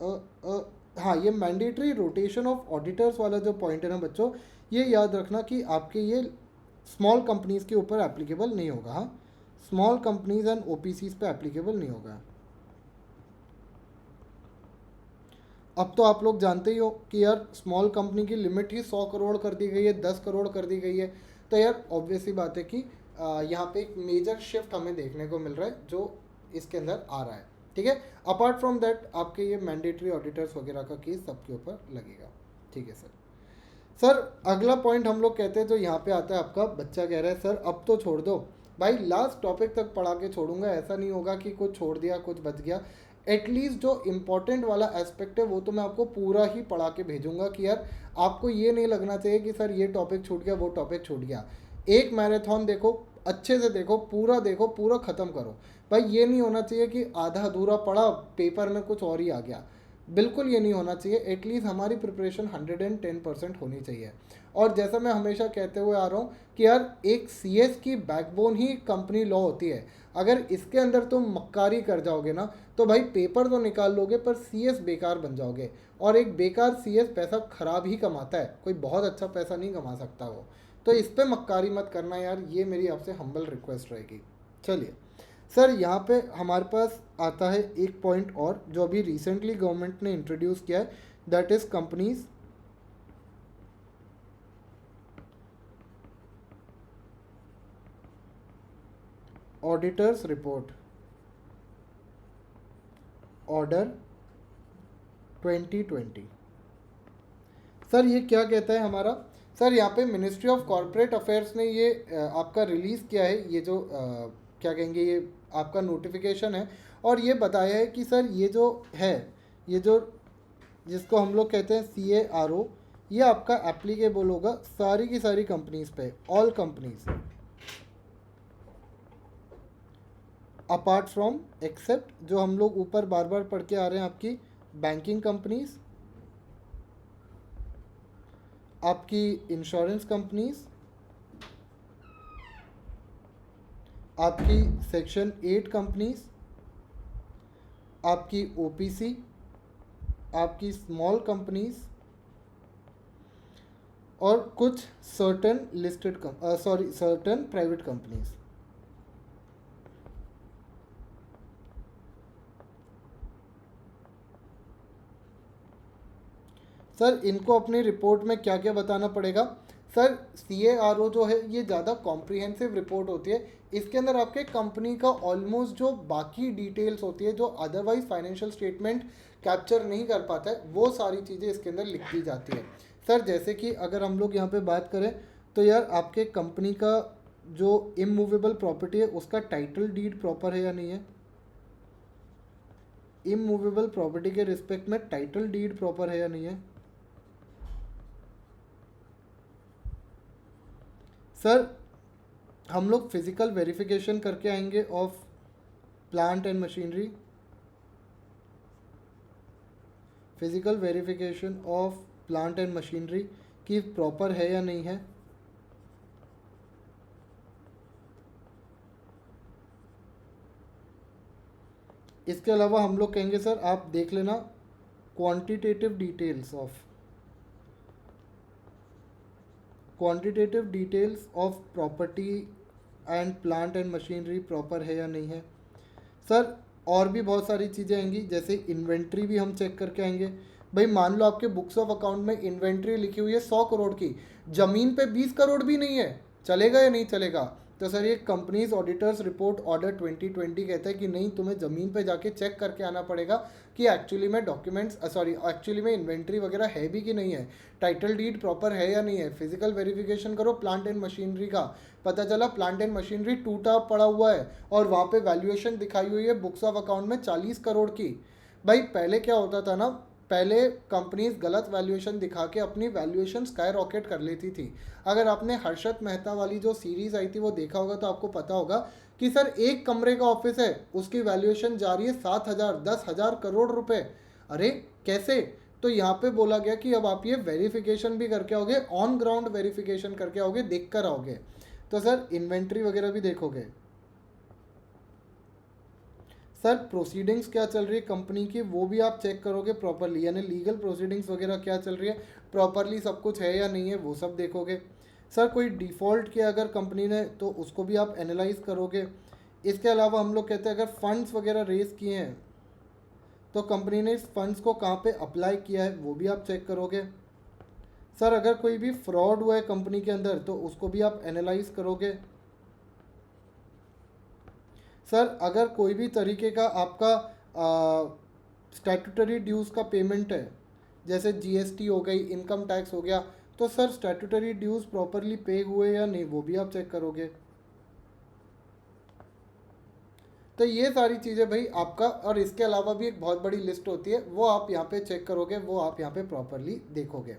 S1: हाँ, ये मैंडेटरी रोटेशन ऑफ ऑडिटर्स वाला जो पॉइंट है ना बच्चों, ये याद रखना कि आपके ये स्मॉल कंपनीज़ के ऊपर एप्लीकेबल नहीं होगा। हाँ, स्मॉल कंपनीज एंड ओपीसीज पे एप्लीकेबल नहीं होगा। अब तो आप लोग जानते ही हो कि यार स्मॉल कंपनी की लिमिट ही 100 करोड़ कर दी गई है, 10 करोड़ कर दी गई है। तो यार ऑब्वियसली बात है कि यहाँ पे एक मेजर शिफ्ट हमें देखने को मिल रहा है जो इसके अंदर आ रहा है। ठीक है, अपार्ट फ्रॉम दैट आपके ये मैंडेटरी ऑडिटर्स वगैरह का केस सबके ऊपर लगेगा। ठीक है सर। सर अगला पॉइंट हम लोग कहते हैं जो यहाँ पे आता है, आपका बच्चा कह रहा है सर अब तो छोड़ दो भाई, लास्ट टॉपिक तक पढ़ा के छोड़ूंगा, ऐसा नहीं होगा कि कुछ छोड़ दिया कुछ बच गया। एटलीस्ट जो इम्पोर्टेंट वाला एस्पेक्ट है वो तो मैं आपको पूरा ही पढ़ा के भेजूंगा कि यार आपको ये नहीं लगना चाहिए कि सर ये टॉपिक छूट गया वो टॉपिक छूट गया। एक मैराथन देखो, अच्छे से देखो, पूरा ख़त्म करो भाई। ये नहीं होना चाहिए कि आधा अधूरा पढ़ा, पेपर में कुछ और ही आ गया। बिल्कुल ये नहीं होना चाहिए। एटलीस्ट हमारी प्रिपरेशन 110% होनी चाहिए। और जैसा मैं हमेशा कहते हुए आ रहा हूँ कि यार एक सीएस की बैकबोन ही कंपनी लॉ होती है। अगर इसके अंदर तुम मक्कारी कर जाओगे ना तो भाई पेपर तो निकाल लोगे पर सीएस बेकार बन जाओगे। और एक बेकार सीएस पैसा खराब ही कमाता है, कोई बहुत अच्छा पैसा नहीं कमा सकता वो। तो इस पर मक्कारी मत करना यार, ये मेरी आपसे हम्बल रिक्वेस्ट रहेगी। चलिए सर, यहाँ पे हमारे पास आता है एक पॉइंट और जो अभी रिसेंटली गवर्नमेंट ने इंट्रोड्यूस किया है, that is companies auditors report order 2020। Sir ये क्या कहता है हमारा, सर यहाँ पे मिनिस्ट्री ऑफ कॉरपोरेट अफेयर्स ने ये आपका रिलीज़ किया है, ये जो क्या कहेंगे, ये आपका नोटिफिकेशन है। और ये बताया है कि सर ये जो है, ये जो जिसको हम लोग कहते हैं CARO, ये आपका एप्लीकेबल होगा सारी की सारी कंपनीज पे, all companies, apart from except जो हम लोग ऊपर बार बार पढ़ के आ रहे हैं, आपकी बैंकिंग कंपनीज, आपकी इंश्योरेंस कंपनीज, आपकी सेक्शन 8 कंपनीज, आपकी OPC, आपकी स्मॉल कंपनीज और कुछ certain listed certain private companies. Sir इनको अपनी रिपोर्ट में क्या क्या बताना पड़ेगा, सर CARO जो है ये ज़्यादा कॉम्प्रिहेंसिव रिपोर्ट होती है। इसके अंदर आपके कंपनी का ऑलमोस्ट जो बाकी डिटेल्स होती है जो अदरवाइज फाइनेंशियल स्टेटमेंट कैप्चर नहीं कर पाता है, वो सारी चीज़ें इसके अंदर लिख दी जाती है। सर जैसे कि अगर हम लोग यहाँ पे बात करें तो यार आपके कंपनी का जो इमूवेबल प्रॉपर्टी है उसका टाइटल डीड प्रॉपर है या नहीं है, इमूवेबल प्रॉपर्टी के रिस्पेक्ट में टाइटल डीड प्रॉपर है या नहीं है। सर हम लोग फिजिकल वेरिफिकेशन करके आएंगे of plant and machinery, physical verification of plant and machinery की प्रॉपर है या नहीं है। इसके अलावा हम लोग कहेंगे सर आप देख लेना quantitative details of property and plant and machinery proper है या नहीं है। सर और भी बहुत सारी चीज़ें आएंगी, जैसे इन्वेंट्री भी हम चेक करके आएंगे। भाई मान लो आपके बुक्स ऑफ अकाउंट में इन्वेंट्री लिखी हुई है 100 करोड़ की, ज़मीन पे 20 करोड़ भी नहीं है, चलेगा या नहीं चलेगा। तो सर ये कंपनीज ऑडिटर्स रिपोर्ट ऑर्डर 2020 कहता है कि नहीं, तुम्हें ज़मीन पे जाके चेक करके आना पड़ेगा कि एक्चुअली में एक्चुअली में इन्वेंट्री वगैरह है भी कि नहीं है, टाइटल डीड प्रॉपर है या नहीं है। फिजिकल वेरिफिकेशन करो प्लांट एंड मशीनरी का, पता चला प्लांट एंड मशीनरी टूटा पड़ा हुआ है और वहाँ पे वैल्यूएशन दिखाई हुई है बुक्स ऑफ अकाउंट में 40 करोड़ की। भाई पहले क्या होता था ना, पहले कंपनीज गलत वैल्यूएशन दिखा के अपनी वैल्यूएशन स्काई रॉकेट कर लेती थी। अगर आपने हर्षद मेहता वाली जो सीरीज़ आई थी वो देखा होगा तो आपको पता होगा कि सर एक कमरे का ऑफिस है, उसकी वैल्यूएशन जा रही है 7,000 10,000 करोड़ रुपए। अरे कैसे। तो यहाँ पे बोला गया कि अब आप ये वेरिफिकेशन भी करके आओगे, ऑन ग्राउंड वेरिफिकेशन करके आओगे, देख कर आओगे। तो सर इन्वेंट्री वगैरह भी देखोगे। सर प्रोसीडिंग्स क्या चल रही है कंपनी की वो भी आप चेक करोगे प्रॉपरली, यानी लीगल प्रोसीडिंग्स वगैरह क्या चल रही है, प्रॉपरली सब कुछ है या नहीं है वो सब देखोगे। सर कोई डिफ़ॉल्ट किया अगर कंपनी ने तो उसको भी आप एनालाइज करोगे। इसके अलावा हम लोग कहते हैं अगर फंड्स वगैरह रेज़ किए हैं तो कंपनी ने इस फंड्स को कहाँ पे अप्लाई किया है वो भी आप चेक करोगे। सर अगर कोई भी फ्रॉड हुआ है कंपनी के अंदर तो उसको भी आप एनालाइज करोगे। सर अगर कोई भी तरीके का आपका स्टैट्यूटरी ड्यूज़ का पेमेंट है, जैसे जीएसटी हो गई, इनकम टैक्स हो गया, तो सर स्टैट्यूटरी ड्यूज़ प्रॉपरली पे हुए या नहीं वो भी आप चेक करोगे। तो ये सारी चीज़ें भाई आपका, और इसके अलावा भी एक बहुत बड़ी लिस्ट होती है वो आप यहाँ पे चेक करोगे, वो आप यहाँ पे प्रॉपरली देखोगे।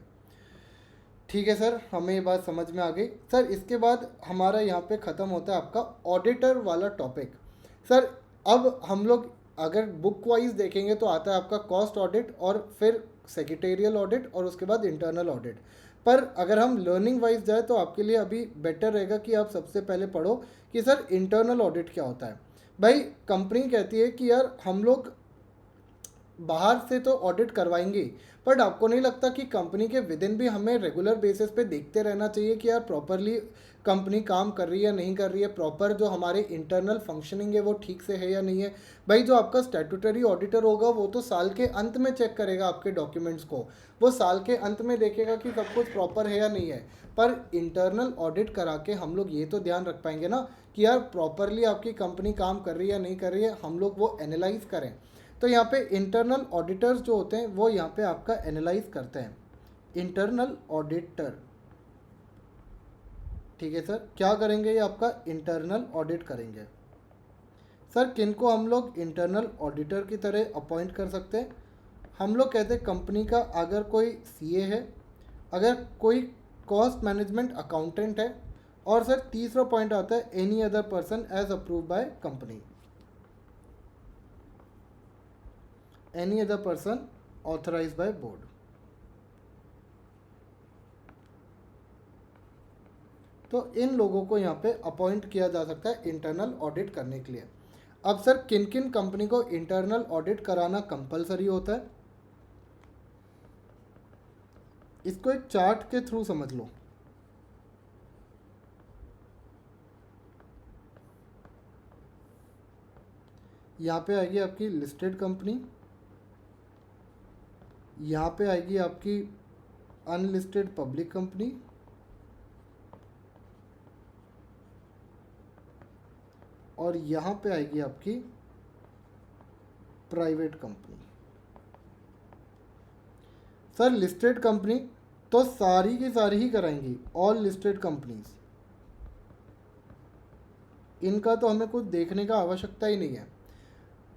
S1: ठीक है सर, हमें ये बात समझ में आ गई। सर इसके बाद हमारा यहाँ पे ख़त्म होता है आपका ऑडिटर वाला टॉपिक। सर अब हम लोग अगर बुक वाइज देखेंगे तो आता है आपका कॉस्ट ऑडिट और फिर सेक्रेटेरियल ऑडिट और उसके बाद इंटरनल ऑडिट। पर अगर हम लर्निंग वाइज जाए तो आपके लिए अभी बेटर रहेगा कि आप सबसे पहले पढ़ो कि सर इंटरनल ऑडिट क्या होता है। भाई कंपनी कहती है कि यार हम लोग बाहर से तो ऑडिट करवाएंगे, बट आपको नहीं लगता कि कंपनी के विद इन भी हमें रेगुलर बेसिस पे देखते रहना चाहिए कि यार प्रॉपरली कंपनी काम कर रही है या नहीं कर रही है, प्रॉपर जो हमारे इंटरनल फंक्शनिंग है वो ठीक से है या नहीं है। भाई जो आपका स्टैट्यूटरी ऑडिटर होगा वो तो साल के अंत में चेक करेगा आपके डॉक्यूमेंट्स को, वो साल के अंत में देखेगा कि सब कुछ प्रॉपर है या नहीं है। पर इंटरनल ऑडिट करा के हम लोग ये तो ध्यान रख पाएंगे ना कि यार प्रॉपरली आपकी कंपनी काम कर रही है या नहीं कर रही है, हम लोग वो एनालाइज करें। तो यहाँ पे इंटरनल ऑडिटर्स जो होते हैं वो यहाँ पे आपका एनालाइज करते हैं, इंटरनल ऑडिटर। ठीक है सर, क्या करेंगे ये आपका इंटरनल ऑडिट करेंगे। सर किन को हम लोग इंटरनल ऑडिटर की तरह अपॉइंट कर सकते हैं, हम लोग कहते हैं कंपनी का अगर कोई सीए है, अगर कोई कॉस्ट मैनेजमेंट अकाउंटेंट है, और सर तीसरा पॉइंट आता है any other person as approve by company, any other person authorise by board. तो इन लोगों को यहाँ पे अपॉइंट किया जा सकता है इंटरनल ऑडिट करने के लिए। अब सर किन किन कंपनी को इंटरनल ऑडिट कराना कंपलसरी होता है, इसको एक चार्ट के थ्रू समझ लो। यहाँ पे आएगी आपकी लिस्टेड कंपनी, यहाँ पे आएगी आपकी अनलिस्टेड पब्लिक कंपनी, और यहाँ पे आएगी आपकी private company. Sir listed company तो सारी की सारी ही कराएंगी, ऑल लिस्टेड कंपनीज, इनका तो हमें कुछ देखने का आवश्यकता ही नहीं है।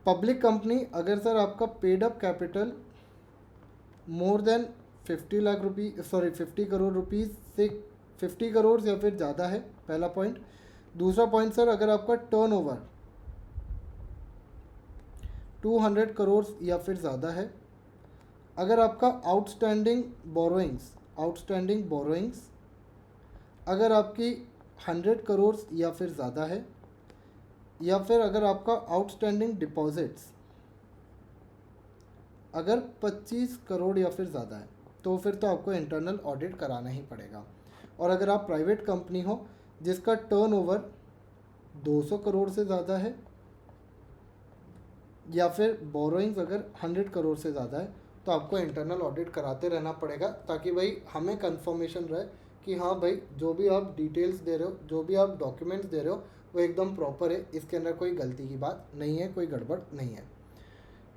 S1: पब्लिक कंपनी अगर सर आपका paid up capital more than 50 lakh rupees, sorry 50 crore rupees से 50 करोड़ या फिर ज़्यादा है, पहला पॉइंट। दूसरा पॉइंट सर अगर आपका टर्नओवर 200 करोड़ या फिर ज़्यादा है, अगर आपका आउटस्टैंडिंग बोरोइंग्स अगर आपकी 100 करोड़ या फिर ज़्यादा है, या फिर अगर आपका आउटस्टैंडिंग डिपॉजिट्स अगर 25 करोड़ या फिर ज़्यादा है, तो फिर तो आपको इंटरनल ऑडिट कराना ही पड़ेगा। और अगर आप प्राइवेट कंपनी हो जिसका टर्नओवर 200 करोड़ से ज़्यादा है, या फिर बोरोइंग्स अगर 100 करोड़ से ज़्यादा है, तो आपको इंटरनल ऑडिट कराते रहना पड़ेगा, ताकि भाई हमें कंफर्मेशन रहे कि हाँ भाई जो भी आप डिटेल्स दे रहे हो, जो भी आप डॉक्यूमेंट्स दे रहे हो वो एकदम प्रॉपर है, इसके अंदर कोई गलती की बात नहीं है, कोई गड़बड़ नहीं है।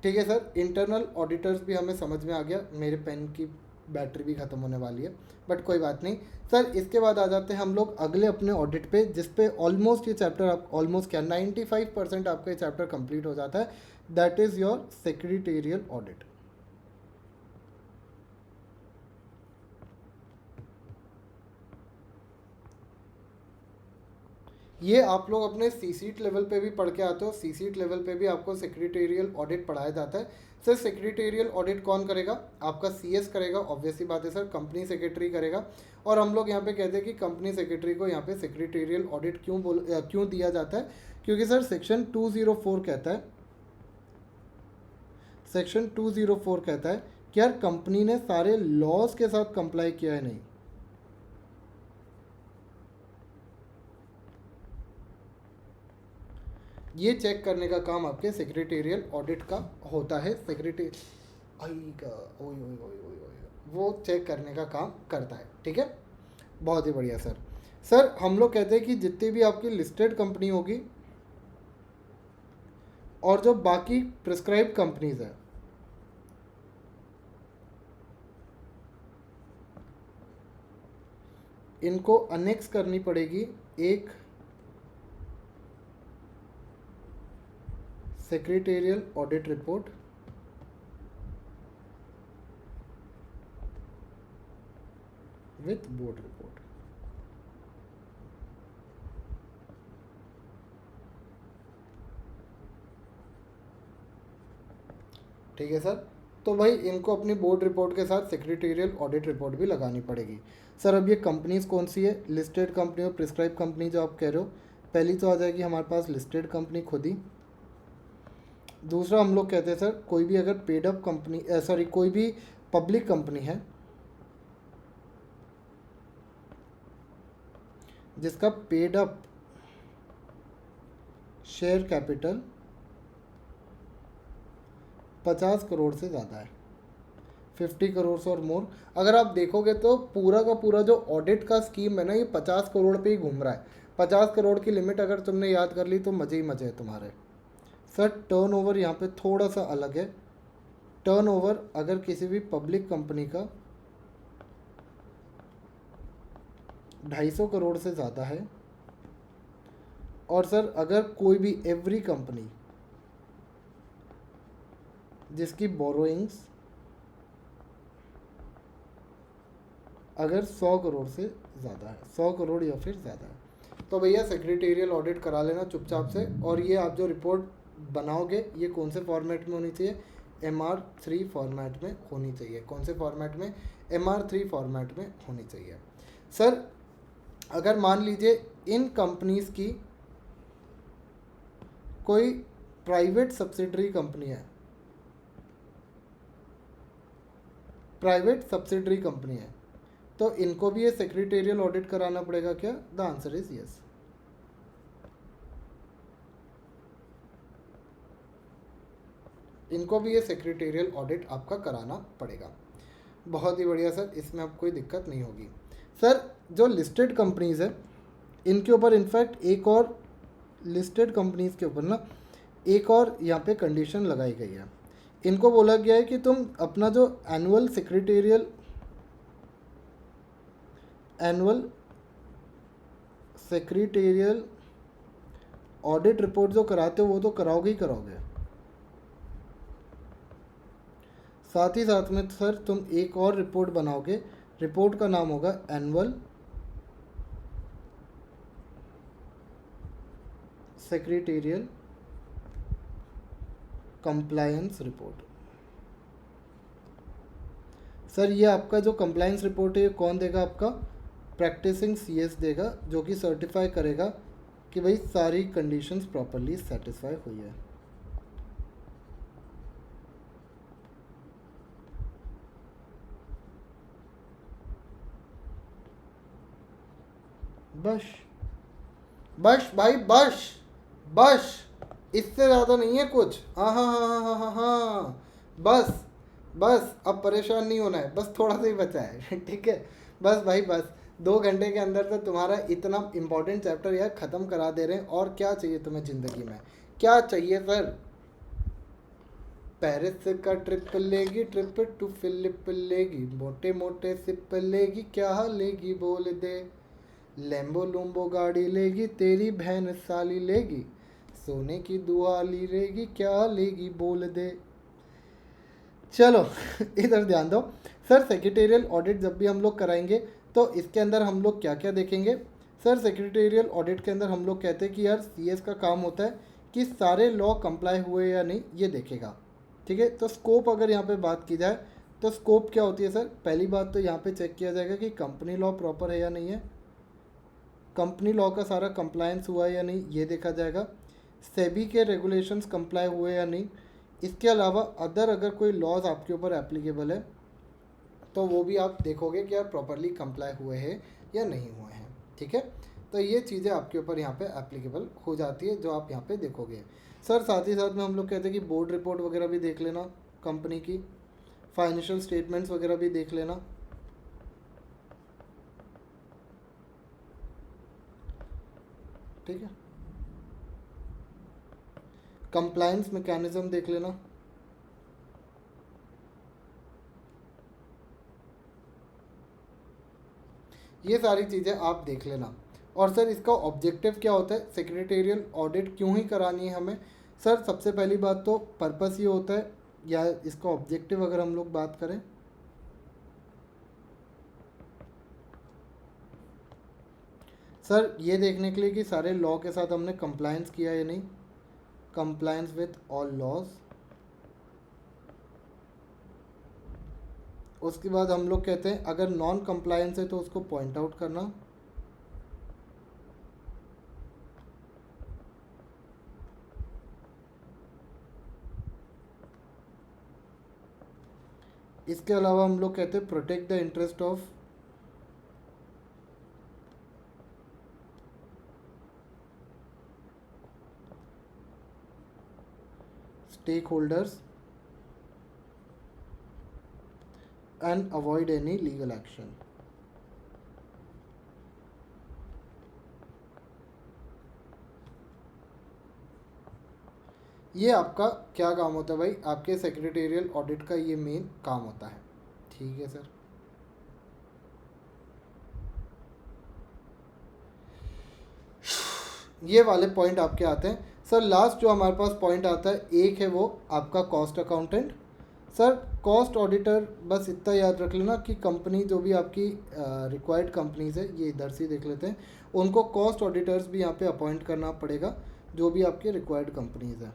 S1: ठीक है सर, इंटरनल ऑडिटर्स भी हमें समझ में आ गया। मेरे पेन की बैटरी भी ख़त्म होने वाली है, बट कोई बात नहीं सर। इसके बाद आ जाते हैं हम लोग अगले अपने ऑडिट पे, जिस पे ऑलमोस्ट ये चैप्टर आप ऑलमोस्ट क्या 95% आपका ये चैप्टर कंप्लीट हो जाता है, that is your secretarial audit. ये आप लोग अपने सी सीट लेवल पे भी पढ़ के आते हो, सी सीट लेवल पे भी आपको सेक्रेटेरियल ऑडिट पढ़ाया जाता है। सर सेक्रेटेरियल ऑडिट कौन करेगा, आपका सीएस करेगा, ऑब्वियसली बात है सर, कंपनी सेक्रेटरी करेगा। और हम लोग यहाँ पे कहते हैं कि कंपनी सेक्रेटरी को यहाँ पे सेक्रेटेरियल ऑडिट क्यों दिया जाता है, क्योंकि सर सेक्शन 204 कहता है सेक्शन 204 कहता है कि यार कंपनी ने सारे लॉज के साथ कंप्लाई किया है नहीं। ये चेक करने का काम आपके सेक्रेटेरियल ऑडिट का होता है। वो चेक करने का काम करता है, ठीक है। बहुत ही बढ़िया सर। सर हम लोग कहते हैं कि जितनी भी आपकी लिस्टेड कंपनी होगी और जो बाकी प्रिस्क्राइब कंपनीज है, इनको अनेक्स करनी पड़ेगी एक secretarial audit report with board report. ठीक है सर। तो भाई इनको अपनी बोर्ड रिपोर्ट के साथ सेक्रेटेरियल ऑडिट रिपोर्ट भी लगानी पड़ेगी। सर अब ये कंपनीज कौन सी है? लिस्टेड कंपनी और प्रिस्क्राइब कंपनी जो आप कह रहे हो, पहली तो आ जाएगी हमारे पास लिस्टेड कंपनी खुद ही। दूसरा हम लोग कहते हैं सर कोई भी अगर पेड अप कंपनी कोई भी पब्लिक कंपनी है जिसका paid up share capital 50 crore से ज़्यादा है, 50 करोड़ और मोर। अगर आप देखोगे तो पूरा का पूरा जो ऑडिट का स्कीम है ना, ये 50 करोड़ पे ही घूम रहा है। 50 करोड़ की लिमिट अगर तुमने याद कर ली तो मज़े ही मज़े है तुम्हारे। सर टर्नओवर यहाँ पे थोड़ा सा अलग है। टर्नओवर अगर किसी भी पब्लिक कंपनी का 250 करोड़ से ज़्यादा है, और सर अगर कोई भी एवरी कंपनी जिसकी बोरोइंग्स अगर 100 करोड़ से ज़्यादा है, 100 करोड़ या फिर ज़्यादा है, तो भैया सेक्रेटेरियल ऑडिट करा लेना चुपचाप से। और ये आप जो रिपोर्ट बनाओगे ये कौन से फॉर्मेट में होनी चाहिए? MR3 फॉर्मेट में होनी चाहिए। कौन से फॉर्मेट में? MR3 फॉर्मेट में होनी चाहिए। सर अगर मान लीजिए इन कंपनीज की कोई प्राइवेट सब्सिडरी कंपनी है, प्राइवेट सब्सिडरी कंपनी है, तो इनको भी ये सेक्रेटेरियल ऑडिट कराना पड़ेगा क्या? The answer is yes. इनको भी ये सेक्रेटेरियल ऑडिट आपका कराना पड़ेगा। बहुत ही बढ़िया सर, इसमें अब कोई दिक्कत नहीं होगी। सर जो लिस्टेड कंपनीज है इनके ऊपर इनफैक्ट एक और लिस्टेड कंपनीज के ऊपर ना एक और यहाँ पे कंडीशन लगाई गई है। इनको बोला गया है कि तुम अपना जो एनुअल सेक्रेटेरियल ऑडिट रिपोर्ट जो कराते हो वो तो कराओगे ही कराओगे, साथ ही साथ में सर तुम एक और रिपोर्ट बनाओगे। रिपोर्ट का नाम होगा annual secretarial compliance report. Sir ये आपका जो कंप्लायंस रिपोर्ट है ये कौन देगा? आपका प्रैक्टिसिंग CS देगा, जो कि सर्टिफाई करेगा कि भाई सारी कंडीशंस प्रॉपरली सेटिस्फाई हुई है। बस बस भाई बस बस, इससे ज़्यादा नहीं है कुछ। हाँ हाँ हाँ हाँ हाँ हाँ हाँ, बस बस, अब परेशान नहीं होना है, बस थोड़ा सा ही बचा है ठीक है। बस भाई बस, 2 घंटे के अंदर तो तुम्हारा इतना इंपॉर्टेंट चैप्टर यार ख़त्म करा दे रहे हैं। और क्या चाहिए तुम्हें ज़िंदगी में? क्या चाहिए सर? पेरिस का ट्रिप लेगी, ट्रिप टू फिलिप लेगी, मोटे मोटे सिप लेगी, क्या लेगी बोल दे, लैम्बो लूम्बो गाड़ी लेगी, तेरी बहन साली लेगी, सोने की दुआली लेगी, क्या लेगी बोल दे। चलो इधर ध्यान दो। सर सेक्रेटेरियल ऑडिट जब भी हम लोग कराएंगे तो इसके अंदर हम लोग क्या क्या देखेंगे? सर सेक्रेटेरियल ऑडिट के अंदर हम लोग कहते हैं कि यार CS का काम होता है कि सारे लॉ कंप्लाई हुए या नहीं ये देखेगा, ठीक है। तो स्कोप अगर यहाँ पे बात की जाए तो स्कोप क्या होती है सर? पहली बात तो यहाँ पे चेक किया जाएगा कि कंपनी लॉ प्रॉपर है या नहीं है, कंपनी लॉ का सारा कंप्लायंस हुआ है या नहीं ये देखा जाएगा, सेबी के रेगुलेशंस कंप्लाई हुए या नहीं इसके अलावा अदर अगर कोई लॉज आपके ऊपर एप्लीकेबल है तो वो भी आप देखोगे कि आप प्रॉपरली कंप्लाई हुए हैं या नहीं हुए हैं, ठीक है। तो ये चीज़ें आपके ऊपर यहाँ पे एप्लीकेबल हो जाती है जो आप यहाँ पे देखोगे। सर साथ ही साथ में हम लोग कहते हैं कि बोर्ड रिपोर्ट वगैरह भी देख लेना, कंपनी की फाइनेंशियल स्टेटमेंट्स वगैरह भी देख लेना, ठीक है। कंप्लायंस मैकेनिज्म देख लेना, ये सारी चीज़ें आप देख लेना। और सर इसका ऑब्जेक्टिव क्या होता है, सेक्रेटेरियल ऑडिट क्यों ही करानी है हमें? सर सबसे पहली बात तो पर्पस ये होता है, या इसका ऑब्जेक्टिव अगर हम लोग बात करें, सर ये देखने के लिए कि सारे लॉ के साथ हमने कंप्लायंस किया या नहीं, कंप्लायंस विथ ऑल लॉज। उसके बाद हम लोग कहते हैं अगर नॉन कंप्लायंस है तो उसको पॉइंट आउट करना। इसके अलावा हम लोग कहते हैं protect the interest of stakeholders and avoid any legal action. ये आपका क्या काम होता है भाई, आपके सेक्रेटेरियल ऑडिट का ये मेन काम होता है, ठीक है सर। ये वाले पॉइंट आपके आते हैं। सर लास्ट जो हमारे पास पॉइंट आता है एक है वो आपका cost accountant. Sir cost auditor बस इतना याद रख लेना कि कंपनी जो भी आपकी रिक्वायर्ड कंपनीज है, ये इधर से देख लेते हैं, उनको कॉस्ट ऑडिटर्स भी यहाँ पे अपॉइंट करना पड़ेगा जो भी आपके रिक्वायर्ड कंपनीज है।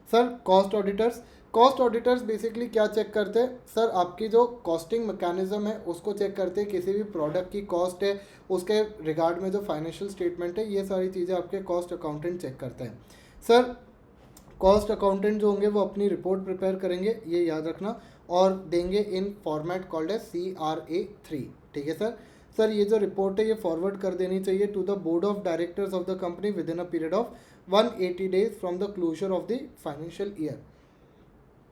S1: सर कॉस्ट ऑडिटर्स बेसिकली क्या चेक करते हैं, सर आपकी जो कॉस्टिंग मैकेनिज्म है उसको चेक करते हैं, किसी भी प्रोडक्ट की कॉस्ट है उसके रिगार्ड में जो फाइनेंशियल स्टेटमेंट है, ये सारी चीज़ें आपके कॉस्ट अकाउंटेंट चेक करते हैं। सर कॉस्ट अकाउंटेंट जो होंगे वो अपनी रिपोर्ट प्रिपेयर करेंगे, ये याद रखना, और देंगे इन फॉर्मेट कॉल्ड है CRA3, ठीक है सर। सर ये जो रिपोर्ट है ये फॉरवर्ड कर देनी चाहिए to the board of directors of the company within a period of 180 days from the closure of the financial year,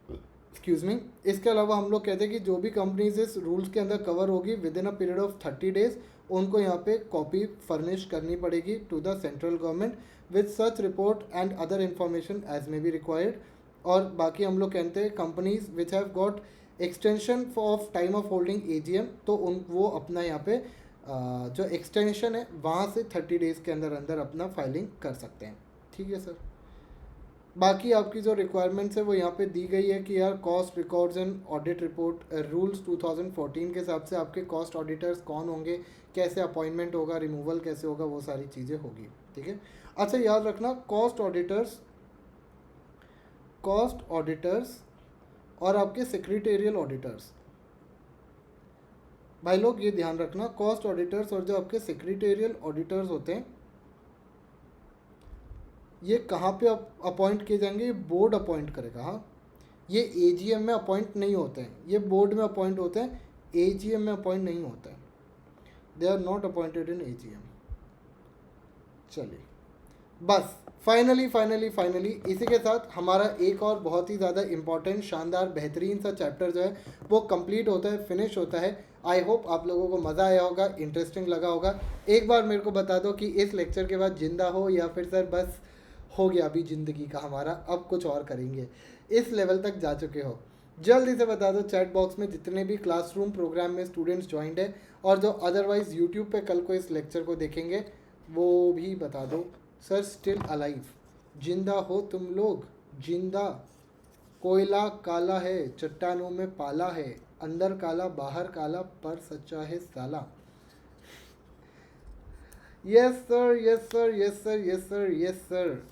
S1: excuse me. इसके अलावा हम लोग कहते हैं कि जो भी कंपनीज इस रूल्स के अंदर कवर होगी within a period of 30 days, उनको यहाँ पे कॉपी फर्निश करनी पड़ेगी to the central government with such report and other information as may be required. और बाकी हम लोग कहते हैं companies which have got extension of time of holding AGM, तो वो अपना यहाँ पे जो एक्सटेंशन है वहाँ से 30 डेज़ के अंदर अंदर अपना फाइलिंग कर सकते हैं, ठीक है सर। बाकी आपकी जो रिक्वायरमेंट्स है वो यहाँ पे दी गई है कि यार cost records and audit report rules 2014 के हिसाब से आपके कॉस्ट ऑडिटर्स कौन होंगे, कैसे अपॉइंटमेंट होगा, रिमूवल कैसे होगा, वो सारी चीज़ें होगी, ठीक है। अच्छा याद रखना कॉस्ट ऑडिटर्स और आपके सेक्रेटेरियल ऑडिटर्स, भाई लोग ये ध्यान रखना, कॉस्ट ऑडिटर्स और जो आपके सेक्रेटेरियल ऑडिटर्स होते हैं ये कहाँ पे अपॉइंट किए जाएंगे, ये बोर्ड अपॉइंट करेगा। हाँ, ये AGM में अपॉइंट नहीं होते हैं, ये बोर्ड में अपॉइंट होते हैं, AGM में अपॉइंट नहीं होता है, they are not appointed in AGM। चलिए बस फाइनली इसी के साथ हमारा एक और बहुत ही ज़्यादा इम्पॉर्टेंट, शानदार, बेहतरीन सा चैप्टर जो है वो कंप्लीट होता है, फिनिश होता है। आई होप आप लोगों को मज़ा आया होगा, इंटरेस्टिंग लगा होगा। एक बार मेरे को बता दो कि इस लेक्चर के बाद जिंदा हो या फिर सर बस हो गया अभी ज़िंदगी का हमारा, अब कुछ और करेंगे, इस लेवल तक जा चुके हो। जल्दी से बता दो चैट बॉक्स में जितने भी क्लासरूम प्रोग्राम में स्टूडेंट्स ज्वाइंट है और जो अदरवाइज़ यूट्यूब पे कल को इस लेक्चर को देखेंगे वो भी बता दो। सर स्टिल अलाइव, जिंदा हो तुम लोग, जिंदा। कोयला काला है, चट्टानों में पाला है, अंदर काला बाहर काला, पर सच्चा है साला। Yes sir, yes sir, yes sir, yes sir, yes sir.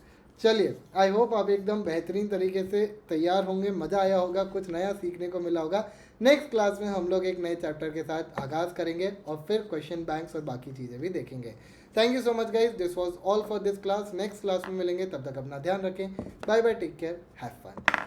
S1: चलिए, आई होप आप एकदम बेहतरीन तरीके से तैयार होंगे, मज़ा आया होगा, कुछ नया सीखने को मिला होगा। नेक्स्ट क्लास में हम लोग एक नए चैप्टर के साथ आगाज़ करेंगे और फिर क्वेश्चन बैंक्स और बाकी चीज़ें भी देखेंगे। Thank you so much guys, this was all for this class. Next class में मिलेंगे, तब तक अपना ध्यान रखें। Bye bye, take care, have fun.